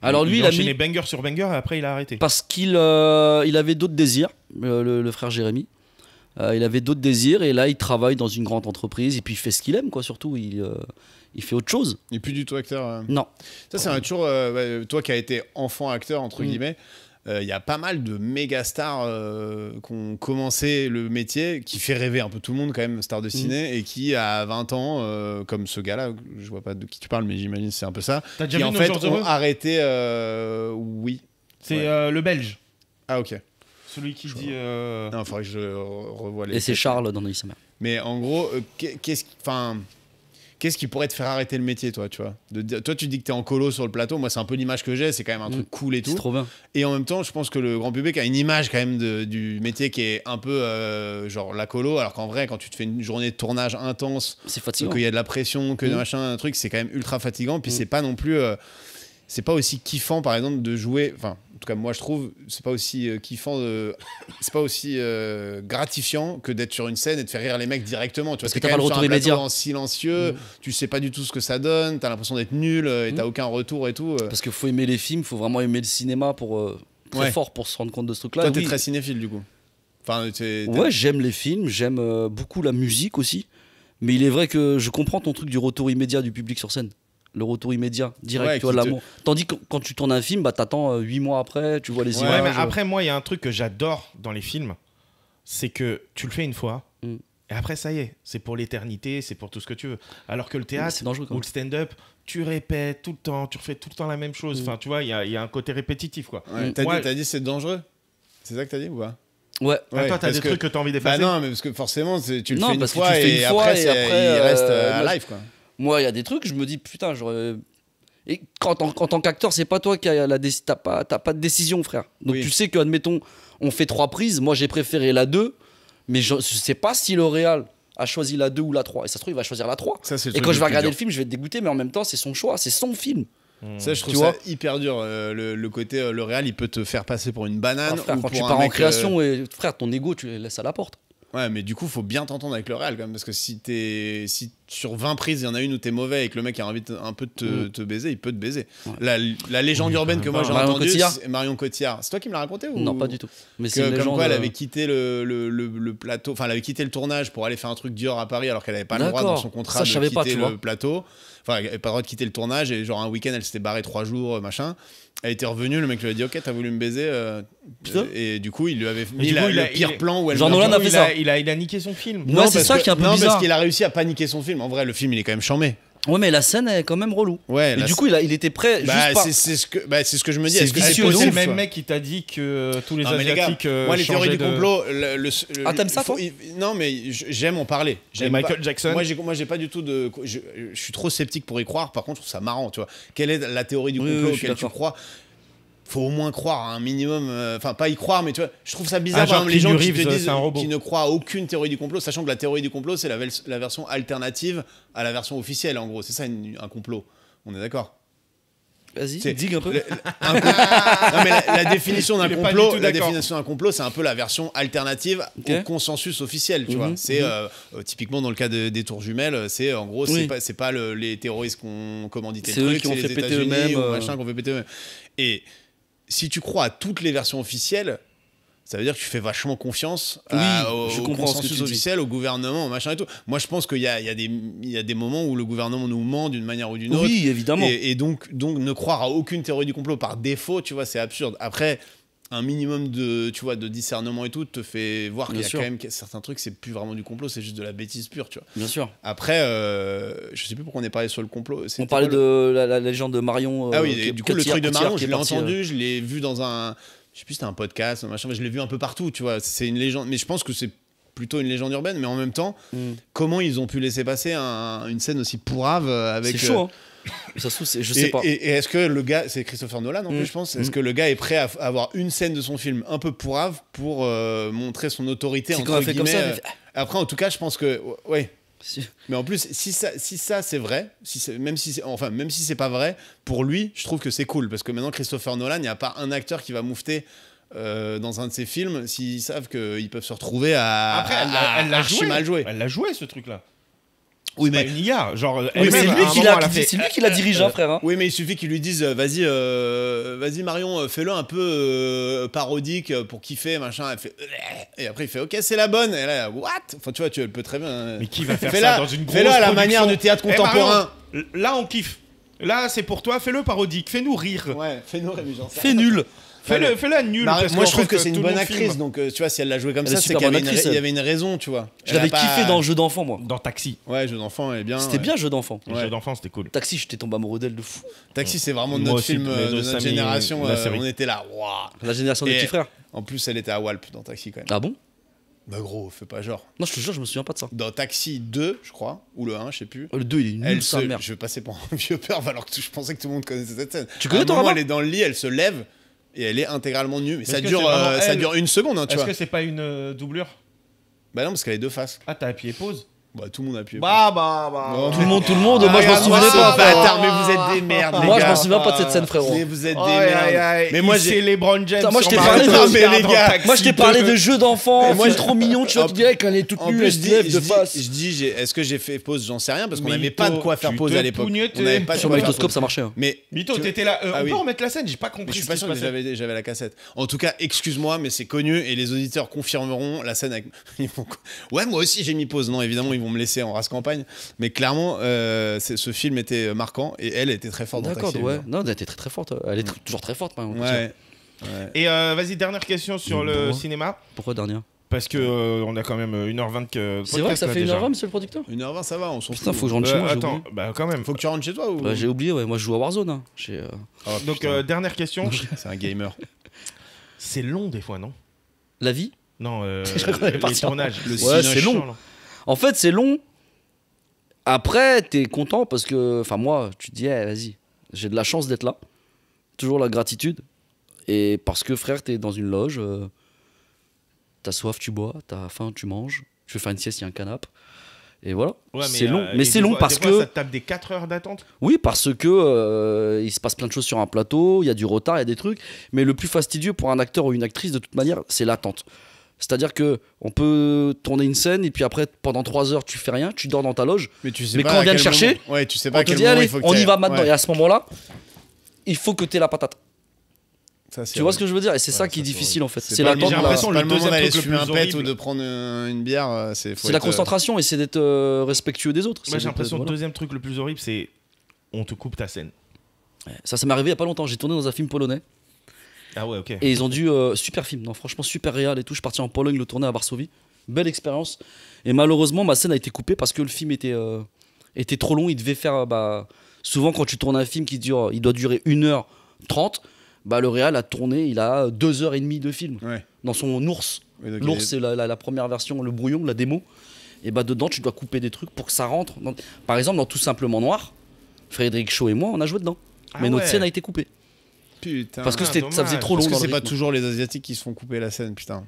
Alors, lui, il a a enchaîné mis- banger sur banger et après il a arrêté. Parce qu'il il avait d'autres désirs, le frère Jérémy. Il avait d'autres désirs et là, il travaille dans une grande entreprise et puis il fait ce qu'il aime, quoi, surtout. Il fait autre chose. Il n'est plus du tout acteur. Non. Ça, c'est un toujours. Toi qui as été enfant acteur, entre guillemets, il y a pas mal de méga stars qui ont commencé le métier, qui fait rêver un peu tout le monde, quand même, star de ciné, et qui, à 20 ans, comme ce gars-là, je vois pas de qui tu parles, mais j'imagine que c'est un peu ça, T'as déjà qui vu en Nos fait Jours ont Heureux? arrêté. Oui. C'est Ouais. le Belge. Ah, ok. Celui qui dit. Non, il faudrait que je revoie les. Et c'est Charles dans Neuilly sa mère. Mais en gros, qu'est-ce qui pourrait te faire arrêter le métier, toi, tu vois? Toi, tu dis que t'es en colo sur le plateau. Moi, c'est un peu l'image que j'ai. C'est quand même un truc cool et C'est tout. trop bien. Et en même temps, je pense que le grand public a une image quand même du métier qui est un peu genre la colo, alors qu'en vrai, quand tu te fais une journée de tournage intense, C'est fatigant. qu'il y a de la pression, que de machin, un truc, c'est quand même ultra fatigant. Puis c'est pas non plus, c'est pas aussi kiffant, par exemple, de jouer. Enfin, en tout cas, moi, je trouve, c'est pas aussi kiffant, c'est pas aussi gratifiant que d'être sur une scène et de faire rire les mecs directement. Tu vois, Parce que t'es t'as quand pas même le sur un retour plateau immédiat. en silencieux, tu sais pas du tout ce que ça donne, t'as l'impression d'être nul et t'as aucun retour et tout. Parce qu'il faut aimer les films, il faut vraiment aimer le cinéma pour très Ouais. fort pour se rendre compte de ce truc-là. Toi, t'es Oui. très cinéphile du coup. Enfin, Ouais, j'aime les films, j'aime beaucoup la musique aussi. Mais il est vrai que je comprends ton truc du retour immédiat du public sur scène. Le retour immédiat, direct, Ouais, tu vois, qui te- l'amour. Tandis que quand tu tournes un film, bah, t'attends 8 mois après, tu vois les Ouais, images. Ouais, mais après, moi, il y a un truc que j'adore dans les films, c'est que tu le fais une fois, Mm. et après, ça y est, c'est pour l'éternité, c'est pour tout ce que tu veux. Alors que le théâtre c'est dangereux, quand ou même. le stand-up, tu répètes tout le temps, tu refais tout le temps la même chose. Enfin, tu vois, il y a un côté répétitif, quoi. Ouais, Moi- t'as dit c'est dangereux? C'est ça que t'as dit ou pas? Ouais. Ah, toi, t'as parce des que- trucs que t'as envie Bah d'effacer. non, mais parce que forcément, tu le Non, fais une parce que fois tu le fais et une fois après, et après, il reste à moi, live, quoi. Moi, il y a des trucs, je me dis, putain, j'aurais. Et quand en tant qu'acteur, c'est pas toi qui as t'as pas de décision, frère. Donc Oui. tu sais que, admettons, on fait 3 prises. Moi, j'ai préféré la 2, mais je sais pas si le Real a choisi la 2 ou la 3. Et ça se trouve, il va choisir la 3. Ça, c'est le Et truc quand le je vais plus regarder dur. le film, je vais être dégoûté, mais en même temps, c'est son choix, c'est son film. Ça, je trouve Tu ça vois hyper dur. Le côté, le réal, il peut te faire passer pour une banane. Ah, frère, ou quand pour tu un pars en mec, création, et, frère, ton ego, tu le laisses à la porte. Ouais, mais du coup, faut bien t'entendre avec le réal quand même. Parce que si sur 20 prises, il y en a une où t'es mauvais et que le mec a envie un peu de te baiser, il peut te baiser. La légende urbaine que moi j'ai Marion entendue, Cotillard. c'est Marion Cotillard. C'est toi qui me l'as raconté ou... Non, pas du tout. Mais c'est une Comme légende. quoi elle avait quitté le plateau, enfin elle avait quitté le tournage pour aller faire un truc Dior à Paris alors qu'elle avait pas le droit dans D'accord. son contrat Ça, de je savais pas, quitter tu le vois. plateau. Enfin, elle avait pas le droit de quitter le tournage et genre un week-end elle s'était barrée 3 jours, machin. Elle était revenue, le mec lui a dit ok t'as voulu me baiser Putain. et du coup il lui avait du mis coup, le pire plan où elle Jean meurt. Nolan a fait ça. Il a niqué son film. Ouais, c'est ça qui est un peu non, bizarre. parce qu'il a réussi à paniquer son film. En vrai, le film, il est quand même charmé. Ouais, mais la scène est quand même relou. Ouais, Et la- du coup, il était prêt. bah, juste par- c'est ce que je me dis. C'est Est-ce que vicieux c'est de C'est possible le ouf, même mec qui t'a dit que tous les Non, mais les gars, Asiatiques. moi, les théories changeaient du de- complot. Ah, t'aimes ça, toi Non, mais j'aime en parler. Et J'aime Michael pas- Jackson. Moi, j'ai pas du tout de. Je suis trop sceptique pour y croire. Par contre, je trouve ça marrant. Tu vois, quelle est la théorie du Oui, complot oui, je suis auquel tu d'accord. crois? Faut au moins croire à un minimum. Enfin, pas y croire, mais tu vois, je trouve ça bizarre. Ah, par genre exemple, les gens Keanu qui te Reeves, disent c'est un robot. qui ne croient à aucune théorie du complot, sachant que la théorie du complot, c'est la version alternative à la version officielle. En gros, c'est ça un complot. On est d'accord. Vas-y, C'est- digue un peu. Non, mais la définition d'un Il est pas complot, du tout la d'accord. définition d'un complot, c'est un peu la version alternative Ok. au consensus officiel, tu vois. C'est typiquement dans le cas des tours jumelles, c'est en gros, Oui. c'est pas les terroristes qui ont commandité C'est le eux truc, qui ont c'est fait les péter États-Unis eux-mêmes, ou machin qui ont fait péter eux-mêmes. Et si tu crois à toutes les versions officielles, ça veut dire que tu fais vachement confiance Oui, au je comprends ce que consensus tu dis. officiel, au gouvernement, au machin et tout. Moi, je pense qu'il y a des moments où le gouvernement nous ment d'une manière ou d'une autre. Oui, évidemment. Et donc, ne croire à aucune théorie du complot par défaut, tu vois, c'est absurde. Après, un minimum de discernement et tout te fait voir qu'il y Bien a sûr. quand même certains trucs, c'est plus vraiment du complot, c'est juste de la bêtise pure, tu vois. Bien sûr. Après, je sais plus pourquoi on est parlé sur le complot. On C'était parlait quoi le- de la légende de Marion. Ah oui, et du coup, le truc de Marion, qui je est l'ai parti, entendu, je l'ai vu dans un. Je sais plus, c'était un podcast, machin, mais je l'ai vu un peu partout, tu vois. C'est une légende, mais je pense que c'est plutôt une légende urbaine, mais en même temps, comment ils ont pu laisser passer une scène aussi pourrave avec. C'est chaud, hein. Ça se trouve, je sais pas. Et est-ce que le gars, c'est Christopher Nolan en plus, je pense, est-ce que le gars est prêt à avoir une scène de son film un peu pourrave pour montrer son autorité C'est entre quand elle fait comme guillemets, ça, elle fait- Après, en tout cas, je pense que. Ouais. Si- Mais en plus, si ça c'est vrai, même si c'est pas vrai, pour lui, je trouve que c'est cool parce que maintenant Christopher Nolan, il n'y a pas un acteur qui va moufter dans un de ses films s'ils savent qu'ils peuvent se retrouver à Après, elle l'a archi joué. mal joué. Elle l'a joué, ce truc-là. Oui, C'est mais pas une IA. Genre, Oui, elle-même, c'est à lui un qui moment, l'a elle a fait- c'est lui qui la dirige, hein, frère. Hein. oui, mais il suffit qu'ils lui disent vas-y Marion, fais-le un peu parodique pour kiffer, machin. Elle fait et après il fait ok, c'est la bonne. Et là, what? Enfin, tu vois, tu peux très bien. Mais qui va faire Fais-la- ça dans une grosse fais-le à la production manière du théâtre Eh, contemporain. Marion, là, on kiffe. Là, c'est pour toi. Fais-le parodique. Fais-nous rire. Ouais, fais-nous Rémi Janssen. Fait nul. Fais-le nul. Bah, parce moi, qu'en je trouve fait, que c'est une tout le bonne monde actrice, filme. donc tu vois, si elle l'a joué comme Elle est ça, c'est super qu'il y avait bonne actrice, il y avait une raison, tu vois. Je l'avais kiffé dans Jeu d'enfant, moi. Dans Taxi. Ouais, Jeu d'enfant, elle est bien. C'était ouais. bien Jeu d'enfant. Le Ouais. jeu d'enfant, c'était cool. Taxi, j'étais tombé amoureux d'elle de fou. Taxi, c'est vraiment Moi notre aussi, film mais de de notre Samy, génération. la série. On était là, waouh. La génération des Et- petits frères. En plus, elle était à Walp dans Taxi quand même. Ah bon? Bah gros, fais pas genre. Non, je te jure, je me souviens pas de ça. Dans Taxi 2, je crois, ou le 1, je sais plus. Le 2, il est nul, Elle sa se... mère. Je vais passer pour un vieux perv alors que je pensais que tout le monde connaissait cette scène. Tu connais, À un toi, moment, Rabat elle est dans le lit, elle se lève et elle est intégralement nue. Mais ça est-ce que dure, c'est vraiment ça elle dure une seconde, hein, tu Est-ce vois. que c'est pas une doublure? Bah non, parce qu'elle est deux faces. Ah, t'as appuyé pause? Bah tout le monde a appuyé. Bah. Bon. Tout le monde, moi je m'en Regarde-moi souvenais ce pas. frère. bâtard, mais vous êtes des merdes, les Moi je gars. m'en souviens pas de cette scène, frérot. Mais vous êtes des Aïe, merdes. aïe, aïe. Mais moi, C'est j'ai. les Brown James. Putain, moi, je sur t'ai Mario parlé de- Kart mais les dans gars, Taxi Moi je t'ai 2. parlé de jeux d'enfants, moi, c'est je- trop mignon, tu vois, tu dirais qu'elle est toute En nue, plus, elle se lève de face. est-ce que j'ai fait pause, j'en sais rien, parce qu'on Mais n'avait pas de quoi faire tu pause te à l'époque. pougnetais. On n'avait pas de Sur quoi faire magnétoscope pause. ça marchait. Hein. Mais Mytho, tu- t'étais là. Ah On oui. peut remettre la scène? J'ai pas Mais compris je suis ce pas qui se sûr que passait. j'avais la cassette. En tout cas, excuse-moi, mais c'est connu et les auditeurs confirmeront la scène avec. Ils vont- Ouais, moi aussi j'ai mis pause. Non, évidemment, ils vont me laisser en race campagne. Mais clairement, ce film était marquant et elle était très forte dans D'accord, Taxi. ouais. Non, elle était très très forte. Elle est toujours très forte, par exemple. Ouais. Et vas-y, dernière question sur le Pourquoi cinéma. Pourquoi dernière? Parce que on a quand même 1h20 que. C'est vrai que ça fait 1h20, monsieur le producteur? 1h20, ça va, on s'en Putain, fout. faut que je rentre chez moi. j'ai Attends, oublié. bah quand même. Faut que tu rentres chez toi ou. Bah, j'ai oublié, ouais. Moi je joue à Warzone. Hein. Oh, Donc putain. dernière question. C'est un gamer. C'est long des fois, non? La vie? Non, Je crois qu'on allait les partir. tournages. Le Ouais, cinoche. c'est long. En fait, c'est long. Après, t'es content parce que. Enfin, moi, tu te dis, eh, vas-y, j'ai de la chance d'être là. Toujours la gratitude. Et parce que, frère, t'es dans une loge. T'as soif, tu bois. T'as faim, tu manges. Tu veux faire une sieste, il y a un canapé. Et voilà. Ouais, c'est long. et Mais c'est des long fois- parce des fois, que. ça te tape des 4 heures d'attente. Oui, parce que il se passe plein de choses sur un plateau, il y a du retard, il y a des trucs. Mais le plus fastidieux pour un acteur ou une actrice, de toute manière, c'est l'attente. C'est-à-dire que on peut tourner une scène et puis après, pendant 3 heures, tu fais rien, tu dors dans ta loge. Mais tu sais Mais pas quand à on vient quel te chercher, moment- Ouais, tu sais pas On à te quel dit, moment allez, il faut que on y t'aies- va maintenant. Ouais. Et à ce moment-là, il faut que tu aies la patate. Ça, c'est Tu vois ce que je veux dire? Et c'est ça Ouais, qui est ça, c'est difficile en fait. C'est C'est pas, l'attente, j'ai le l'impression moment- le c'est pas le moment deuxième d'aller truc le fumer un plus pet ou horrible. de prendre une bière. C'est faut c'est la être, concentration et c'est d'être respectueux des autres. Moi, C'est j'ai l'impression que le voilà. deuxième truc le plus horrible, c'est on te coupe ta scène. Ça m'est arrivé il y a pas longtemps. J'ai tourné dans un film polonais Ah ouais, ok. et ils ont dû super film. Non, franchement super réel et tout. Je suis parti en Pologne le tourner à Varsovie. Belle expérience. Et malheureusement, ma scène a été coupée parce que le film était trop long. Il devait faire. Souvent, quand tu tournes un film il doit durer 1h30. Bah, le réal a tourné, il a 2h30 de film Ouais. dans son ours. Ouais, donc, L'ours, c'est la première version, le brouillon, la démo. Et bah, dedans, tu dois couper des trucs pour que ça rentre. Par exemple, dans Tout Simplement Noir, Frédéric Shaw et moi, on a joué dedans. Ah Mais notre ouais. scène a été coupée. Putain. Parce que ça dommage. faisait trop long. Parce que dans c'est le pas rythme. toujours les Asiatiques qui se font couper la scène, putain.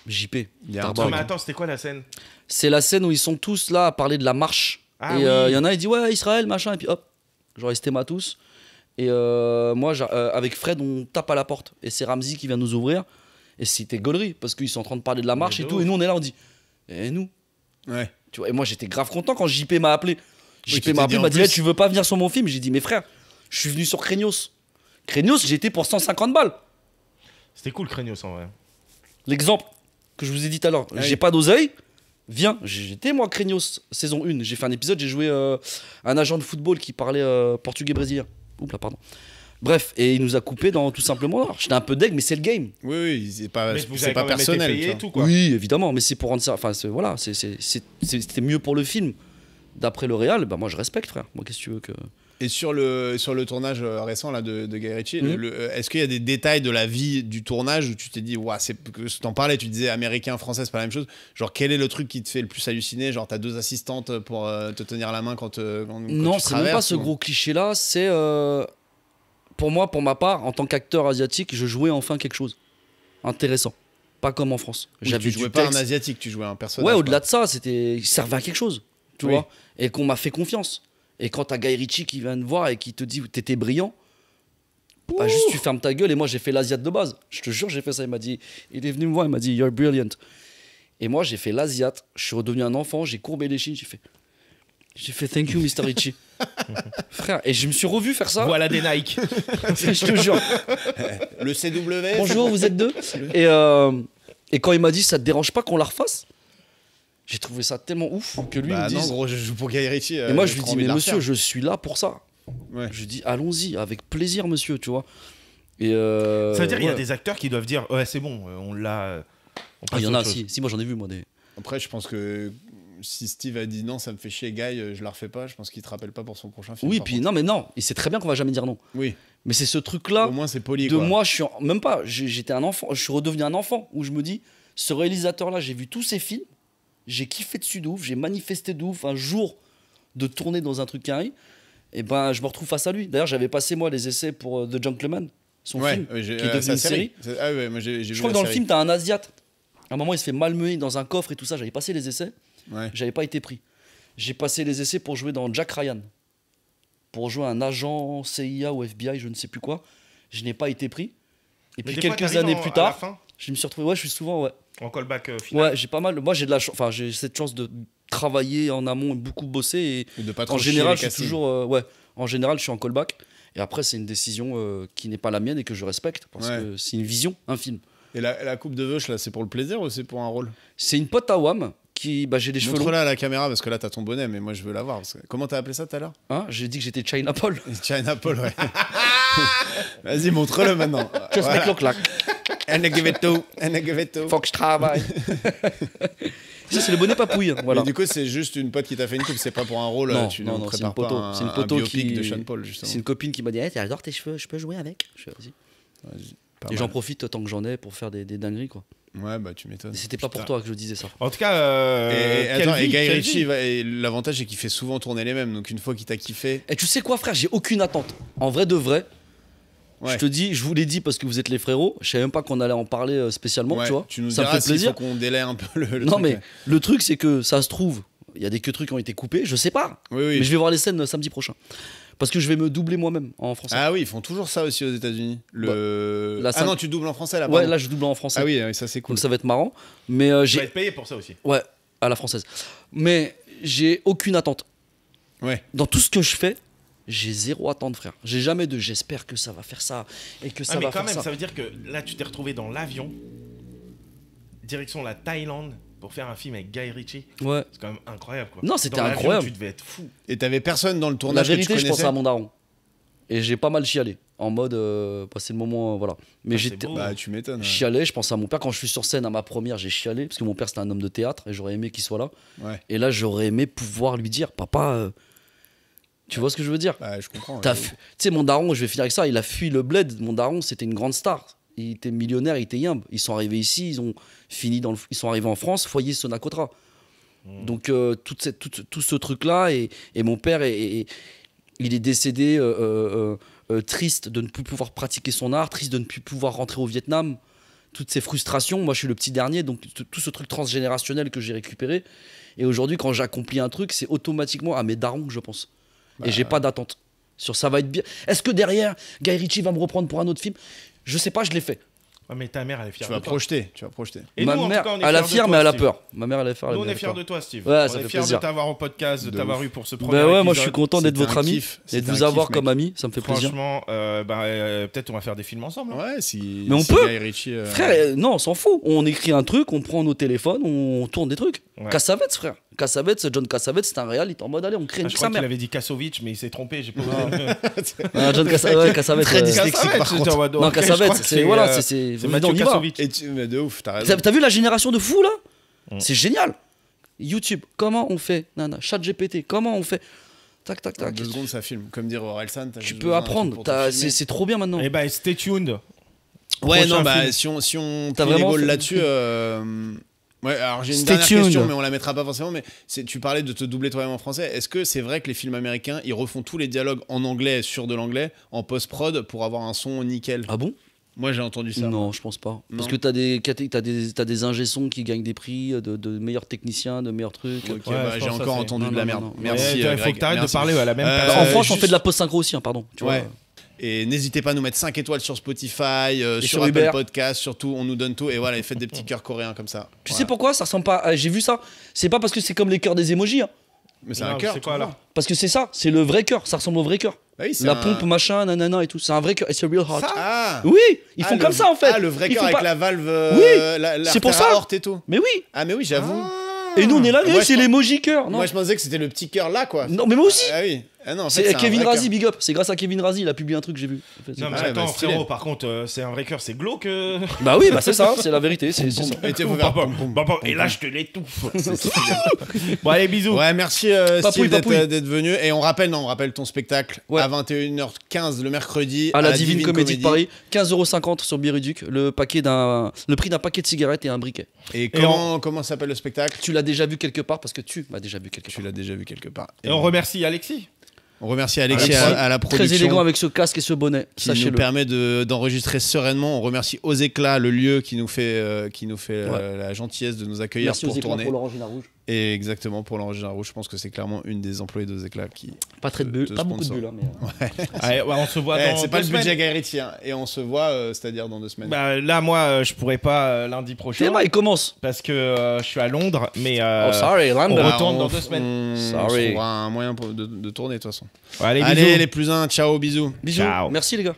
JP. Il y a un Non, Tarboc. mais attends, c'était quoi la scène? C'est la scène où ils sont tous là à parler de la marche. Ah et oui. il y en a, il dit ouais, Israël, machin. Et puis hop, Genre Estematus. Et moi, avec Fred, on tape à la porte. Et c'est Ramzi qui vient nous ouvrir. Et c'était gaulerie, parce qu'ils sont en train de parler de la marche et tout. Et nous, on est là, on dit, et nous? Ouais. Tu vois, et moi, j'étais grave content quand JP m'a appelé. Oui, JP tu m'a t'es appelé, dit, m'a en dit, plus- tu veux pas venir sur mon film? J'ai dit, mais frère, je suis venu sur Craignos. Craignos, j'ai été pour 150 balles. C'était cool, Craignos, en vrai. L'exemple que je vous ai dit tout à l'heure, Ah oui. j'ai pas d'oseille, viens. J'étais moi Craignos, saison 1. J'ai fait un épisode, j'ai joué un agent de football qui parlait portugais-brésilien. Oups là, pardon. Bref, et il nous a coupé dans tout simplement l'art. J'étais un peu deg, mais c'est le game. Oui, oui, c'est pas, Mais vous c'est avez pas quand même été personnel. payé tu et vois. tout, quoi. Oui, évidemment, mais c'est pour rendre ça. Enfin, voilà, c'était mieux pour le film. D'après le réal, bah moi je respecte, frère. Moi, qu'est-ce que tu veux que. Et sur le tournage récent là, de Guy Ritchie, Mhm. est-ce qu'il y a des détails de la vie du tournage où tu t'es dit, ouah, t'en parlais, tu disais américain, français, c'est pas la même chose. Genre, quel est le truc qui te fait le plus halluciner? Genre, t'as 2 assistantes pour te tenir la main quand Non, tu c'est même pas traverses, ce ou- gros cliché-là. C'est. Pour moi, pour ma part, en tant qu'acteur asiatique, je jouais enfin quelque chose intéressant. Pas comme en France. Oui, J'avais tu du jouais pas un texte. asiatique, tu jouais un personnage. Ouais, quoi. au-delà de ça, il servait à quelque chose, tu Oui. vois, et qu'on m'a fait confiance. Et quand t'as Guy Ritchie qui vient te voir et qui te dit t'étais brillant, bah juste tu fermes ta gueule. Et moi j'ai fait l'asiate de base. Je te jure, j'ai fait ça. Il est venu me voir, il m'a dit you're brilliant. Et moi j'ai fait l'asiate. Je suis redevenu un enfant. J'ai courbé les chines. J'ai fait thank you Mr Ritchie. Frère, et je me suis revu faire ça. Voilà des Nike. Je te jure. Le CW. Bonjour, vous êtes deux. Et quand il m'a dit ça te dérange pas qu'on la refasse, j'ai trouvé ça tellement ouf que lui Bah il me non, dise. gros, je joue pour Guy Ritchie. Et moi, je j'ai lui trop dis, envie mais de la monsieur, refaire. je suis là pour ça. Ouais. Je lui dis, allons-y, avec plaisir, monsieur, tu vois. Et Ça veut dire qu'il y a ouais. des acteurs qui doivent dire ouais, c'est bon, on l'a. On Ah, passe il y en à a, autre chose. si, moi j'en ai vu, moi. Après, je pense que si Steve a dit non, ça me fait chier, Guy, je la refais pas, je pense qu'il te rappelle pas pour son prochain film. Oui, par puis contre. non, mais non, il sait très bien qu'on va jamais dire non. Oui, Mais c'est ce truc-là au moins c'est poli. de quoi. moi, même pas, j'étais un enfant, je suis redevenu un enfant où je me dis, ce réalisateur-là, j'ai vu tous ses films, j'ai kiffé dessus de ouf, j'ai manifesté de ouf un jour de tourner dans un truc carré, et ben je me retrouve face à lui. D'ailleurs, j'avais passé moi les essais pour The Gentleman, son Ouais, film, j'ai- qui est devenu sa une série. Ah ouais, moi j'ai vu Je crois la que dans le série. film, t'as un Asiate. À un moment, il se fait malmener dans un coffre et tout ça. J'avais passé les essais, Ouais. j'avais pas été pris. J'ai passé les essais pour jouer dans Jack Ryan, pour jouer un agent CIA ou FBI, je ne sais plus quoi. Je n'ai pas été pris. Et Mais puis des fois, quelques t'arrives années à plus la tard, fin, je me suis retrouvé. Ouais, je suis souvent. Ouais, en callback final. ouais, j'ai pas mal. Moi, j'ai de la chance. Enfin, j'ai cette chance de travailler en amont et beaucoup bosser. Et de pas Et trop en chier général, les je suis castings. toujours. Ouais, en général, je suis en callback. Et après, c'est une décision qui n'est pas la mienne et que je respecte parce Ouais. que c'est une vision, un film. Et la coupe de Veuch, là, c'est pour le plaisir ou c'est pour un rôle? C'est une pote à Wam qui. Bah, j'ai des cheveux longs. Montre-la à la caméra parce que là, t'as ton bonnet, mais moi je veux la voir. parce que- Comment t'as appelé ça tout à l'heure? Hein, j'ai dit que j'étais China Paul. China Paul, ouais. Vas-y, montre-le maintenant. Just Voilà. make look like. And I give it to, and I give it to. Faut que je travaille. Ça, c'est le bonnet papouille. Voilà. Mais du coup, c'est juste une pote qui t'a fait une coupe, c'est pas pour un rôle. Non, tu non, ne non, c'est prépares une poteau. pas C'est une un poteau biopic qui- de Sean Paul, justement. C'est une copine qui m'a dit hey, j'adore tes cheveux, je peux jouer avec. Je fais vas-y. Vas-y, pas Et mal. j'en profite tant que j'en ai pour faire des dingueries, quoi. Ouais, bah tu m'étonnes. Et c'était pas pour Putain. toi que je disais ça. En tout cas, Et, quelle attends, et vie, Guy quelle Ritchie, vie. et l'avantage c'est qu'il fait souvent tourner les mêmes. Donc une fois qu'il t'a kiffé, Et tu sais quoi, frère, j'ai aucune attente. En vrai de vrai, ouais. je te dis, je vous l'ai dit parce que vous êtes les frérots. Je savais même pas qu'on allait en parler spécialement, Ouais, tu vois. tu nous ça me diras fait s'il plaisir. faut qu'on délaie un peu le Non, truc, mais ouais. le truc, c'est que ça se trouve, il y a des trucs qui ont été coupés, je sais pas. Oui, oui. Mais je vais voir les scènes samedi prochain. Parce que je vais me doubler moi-même en français. Ah oui, ils font toujours ça aussi aux États-Unis. la Ah scène- non, tu doubles en français là. ouais, pardon. là, je double en français. Ah oui, ça c'est cool. Donc ça va être marrant. Mais Tu vas j'ai. être payé pour ça aussi. Ouais, à la française. Mais j'ai aucune attente. Ouais. Dans tout ce que je fais, j'ai zéro attente, frère. J'ai jamais de j'espère que ça va faire ça et que ça Ah, mais va quand faire même, ça. ça veut dire que là, tu t'es retrouvé dans l'avion, direction la Thaïlande, pour faire un film avec Guy Ritchie. Ouais. C'est quand même incroyable, quoi. Non, c'était Dans l'avion, incroyable. Tu devais être fou. Et t'avais personne dans le La tournage que tu vérité, je connaissais. pensais à mon daron. Et j'ai pas mal chialé. En mode, c'est le moment, voilà. Mais Ah, c'est j'étais. beau. Bah tu m'étonnes. Je chialais, je pensais à mon père. Quand je suis sur scène à ma première, j'ai chialé. Parce que mon père, c'était un homme de théâtre et j'aurais aimé qu'il soit là. Ouais. Et là, j'aurais aimé pouvoir lui dire, papa, tu vois ce que je veux dire? Bah je comprends. Tu sais, mon daron, je vais finir avec ça, il a fui le bled. Mon daron, c'était une grande star. Il était millionnaire, il était yimbe. Ils sont arrivés ici, ils ont fini ils sont arrivés en France, foyer Sonacotra. Donc, tout ce truc-là, et mon père, il est décédé triste de ne plus pouvoir pratiquer son art, triste de ne plus pouvoir rentrer au Vietnam. Toutes ces frustrations. Moi, je suis le petit dernier, donc tout ce truc transgénérationnel que j'ai récupéré. Et aujourd'hui, quand j'accomplis un truc, c'est automatiquement à mes darons que je pense. Et j'ai pas d'attente. Sur ça va être bien. Est-ce que derrière, Guy Ritchie va me reprendre pour un autre film? Je sais pas, je l'ai fait. Ouais, mais ta mère, elle est fière Tu de vas toi. projeter, tu vas projeter. Et Ma nous, en tout mère, cas, on est elle a fiers de fière, toi, mais elle a Steve. peur. Ma mère, elle a peur. Nous, on elle a est fiers peur. de toi, Steve. Ouais, on ça est fait fiers de plaisir. t'avoir au podcast, de De t'avoir ouf. eu pour ce premier Ben ouais, moi je épisode. suis content d'être C'était votre un ami kiff, et de c'était vous un avoir kiff, comme mec. ami, ça me fait plaisir. Franchement, peut-être on va faire des films ensemble. hein. Ouais, si. Mais on si peut. Guy Ritchie, Frère, non, on s'en fout. On écrit un truc, on prend nos téléphones, on tourne des trucs. Ouais. Cassavetes, frère. Cassavetes, John Cassavetes, c'est un réal, il est en mode allez, on crée Ah, une je crois sa qu'il mère. avait dit Kassovitch, mais il s'est trompé. J'ai pas John Cassavetes. Très dyslexique, par contre. Non, Cassavetes, c'est voilà, c'est c'est Mathieu on y va. Kassovitch. Mais de ouf, t'as raison. T'as vu la génération de fous là Mm. C'est génial. YouTube, comment on fait Nana, ChatGPT, comment on fait Tac, tac, En tac. 2 secondes, ça filme. Comme dire Orelsan, t'as Tu juste peux besoin d'un apprendre. truc pour te filmer. C'est trop bien maintenant. Eh ben, stay tuned. Ouais, Prochain non, bah, film. si on T'as plie les vraiment goals fait- là-dessus. Ouais, alors j'ai une Stay dernière tuned. question, mais on la mettra pas forcément. Mais tu parlais de te doubler toi-même en français. Est-ce que c'est vrai que les films américains, ils refont tous les dialogues en anglais sur de l'anglais en post-prod pour avoir un son nickel? Ah bon Moi, j'ai entendu ça. Non, je pense pas. Parce Non. que t'as des ingé-sons qui gagnent des prix, de meilleurs techniciens, de meilleurs trucs. Ok, Ouais, bah, je j'ai pense que encore ça, entendu c'est- de la non, merde. non, non. Merci. Il faut Greg, que t'arrêtes de merci. parler à la même Euh, personne. En France, on juste- fait de la post-synchro aussi, hein, pardon. Tu vois. Ouais. Et n'hésitez pas à nous mettre 5 étoiles sur Spotify, sur sur Apple Uber. Podcast, surtout, on nous donne tout. Et voilà, et faites des petits cœurs coréens comme ça. Tu Voilà. sais pourquoi ça ressemble pas J'ai vu ça. C'est pas parce que c'est comme les cœurs des émojis. Hein. Mais c'est Non, un cœur. c'est tout quoi, court. alors Parce que c'est ça, c'est le vrai cœur. Ça ressemble au vrai cœur. Bah oui, c'est La un- pompe, machin, nanana et tout. C'est un vrai cœur. Et c'est real heart. Ça Ah Oui, ils font Ah, comme le- ça en fait. Ah, le vrai Ils cœur font avec pas- la valve. Oui, c'est pour ça. aorte et tout. Mais oui. Ah, mais oui, j'avoue. Et nous on est là, Moi, je c'est pense- l'emoji cœur. Non, Moi, je pensais que c'était le petit cœur là, quoi. non, mais moi aussi. Ah oui. Ah non, en fait, C'est un Kevin vrai Razi, cœur. big up. C'est grâce à Kevin Razi, il a publié un truc que j'ai vu. En fait, c'est- Non, mais Ouais, attends, bah, stylé. frérot, par contre, c'est un vrai cœur, c'est glauque. Bah oui, bah c'est ça, c'est la vérité. C'est ça. Et tu faut faire pom, pom, pom, Et là, pom. je te l'étouffe. Bon, allez, bisous. Ouais, merci Papouille, Steve d'être papouille. d'être venu. Et on rappelle ton spectacle Ouais. à 21h15 le mercredi À la la Divine Comédie de Paris, 15,50 € sur Biruduc, le prix d'un paquet de cigarettes et un briquet. Et comment s'appelle le spectacle? Tu l'as déjà vu quelque part parce que tu m'as déjà vu quelque Tu part. l'as déjà vu quelque part. Et on remercie Alexis. On remercie Alexis Alexis, à la production. Très élégant avec ce casque et ce bonnet, qui nous sachez-le. permet d'enregistrer sereinement. On remercie Aux Éclats, le lieu qui nous fait, la gentillesse de nous accueillir Merci aux pour éclats tourner. pour l'Orangina Rouge. Et exactement pour l'Orangina Rouge, je pense que c'est clairement une des employées d'Aux Éclats qui. Pas très de bulles, te pas beaucoup de sponsor. bulles. Hein, mais... Allez, ouais, on se voit Eh, dans c'est pas 2 le semaines. budget Guy Ritchie, hein. Et on se voit, c'est-à-dire dans 2 semaines. Bah, là, moi, je pourrais pas lundi prochain. Théma, il commence. Parce que je suis à Londres, mais Oh, sorry, on London. retourne dans 2 semaines. On Sorry. trouvera un moyen de tourner de toute façon. Allez, Allez, bisous. les plus uns, ciao, bisous. Bisous. Ciao. Merci les gars.